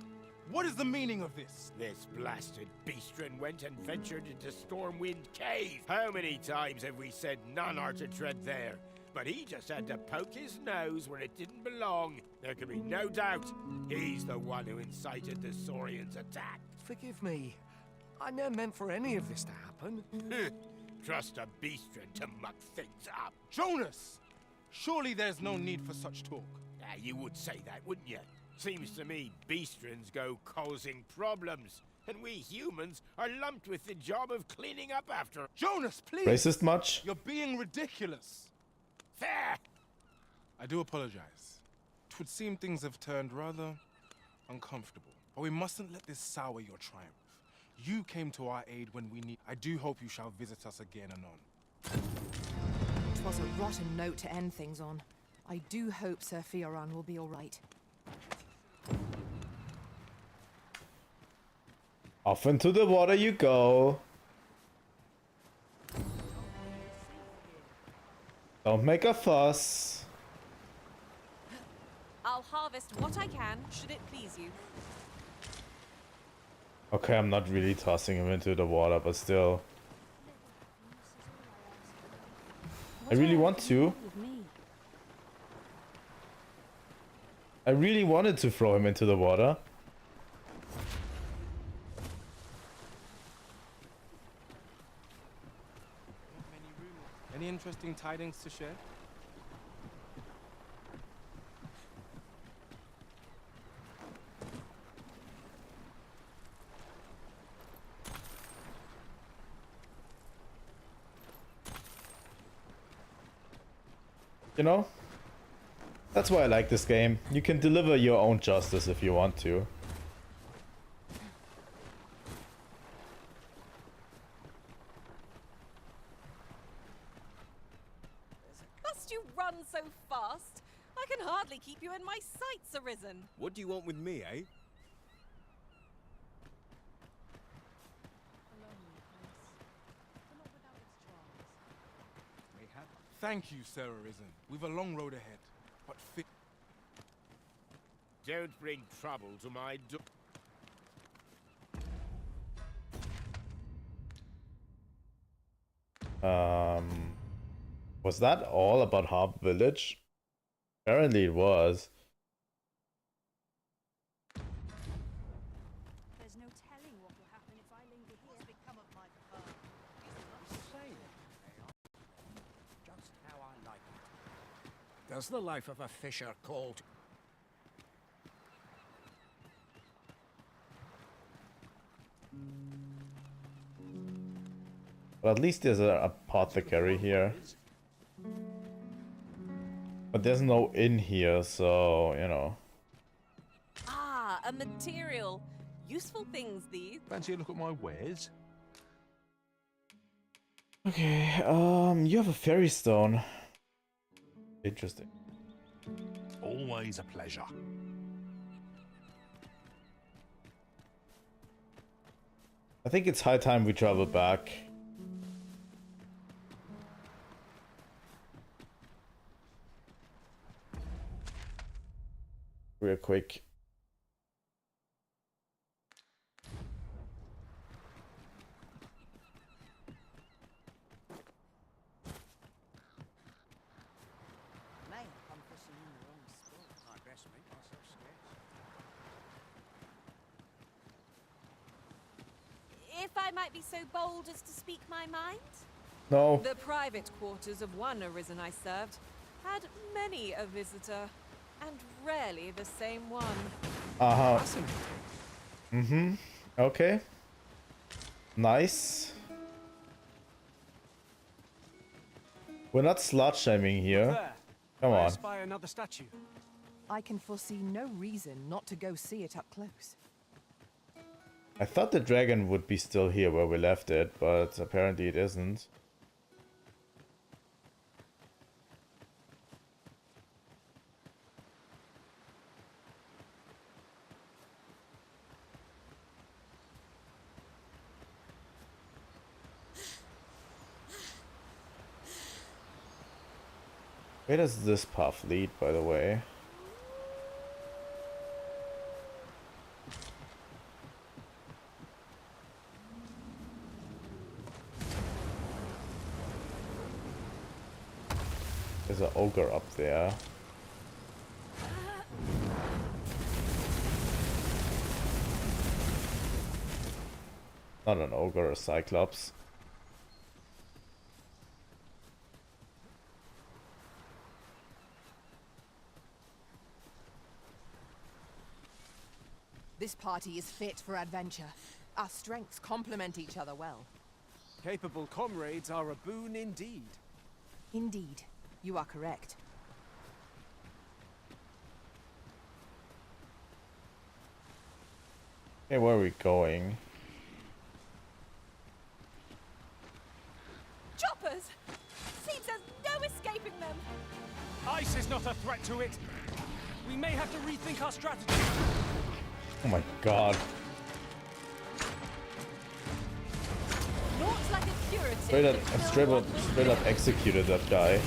What is the meaning of this? This blasted beastren went and ventured into Stormwind Cave. How many times have we said none are to tread there? But he just had to poke his nose where it didn't belong. There can be no doubt he's the one who incited the Saurians' attack. Forgive me. I never meant for any of this to happen. Trust a beastren to muck things up. Jonas! Surely there's no need for such talk. You would say that, wouldn't you? Seems to me beastrens go causing problems, and we humans are lumped with the job of cleaning up after. Jonas, please! Racist much? You're being ridiculous. Fair! I do apologize. 'Twould seem things have turned rather uncomfortable. But we mustn't let this sour your triumph. You came to our aid when we need... I do hope you shall visit us again anon. 'Twas a rotten note to end things on. I do hope Sir Fioran will be all right. Off into the water you go. Don't make a fuss. I'll harvest what I can, should it please you. Okay, I'm not really tossing him into the water, but still. I really want to. I really wanted to throw him into the water. Any interesting tidings to share? You know? That's why I like this game. You can deliver your own justice if you want to. Must you run so fast? I can hardly keep you in my sights, Arisen. What do you want with me, eh? Thank you, Sir Arisen. We've a long road ahead, but Don't bring trouble to my door. Was that all about Harp Village? Apparently it was. There's no telling what will happen if I linger here. Become of my firm. Just how I like it. Does the life of a fisher call to... But at least there's a apothecary here. But there's no inn here, so, you know. Ah, a material. Useful things, these. Fancy a look at my wares? Okay, you have a fairy stone. Interesting. Always a pleasure. I think it's high time we travel back. Real quick. Man, I'm fishing in the wrong spot. I best make myself scarce. If I might be so bold as to speak my mind? No. The private quarters of one Arisen I served had many a visitor, and rarely the same one. Uh-huh. Mm-hmm. Okay. Nice. We're not slut-shaming here. There. Come I on. spy another statue. I can foresee no reason not to go see it up close. I thought the dragon would be still here where we left it, but apparently it isn't. Where does this path lead, by the way? There's an ogre up there. Not an ogre, a cyclops. This party is fit for adventure. Our strengths complement each other well. Capable comrades are a boon indeed. Indeed, you are correct. Hey, where are we going? Choppers! Seems there's no escaping them. Ice is not a threat to it. We may have to rethink our strategy. Oh my god. Not like a curative. Straight up executed that guy.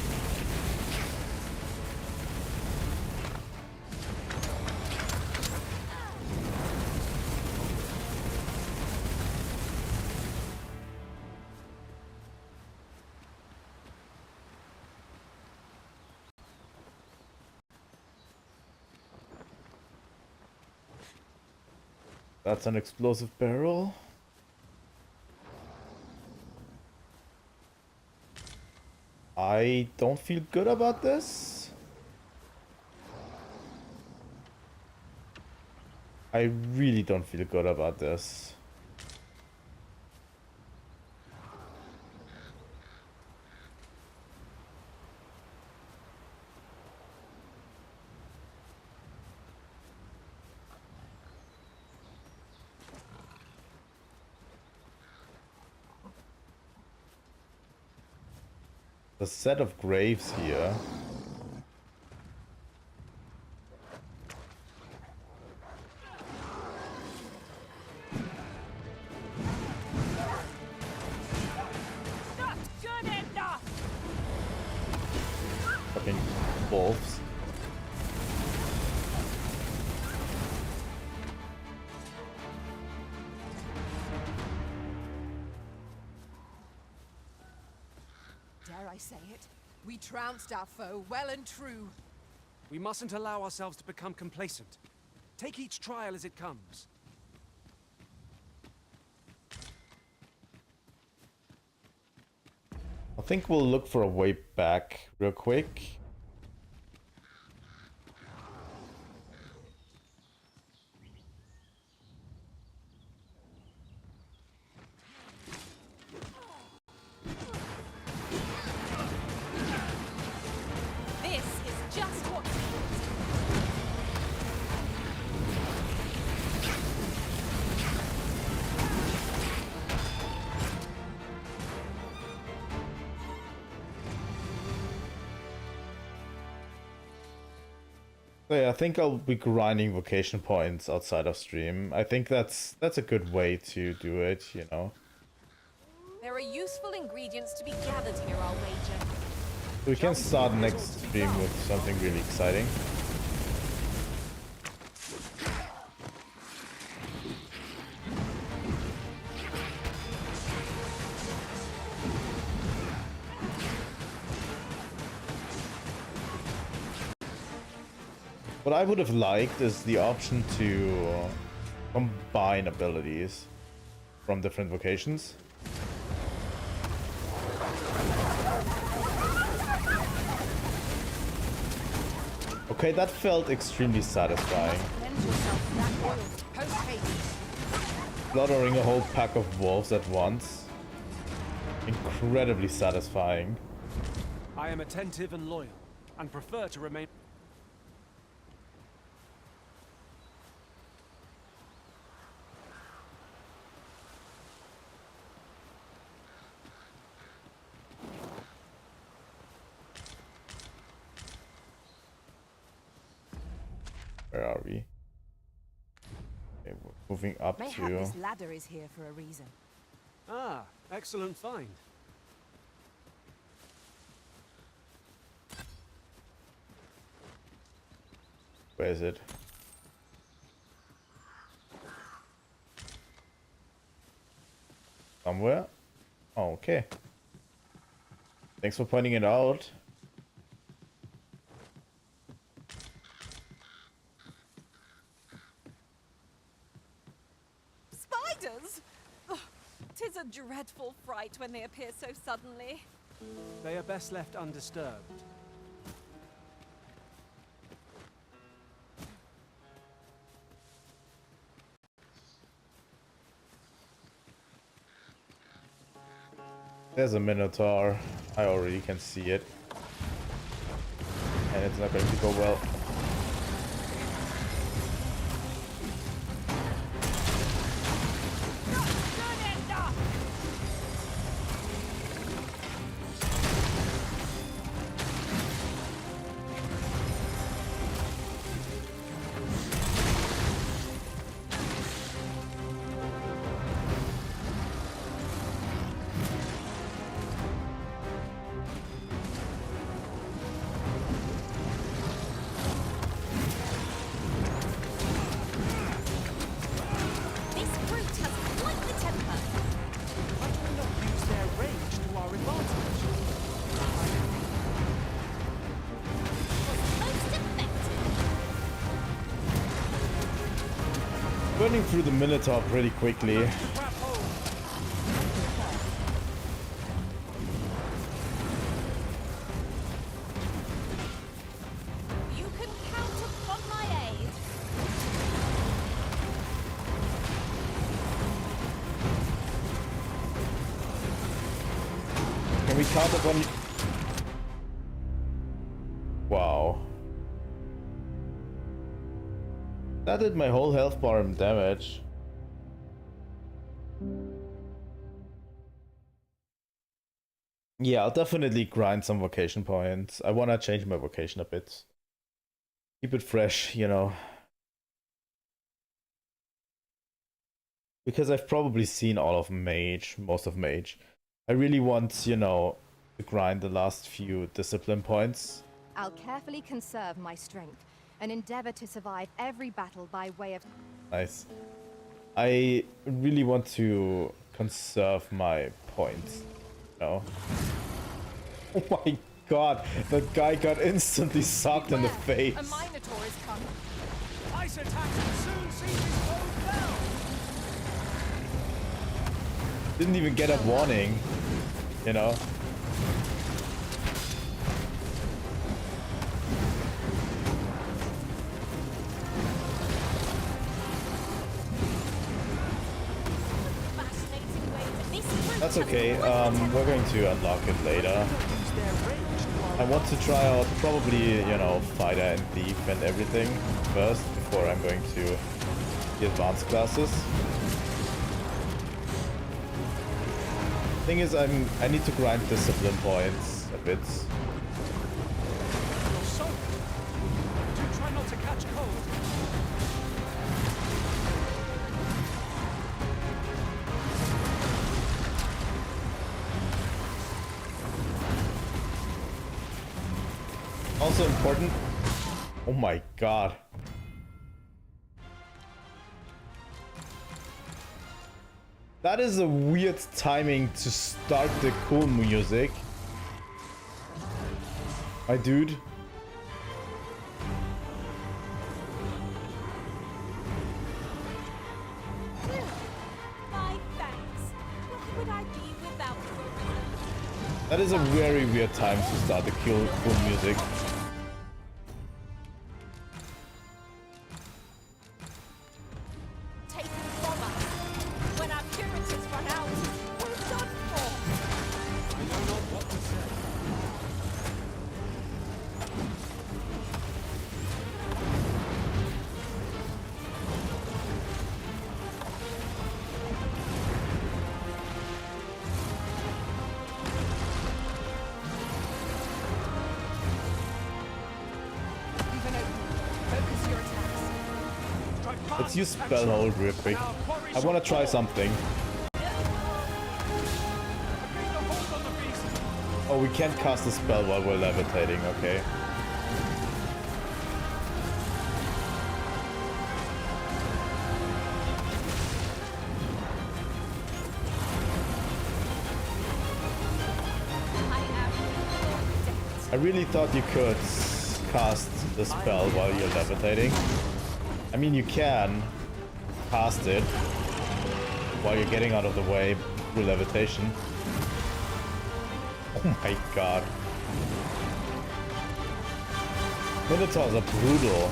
That's an explosive barrel. I don't feel good about this. I really don't feel good about this. The set of graves here. Not good enough! Fucking wolves. Dare I say it? We trounced our foe well and true. We mustn't allow ourselves to become complacent. Take each trial as it comes. I think we'll look for a way back real quick. This is just what So yeah, I think I'll be grinding vocation points outside of stream. I think that's a good way to do it, you know. there are useful ingredients to be gathered here, I'll wager. We can start next stream with something really exciting. What I would have liked is the option to combine abilities from different vocations. Okay, that felt extremely satisfying. Slaughtering a whole pack of wolves at once. Incredibly satisfying. I am attentive and loyal, and prefer to remain... Where are we? Okay, we're moving up Mayhap to... this ladder is here for a reason. Ah, excellent find. Where is it? Somewhere? Oh, okay. Thanks for pointing it out. Spiders? Oh, 'tis a dreadful fright when they appear so suddenly. They are best left undisturbed. There's a Minotaur. I already can see it. And it's not going to go well. burning through the Minotaur pretty quickly. To grab hold. You can count upon my aid. Can we count upon you? Wow. That did my whole health bar damage. Yeah, I'll definitely grind some vocation points. I wanna change my vocation a bit. Keep it fresh, you know. Because I've probably seen all of Mage, most of Mage. I really want, you know, to grind the last few discipline points. I'll carefully conserve my strength and endeavor to survive every battle by way of... Nice. I really want to conserve my points. No. Oh my god, that guy got instantly socked in the face. A Minotaur is coming. Ice attack will soon see his foe down. Didn't even get a warning, you know. That's okay, we're going to unlock it later. I want to try out probably, you know, Fighter and Thief and everything first before I'm going to the advanced classes. Thing is, I need to grind discipline points a bit. You're soaked. Do try not to catch cold. Also important. Oh my god. That is a weird timing to start the cool music. My dude. My thanks. Where would I be without you? That is a very weird time to start the cool music. Taken from us. When our puritans run out, we're done for. I know not what to say. Let's use spell hold real quick. I want to try something. Oh, we can't cast a spell while we're levitating, okay. I really thought you could cast the spell while you're levitating. I mean, you can cast it while you're getting out of the way through levitation. Oh my god. Minotaurs are brutal.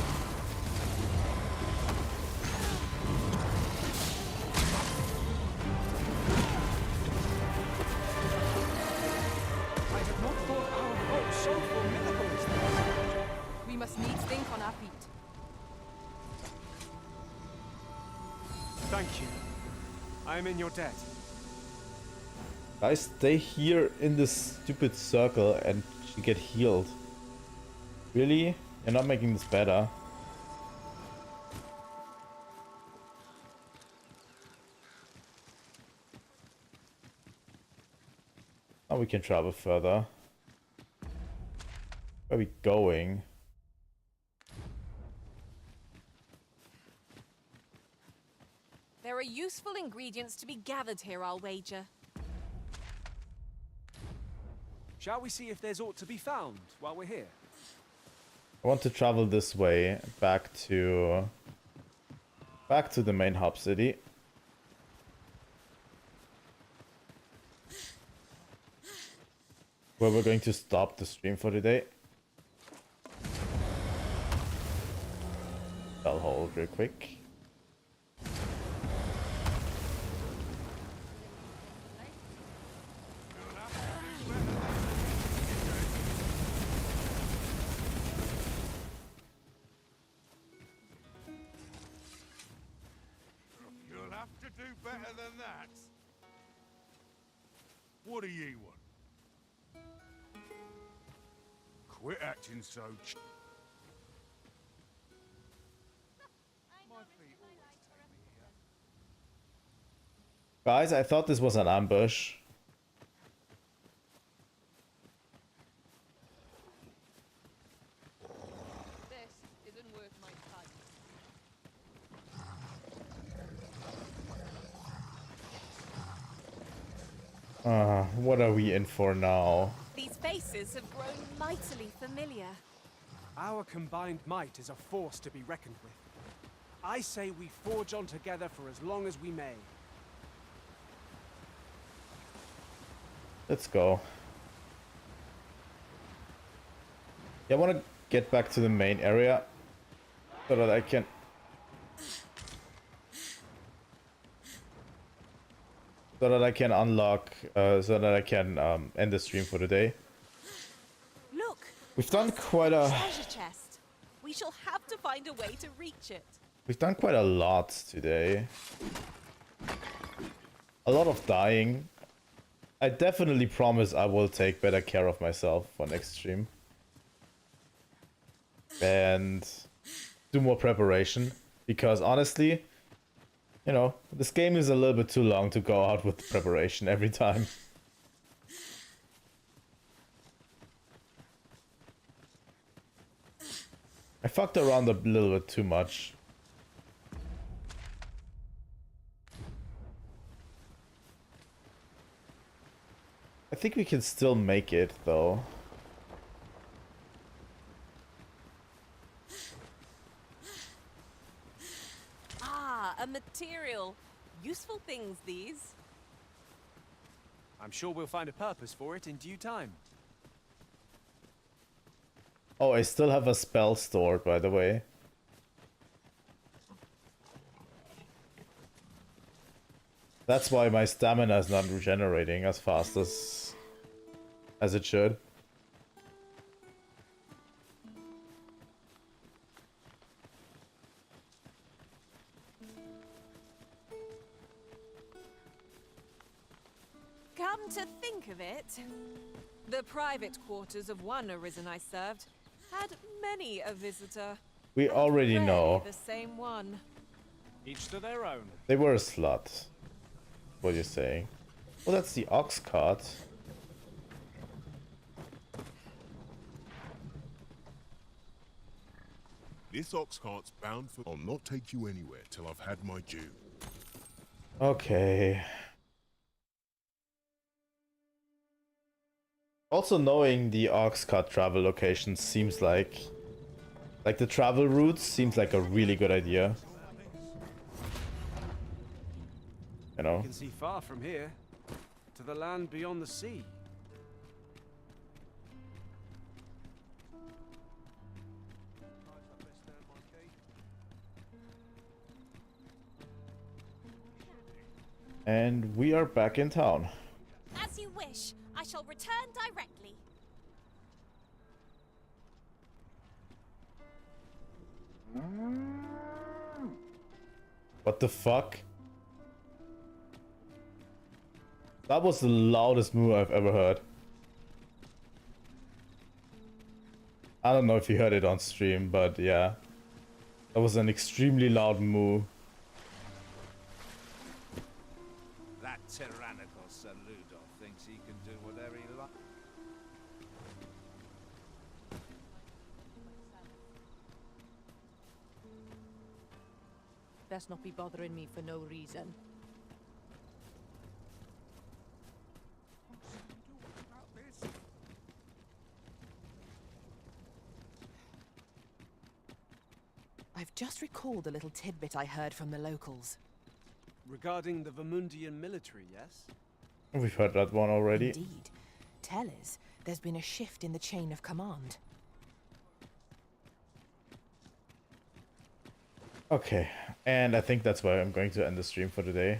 I have not thought our foe so formidable as this. We must needs think on our feet. Thank you. I am in your debt. Guys, stay here in this stupid circle and get healed. Really? You're not making this better. Now we can travel further. Where are we going? There are useful ingredients to be gathered here, I'll wager. Shall we see if there's aught to be found while we're here? I want to travel this way back to Back to the main hub city. Where we're going to stop the stream for today. I'll hold real quick. You'll have to do better than that. What do you want? Quit acting so Guys, I thought this was an ambush. This isn't worth my time. What are we in for now? These faces have grown mightily familiar. Our combined might is a force to be reckoned with. I say we forge on together for as long as we may. Let's go. Yeah, I want to get back to the main area so that I can unlock, so that I can end the stream for today. Look, We've done quite a treasure chest. We shall have to find a way to reach it. we've done quite a lot today. A lot of dying. I definitely promise I will take better care of myself for next stream. And do more preparation. Because honestly, you know, this game is a little bit too long to go out with preparation every time. I fucked around a little bit too much. I think we can still make it, though. Ah, a material. Useful things, these. I'm sure we'll find a purpose for it in due time. Oh, I still have a spell stored, by the way. That's why my stamina is not regenerating as fast as it should. Come to think of it, the private quarters of one Arisen I served had many a visitor. We already Rarely know. the same one. Each to their own. They were a slut. What you're saying. Well, that's the ox cart. This ox cart's bound for... I'll not take you anywhere till I've had my due. Okay. Also, knowing the ox cart travel locations seems like the travel routes seems like a really good idea. You know? You can see far from here, to the land beyond the sea. And we are back in town. As you wish. I shall return directly. What the fuck? That was the loudest moo I've ever heard. I don't know if you heard it on stream, but yeah. That was an extremely loud moo. That tyrannical Saludo thinks he can do whatever he likes. Best not be bothering me for no reason. I've just recalled a little tidbit I heard from the locals. Regarding the Vermundian military, yes? We've heard that one already. Indeed. Tell us, there's been a shift in the chain of command. Okay, and I think that's where I'm going to end the stream for today.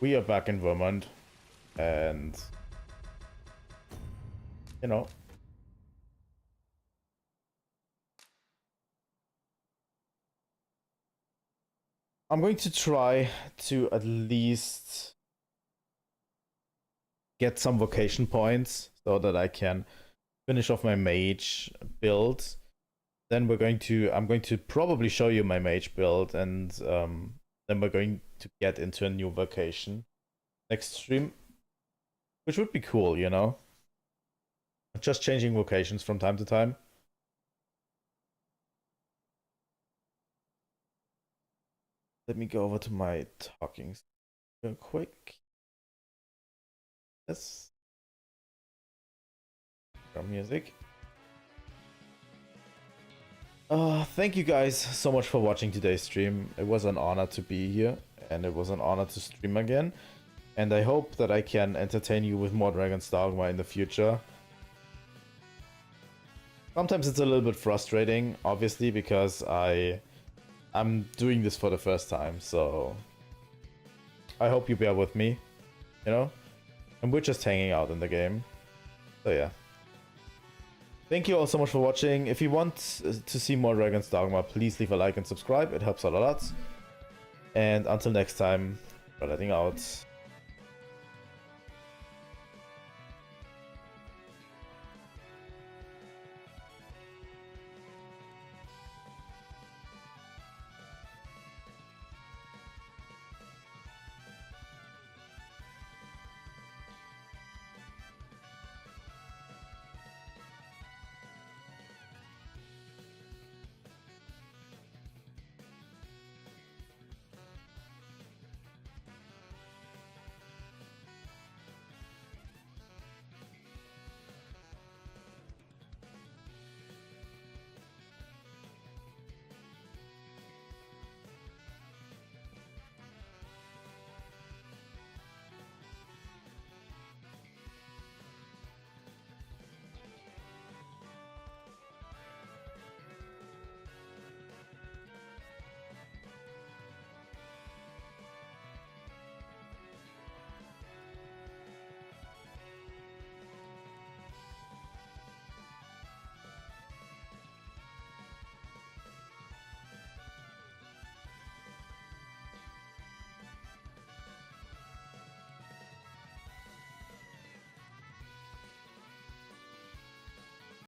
We are back in Vermont, and you know, I'm going to try to at least get some vocation points so that I can finish off my mage build. Then I'm going to probably show you my mage build, and then we're going to get into a new vocation next stream, which would be cool, you know? Just changing vocations from time to time. Let me go over to my talking real quick. Yes. Music. Thank you guys so much for watching today's stream. It was an honor to be here, and it was an honor to stream again. And I hope that I can entertain you with more Dragon's Dogma in the future. Sometimes it's a little bit frustrating, obviously, because I'm doing this for the first time, so I hope you bear with me, you know? And we're just hanging out in the game. So yeah. Thank you all so much for watching. If you want to see more Dragon's Dogma, please leave a like and subscribe. It helps out a lot. And until next time, we're letting out.